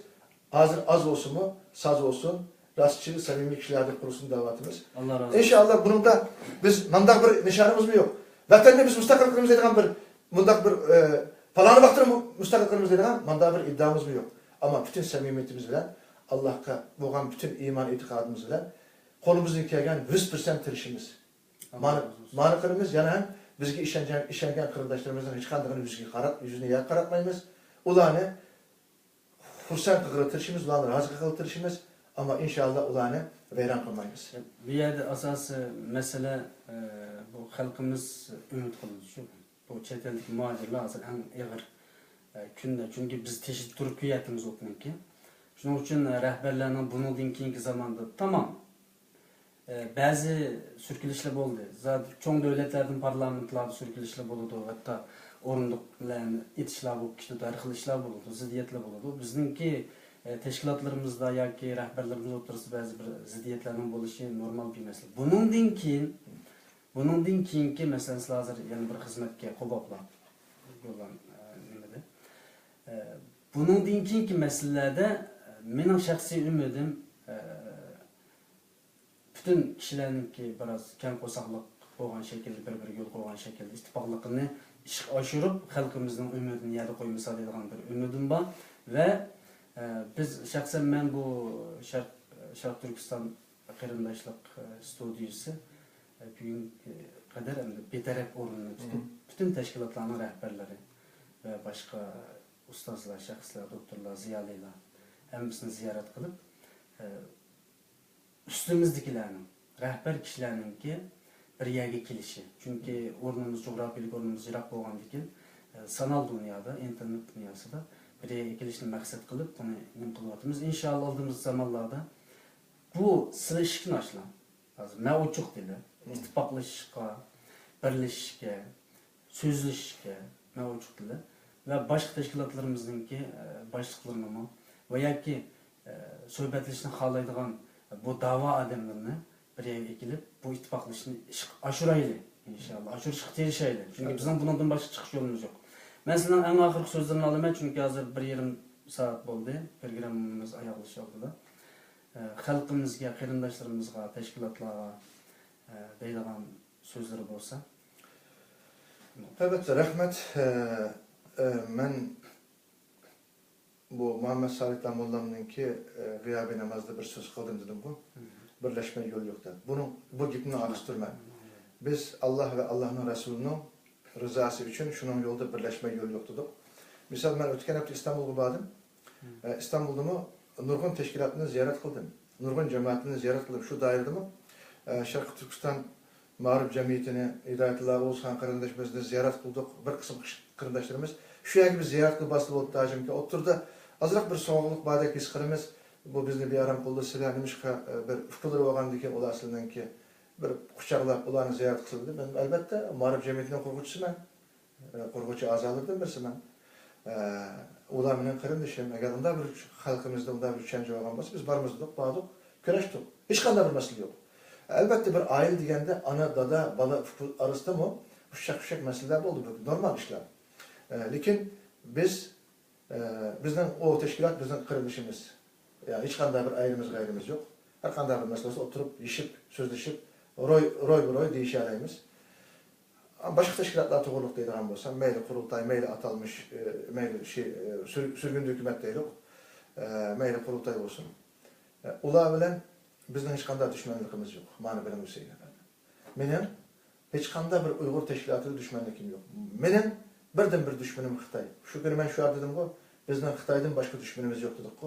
Speaker 2: hazır az olsun mu, saz olsun, rastçı, samimi kişilerde kurulsun davatımız.
Speaker 1: Allah razı olsun.
Speaker 2: İnşallah bunun da biz mandak bir nişanımız mı yok? Vatanda biz müstakilliğimiz dediğin bir mundak bir falanı baktırın müstakilliğimiz dediğin mandak bir iddiamız mı yok? Ama bütün samimiyetimiz bilen Allah'a boğan bütün iman itikadımız bilen kolumuzun kelgen 100% tirişimiz. Manıklarımız yani hem bizge işengen kırındaşlarımızdan hiç kandığını yüzüne yer karatmayımız. Ulanı hursan kıkırtırışımız, ulanı razı kıkırtırışımız ama inşallah ulanı veyran kılmayımız.
Speaker 1: Bir yerde asası mesele bu halkımız ümit kılınışı. Bu çeteldeki muhacirler asıl en ağır künde. Çünkü biz teşhis Türkiye'timiz okumak ki. Şunun için rehberlerinin bunu dinkinki zamanda tamam. Bazı sürkülüşler oldu. Zaten çoğu devletlerden parlamentlarda sürkülüşler oldu. Hatta orunduklarını itişler bu kişide tarihli oldu, ziddiyetler oldu. Bizimki teşkilatlarımızda ya ki rehberlerimiz oturası bazı bir ziddiyetlerin oluşu normal bir mesele. Bunun dinki mesela lazır yani bir hizmetke kobapla yollan nimede. Bunun dinki meselelerde benim şahsi ümidim bütün kişilerin ki biraz kem kosaklık olan şekilde bir yol koygan şekilde ittifaklıkını aşırıp halkımızın ümidini yerde koyması adaydıgan bir ümidim var ve biz şahsen ben bu Şark Türkistan Kırındaşlık Stüdyosu bugün kadar hem de beterek orununu tutup bütün teşkilatların rehberleri ve başka ustazlar, şahslar, doktorlar, ziyaliler hepsini ziyaret kılıp üstümüzdekilerin, rehber kişilerin ki bir yerge kelişi. Çünkü ornumuz, coğrafiyalik ornumuz Irak boğan dikin sanal dünyada, internet dünyasında bir yerge kelişini maksat kılıp bunu imkılatımız. İnşallah aldığımız zamanlarda bu sıra işkin açılan, mevcut dili, ittifaklaşışka, birleşişke, sözleşişke, mevcut dili ve başka teşkilatlarımızın ki başlıklarını mı veya ki sohbetleşini halaydıgan bu dava adamlarını bir yere ekilip bu ittifaklaşını aşıraylı inşallah. Aşırı çıktı şeyle. Çünkü bizim bundan başka çıkış yolumuz yok. Mesela en ahırki sözlerini alayım çünkü hazır bir yarım saat oldu. Programımız ayaklışı oldu da. Halkımızga, kırındaşlarımızga, teşkilatlara deydigan sözleri olsa.
Speaker 2: Evet, rahmet. Ben bu Muhammed Salih Damollam'ınki gıyabi namazda bir söz kıldım dedim bu. Birleşme yolu yok dedi. Bu gitini alıştırma. Biz Allah ve Allah'ın Resulü'nün rızası için şunun yolda birleşme yolu yok dedik. Misal ben ötken hafta İstanbul'a bağladım. İstanbul'da mı Nurgun Teşkilatı'nı ziyaret kıldım. Nurgun cemaatini ziyaret kıldım. Şu dairede mi Şarkı Türkistan Mağrib Cemiyeti'ni, Hidayetullah Oğuzhan kardeşimizle ziyaret kıldık. Bir kısım kardeşlerimiz şu gibi ziyaret kılıp basılı oldu dağcım ki oturdu. Azırak bir soğukluk badek his kırımız. Bu bizni bir aram kıldı. Silah demişka bir fikirleri oğandı ki olasından ki bir kuşaklap ulanı ziyaret kıldı. Ben elbette Mağrib Cemiyeti'nin kurgucusu ben. Kurgucu azalardan birisi ben. Ulamının kardeşim. Eğer onda bir halkımızda onda bir çence oğan bası biz barımızdık, bağdık, köreştik. Hiç kadar bir mesele yok. Elbette bir aile degende ana, dada, bala arasında mı uşak meseleler oldu. Normal işler. Lakin bizden o teşkilat bizden kırılışımız. Yani hiç kadar bir ayrımız yok. Her kadar bir meselesi oturup, yişip, sözleşip, roy değişemeyiz. Başka teşkilatlar toğurluk deydiğim olsa, meyli kurultay, meyli atalmış, meyli sürgün hükümet değil yok. Meyli kurultay olsun. Ula bilen bizden hiç kadar düşmanlıkımız yok. Mani benim Hüseyin efendim. Benim hiç kadar bir Uygur teşkilatı düşmanlıkım yok. Benim birden bir düşmanım Xitay. Şu günü ben şu an dedim ki bizden Xitay'dan başka düşmanımız yok dedik ki.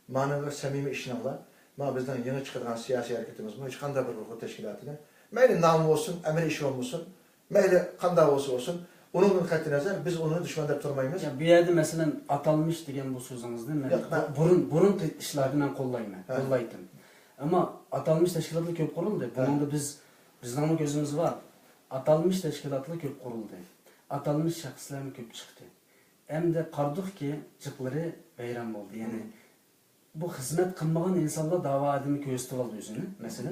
Speaker 2: Mani ve samimi işine ala. Ma bizden yeni çıkarılan siyasi hareketimiz mi? Hiç kadar bir Uygur teşkilatını. Meyli namı olsun, emir işi olmasın. Meyli kanda olsun. Onun katına biz onu düşman deyip durmayız.
Speaker 1: Ya bir yerde mesela atalmış degen bu sözünüz değil mi? Burun işlerini kollayma, kollaydım. Ama atalmış teşkilatlı köp kuruldu. Bunun da bizden gözümüz var. Atalmış teşkilatlı köp kuruldu. Atalmış şahısların köp çıktı. Hem de kardık ki çıkları bayram oldu. Yani bu hizmet kılmayan insanlar dava edimi köstü oldu yüzünü mesela.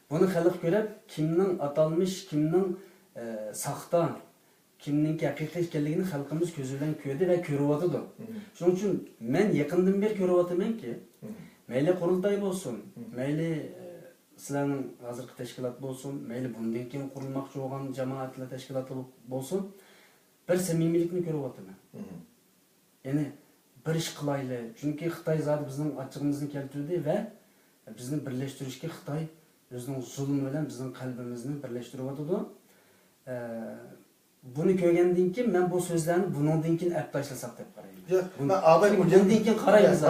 Speaker 1: Bunu halk görüp kimnin atalmış, kimnin sakta, kimninki haqiqiy ekanligini xalqimiz ko'zi bilan ko'rdi va ko'ryapti. Shuning uchun men yaqindan beri ko'ryapmanki, mayli qurultay bo'lsin, mayli sizlarning hozirgi tashkilot bo'lsin, mayli bundan keyin qurilmoqchi bo'lgan jamoatlar tashkiloti bo'lsin, bir samimiylikni ko'ryapman. Ya'ni bir ish qilaylik. Chunki Xitoy zot bizning ochig'imizni keltirdi va bizni birlashtirishga Xitoy o'zining zulmi bilan bizning qalbimizni birlashtiryapti. Bunu ko'rgandan keyin men bu so'zlarni bundan keyin olib tashlasak deb qarayman.
Speaker 2: Ben abay
Speaker 1: bundan keyin qaraymiz.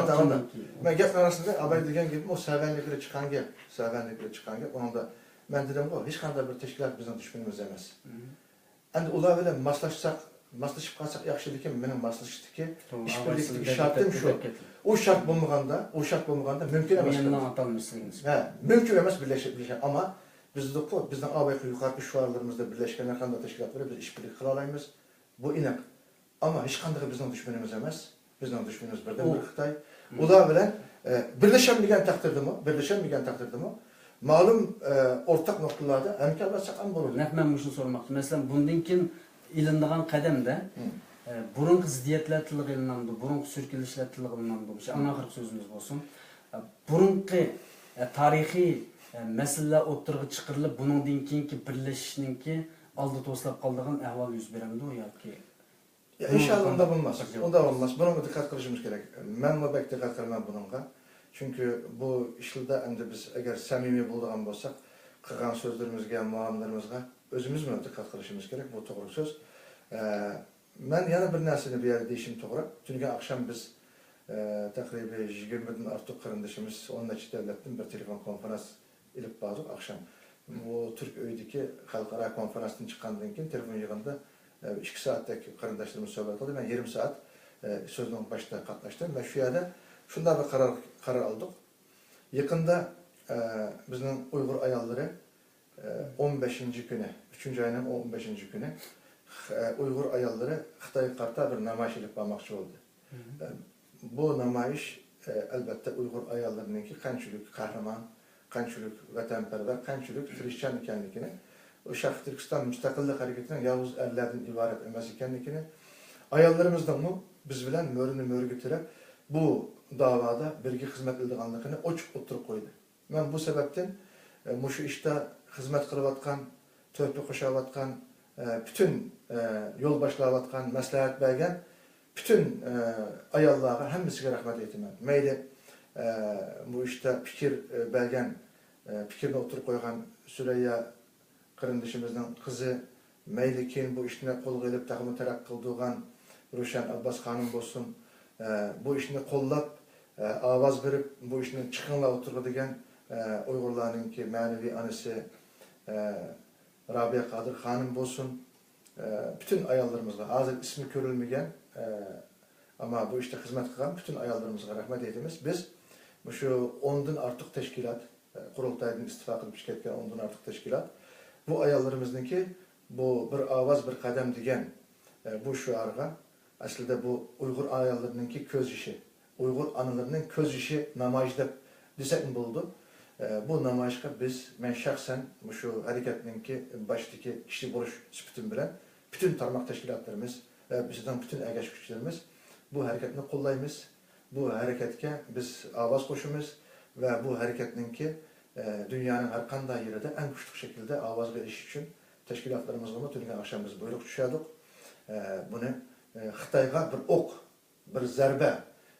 Speaker 2: Ben gap arasında abay degan gibi o sevenlikle çıkan gap, onun da ben dedim ki hiç kadar bir teşkilat bizden düşmanımız emas. Endi ular bilan maslashib qolsak yaxshilikin, mening maslashishga ishbirlikdagi shartim shu. O shart bo'lmaganda mumkin emas.
Speaker 1: Mendan atalmışsınız.
Speaker 2: Ha, mümkün emas birleşip ama bizden ABK yukarı şuarlarımızda birleşkenler kanında teşkilatları biz işbirlik kılalayımız. Bu inek. Ama hiç kandığı bizden düşmanımız emez. Bizden düşmanımız birden bir Xitay. O da bilen birleşemeyen takdirde mi? Malum ortak noktalarda emkarlaşacak an bulur.
Speaker 1: Ben bunu sormak. Mesela bundan keyin ilindiğin kademde burunqi ziddiyatlar tili ilinadi, burunqi sürkilishlar tili ilinadi. Shu anaxir sözümüz olsun. Burunqi tarixiy meseleler o'ttirg'i chiqirilib, buningdan keyingi birlashishninki oldi to'slab qoldigan ahvol yuz beradi o yoki.
Speaker 2: Ya inşallah onda bulmaz. Onda olmaz. Buna dikkat qilishimiz kerak. Men bek dikkat qilman bununla. Çünkü bu işilde endi biz eğer samimi bo'lgan bo'lsak, qilgan so'zlarimizga, muomalarimizga o'zimiz bilan dikkat qilishimiz kerak. Bu to'g'ri so'z. Men yana bir narsani bu yerda deyishim to'g'ri. Chunki akşam biz takribi 20 dan ortiq qarindoshimiz 10 necha davlatdan bir telefon konferans ilip bağırdık akşam. Bu Türk öydeki halkara konferansdan çıkandan keyin telefon yığında 2 saatteki kardeşlerimiz sohbet oldu. Ben 20 saat sözün başta katlaştım ve şu yerde şunda bir karar aldık. Yakında bizim Uygur ayalları 15. günü, 3. ayının 15. günü Uygur ayalları Xitay karta bir namayiş ilip bağmakçı oldu. Bu namayiş elbette Uygur ayallarınınki qanchalik kahraman, qanchalik vatanperver, qanchalik Hristiyan ekanligini, o Şarkı Türkistan müstakillik hareketinin yalnız erlerden ibaret emas ekanligini, ayallarımızdan mı biz bilen mörini götürüp bu davada birge hizmet edilganligini oçup oturup koydu. Ben bu sebepten şu işte hizmet kılıvatkan, törpü koşavatkan, bütün yol başlavatkan, maslahat bergen bütün ayollarga hemmisiga rahmat aytaman. Mayli bu işte fikir belgen, fikirni oturup koygan Süreyya kırındışımızdan kızı, mayli keyin bu işine kol gelip takımı terak kıldığan Ruşen Abbas Hanım olsun, bu işini kollap, avaz verip bu işini çıkınla oturduğun Uygurlarının ki manevi anısı Rabia Kadir Hanım olsun, bütün ayallarımızla, hazır ismi görülmeyen ama bu işte hizmet kılan bütün ayallarımızla rahmet ediniz. Biz şu 10'dan artık teşkilat, kurultaydan istifak edip şirketken 10'dan artık teşkilat, bu ayallarımızdaki bu bir avaz bir kadem diyen bu şuarga aslında bu Uygur ayallarınınki köz işi, Uygur anılarının köz işi namayışda desek mi buldu? Bu namayışka ben şahsen şu hareketinki baştaki kişi buluş süpütün bilen bütün tarmak teşkilatlarımız, bizden bütün egeç güçlerimiz bu hareketini kollayımız. Bu hareketke biz avaz koşumuz ve bu hareketinki dünyanın her kanday yerinde en güçlü şekilde avaz veriş için teşkilatlarımızla tüm akşamımız buyruk düşüyorduk. Bunu Xitayga bir ok, bir zerbe,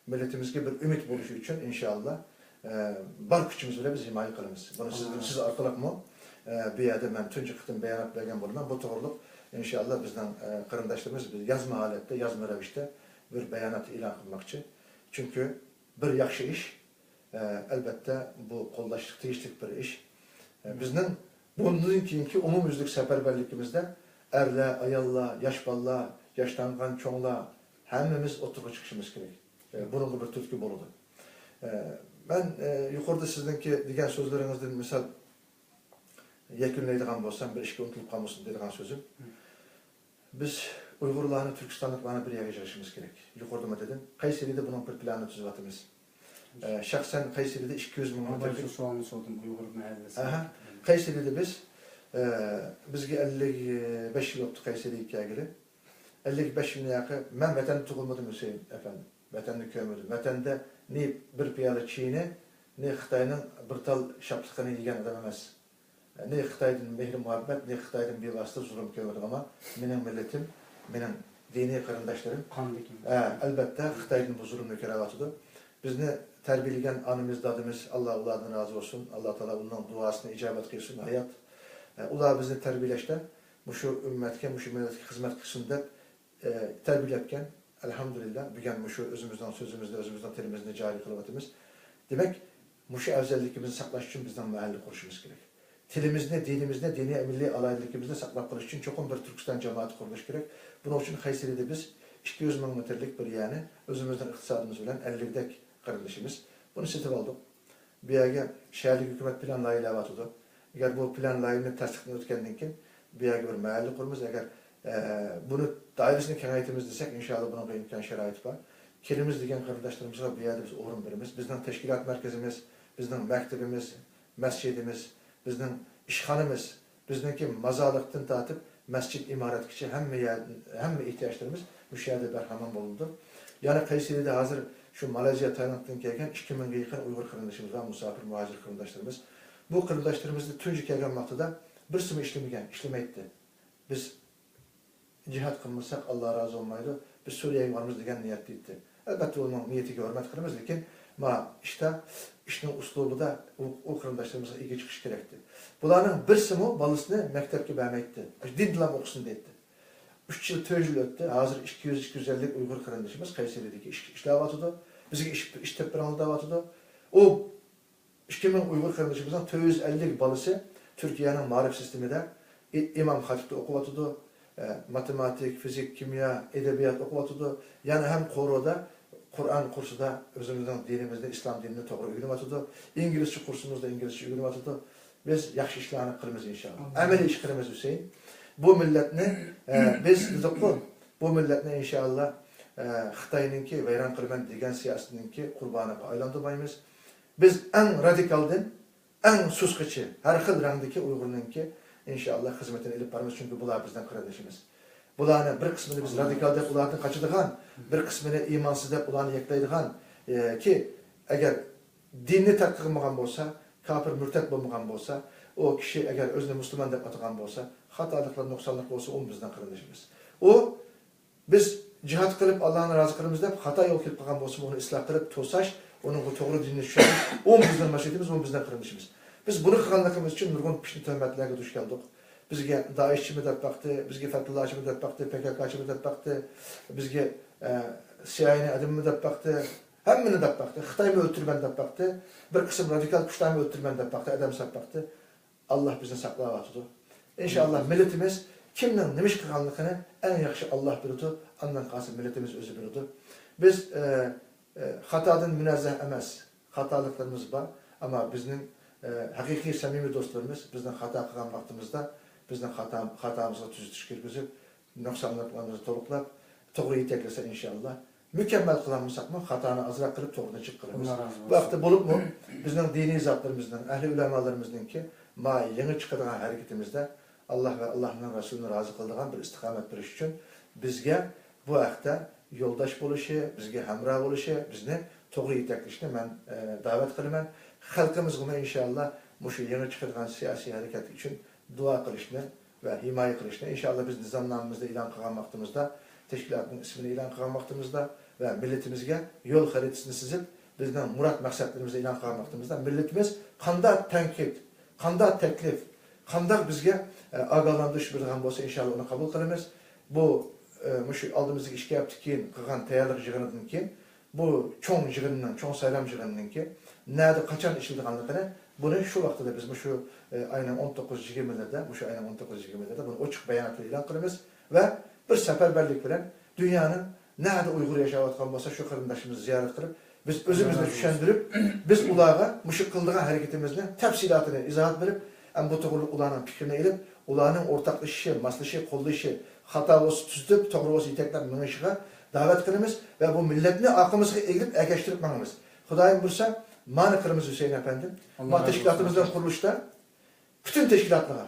Speaker 2: milletimizge bir ümit buluşu için inşallah bar gücümüz bile biz himaye kılımız. Bunu siz arkalık mı? Bir yerde ben tünce kıtım beyanat belgen bulunmam. Bu doğruluk inşallah bizden kırındaşlarımız yazma halette, yazma revişte bir beyanat ilan kılmakçı. Çünkü bir yakşı iş, elbette bu koldaşlık, değiştik bir iş. Bizden bunun ki umumüzlük seferberlikimizde erle, ayalla, yaş balla, yaşlangan çoğla hemimiz oturup çıkışımız gerek. Bunun bir tutku boludu. Ben yukarıda sizinki diyen sözlerinizden misal yekünleydiğen bolsam bir işe unutulup kalmasın dediğin sözüm. Biz Uygurlarını, Türkistanlıklarını bir yere geçirişimiz gerek. Yukarıda mı dedim? Kayseri'de bunun bir planı tüzüvatımız. Şahsen Kayseri'de 200 bin
Speaker 1: metrlik. Şu an sordum Uygur mahallesi.
Speaker 2: Kayseri'de bizge 55 yıl oldu Kayseri'ye geleli. 55 yıl yakı ben vatanda tuğulmadım Hüseyin efendim. Vatanda köymedim. Vatanda ne bir piyale Çin'i, ne Xitay'ın bir tal şaplıkını yiyen adam emez. Ne Xitay'ın mehri muhabbet, ne Xitay'ın bir vasıta zulüm köymedim ama benim milletim, benim dini karındaşlarım elbette Xitay'ın bu zulümünü keravatıdır. Biz ne terbiyeligen anımız, dadımız, Allah Allah'tan razı olsun. Allah Teala ondan duasına icabet kılsın, hayat. Ula bizni terbiyeleşten, şu ümmetken, şu milletke hizmet kısımda terbiyeletken, elhamdülillah, bugün şu özümüzden, sözümüzde, özümüzden terimizde cari kılıvatımız. Demek, şu evzellikimizi saklaş için bizden mahalli konuşmamız gerek. Tilimizde, dinimizde, dini milli alaylılıkımızda saklap kılış için çok bir Türkistan cemaati kuruluş gerek. Bunun için Kayseri'de biz 200 bin metrelik bir yani özümüzden iktisadımız bilen 50'dek kardeşimiz. Bunu setip aldık. Bir yere şehirlik hükümet planlayı lavatıdı. Eğer bu planlayını tasdikini ötkendiğinden bir yere bir mahalle kurmamız. Eğer bunu dairesini kengayetimiz desek inşallah buna bir imkan şerait var. Kelimiz diyen kardeşlerimizle bir yerde biz uğrun birimiz. Bizden teşkilat merkezimiz, bizden mektebimiz, mescidimiz, bizden işhanımız, bizdeki mazalıktan tatıp mescid imaret kişi hem ihtiyaçlarımız müşahede berhamam bulundu. Yani Kayseri'de hazır şu Malezya, Tayland'dan gelgen 2000'e yakın Uygur kırındaşımız var, misafir, muhacir kırındaşlarımız. Bu kırındaşlarımızda tüncü gelgen vaktıda bir sımı işlemeydi. Biz cihat kılmışsak Allah razı olmaydı. Biz Suriye'ye varmız degen niyetliydi. Elbette onun niyeti hürmet kılımız, lakin işte işin uslubu da o kırındaşlarımıza ilgi çıkış gerekti. Bunların bir sımı balısını mektepke vermekti. Din dilam okusun dedi. 3 yıl, 4 yıl öttü. Hazır 200-250 Uygur kırındaşımız Kayseri'deki iş davatıdı. Bizim iş tepkiranlı davatıdı. O 2000 Uygur kırındaşımızdan 450 balısı Türkiye'nin marif sisteminde İmam Hatip'te okuvatıdı. Matematik, fizik, kimya, edebiyat okuvatıdı. Yani hem koroda, Kur'an kursu da özümüzden dinimizde İslam dinini doğru uygulamatıdı. İngilizce kursumuzda İngilizce uygulamatıdı. Biz yaxşı işlerini kılımız inşallah. Ameli iş kılımız Hüseyin. Bu milletini biz bu milletini inşallah Xitay'ınki veyran kılman degen siyasetininki kurbanı aylandırmayımız. Biz en radikalden, en suskıcı, her xil rangdaki Uygur'unki inşallah hizmetini elip varımız çünkü bunlar bizden kardeşimiz. Bunların bir kısmını biz radikal dep ulardan kaçırdıgan, bir kısmını imansız dep ularını yekleydigan ki eğer dinini terk kılmagan bolsa, kafir mürtet bolmagan bolsa, o kişi eğer özüne Müslüman dep atagan bolsa, hatalıklar, noksanlık olsa o bizden kardeşimiz. O biz cihat qilib Allah'ını razı qilamiz deb xato yo'l kelib qolgan bo'lsa, uni isloh qilib to'sash, uning to'g'ri dinni tushunish, u bizning mas'uliyatimiz, u bizning qilinishimiz. Biz buni qilganligimiz uchun nurg'un pishni tuhmatlarga duch keldik. Bizga Daeshchi deb baqdi, bizga Fethullahchi deb baqdi, PKKchi deb baqdi, bizga CIA'ni adamı deb baqdi, hammani deb baqdi, Xitoyni o'ltirman deb baqdi, bir qism radikal kuchlarni o'ltirman deb baqdi, adam deb baqdi. Allah bizni saqlayapti. İnşallah milletimiz kimning nima ish qilganligini eng yaxshi Alloh biladi, undan qolsa milletimiz o'zi biladi. Biz xatodan munazzah emas, xatoliklarimiz bor, ammo bizning haqiqiy samimiy do'stlarimiz bizning xato qilgan vaqtimizda bizning xatomizga tuzatish kirgizib, nuqsonlarimizni to'liqlab, to'g'ri yetaklasa inshaalloh mükemmel qilamiz-mi, xatoni azroq qilib to'g'rini chiq qilamiz. Bu vaqtda bo'libmi bizning diniy zotlarimizning, ahli ulamolarimizninki ma yangi chiqadigan harakatimizda Allah ve Allah'ın Resulü'nü razı kıldığan bir istikamet biriş için bizge bu vaqtda yoldaş buluşu, bizge hamra buluşu, bizni doğru yeteklişini ben davet kılıman. Halkımızgıma inşallah bu şu yeni çıkarılan siyasi hareket için dua kılışını ve himaye kılışını inşallah biz nizamnamemizde ilan kılan vaktimizde, teşkilatın ismini ilan kılan vaktimizde ve milletimizge yol haritasını sizip bizden murat maksatlarımızda ilan kılan vaktimizde milletimiz kanda tenkit, kanda teklif, qandaq bizga ogohlantirish bergan bo'lsa inshaalloh uni qabul qilamiz. Bu shu oldimizga ishga yapti keyin qilgan tayyorlik yig'inidan keyin bu cho'ng yig'indan, cho'ng saylam yig'inidan keyin nada qachon ishilganligini buni shu vaqtida biz shu aynan 19-20'larda, shu aynan 19-20'larda buni ochiq bayonot e'lon qilamiz va bir safarbarlik bilan dunyoning nada Uyg'ur yashayotgan bo'lsa shu qarindoshimizni ziyorat qilib biz o'zimizni tushuntirib, biz ularga shu qildigan harakatimizni tafsilotini izohat berib bu to'g'ri ularning fikrini elib, ularning o'rtaqlashishi, maslashishi, qo'llashi, xato bo'lsa tuzitib, to'g'ri bo'lsa yetaklar minishiga da'vat qilamiz va bu millatni orqamizga egilib, ergashtirib mangamiz. Xudoyim bilsa, ma'ni qilamiz Husayn afandim. Bu tashkilotimizdan qurilishda butun tashkilotlarga,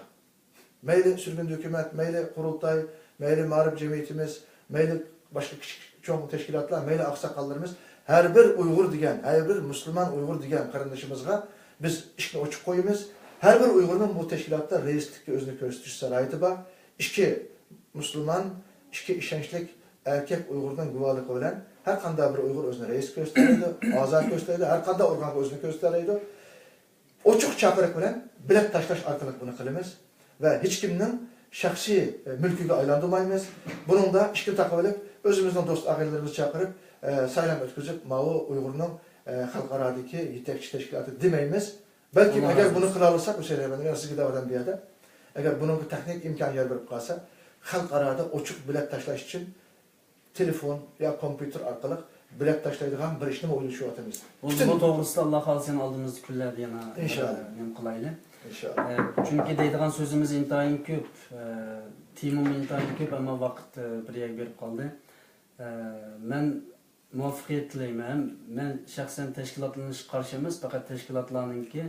Speaker 2: mayli surgun hukumat, mayli qurultay, mayli ma'rif jamiyatimiz, mayli boshqa kichik cho'ng tashkilotlar, mayli oqsoqollarimiz, har bir Uyg'ur degan, har bir musulmon Uyg'ur degan qarindishimizga biz ishni ochib qo'yamiz. Her bir Uygur'un bu teşkilatta reislikte özünü gösteriş sarayıtı var. İki Müslüman, iki işençlik erkek Uygur'dan güvalık olan her kanda bir Uygur özünü reis gösterirdi, azat gösterirdi, her kanda organ özünü gösterirdi. O çok çakırık bilen bilek taşlaş arkalık bunu kılımız ve hiç kiminin şahsi mülküge aylandırmayımız. Bunun da işkin takabilip özümüzden dost ağırlarımızı çakırıp saylam ötküzüp Mao Uygur'un halkaradaki yetekçi teşkilatı demeyimiz. Belki eğer bunu kılalırsak, Hüseyin Efendi'nin sizge davetten bir yerde, eğer bunun bir teknik imkan yer verip kalsa, halk arada uçuk bilet taşlaş için telefon ya kompüter arkalık bilet taşlaydıgan bir işini oyluşuyor atımız.
Speaker 1: Bu doğrusu Allah kalsın aldığımız küller yana kolaylı.
Speaker 2: İnşallah.
Speaker 1: Çünkü deydiğen sözümüz intayın köp, timum intayın köp ama vakit bir yer verip kaldı. Ben muvaffaqiyat tilayman. Men shaxsan tashkilotlanish qarshi emas, faqat tashkilotlarningki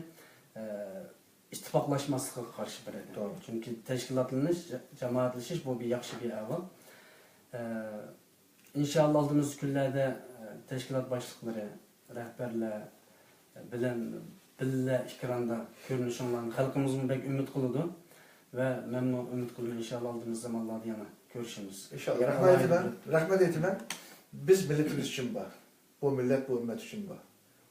Speaker 1: ittifoqlashmaslikka qarshi beradi. Chunki tashkilotlanish, jamoatlashish bu bir yaxshi bir avval. İnşallah aldığımız kunlarda tashkilot boshliqlari, rahbarlar bilan billa ekranda ko'rinishinglarni xalqimizmi bek umid qiladi va men umid qilaman inshaalloh aldığımız zamonlarda yana ko'rishimiz.
Speaker 2: İnşallah. Rahmet aytaman. Biz milletimiz için var. Bu millet bu ümmet için var.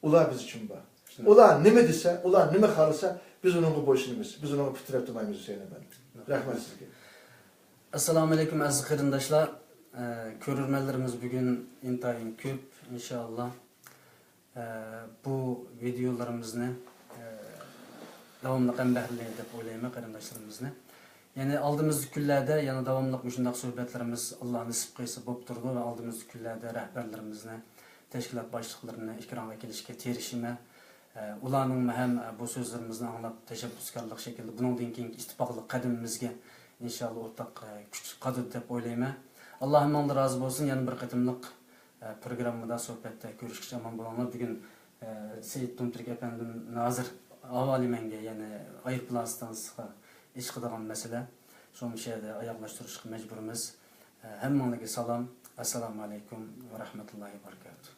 Speaker 2: Ular biz için var. Ular ne mi dese, ular ne mi kalırsa biz onun boşunumuz, biz onun fitrep tutmayımız Hüseyin Efendi. Rahmet sizge.
Speaker 1: Assalamu alaikum aziz qarindoshlar. Ko'rurmanlarimiz bugün intayın köp inşallah. Bu videolarimizni davomli qanday deb o'ylayman qarindoshlarimizni. Yani aldığımız günlerde yani davamlıq müşündaq söhbətlərimiz Allah nisib qıysa bo'lib turdi və aldığımız günlerde rəhbərlərimizlə, təşkilat başlıqlarına ikrama kelishga terişime, ularning ham bu sözlərimizni anlab təşəbbüskarlıq şəkildə bundan keyin ittifaqlıq qədimimizə inşallah ortaq kuch qadır deb o'ylayman. Allah hammadan razı olsun. Yani bir qatımlıq programmada söhbətdə görüşkiç aman bo'linglar. Bugün Seyit Tunturk efendim nazir avalimenga yani ayırpılan stansıga iş qiladigan mesele. Şu şeyde ayaklaştırışqa mecburimiz. Hammalarga salom. Assalomu alaykum va rahmatullohi va barakatuh.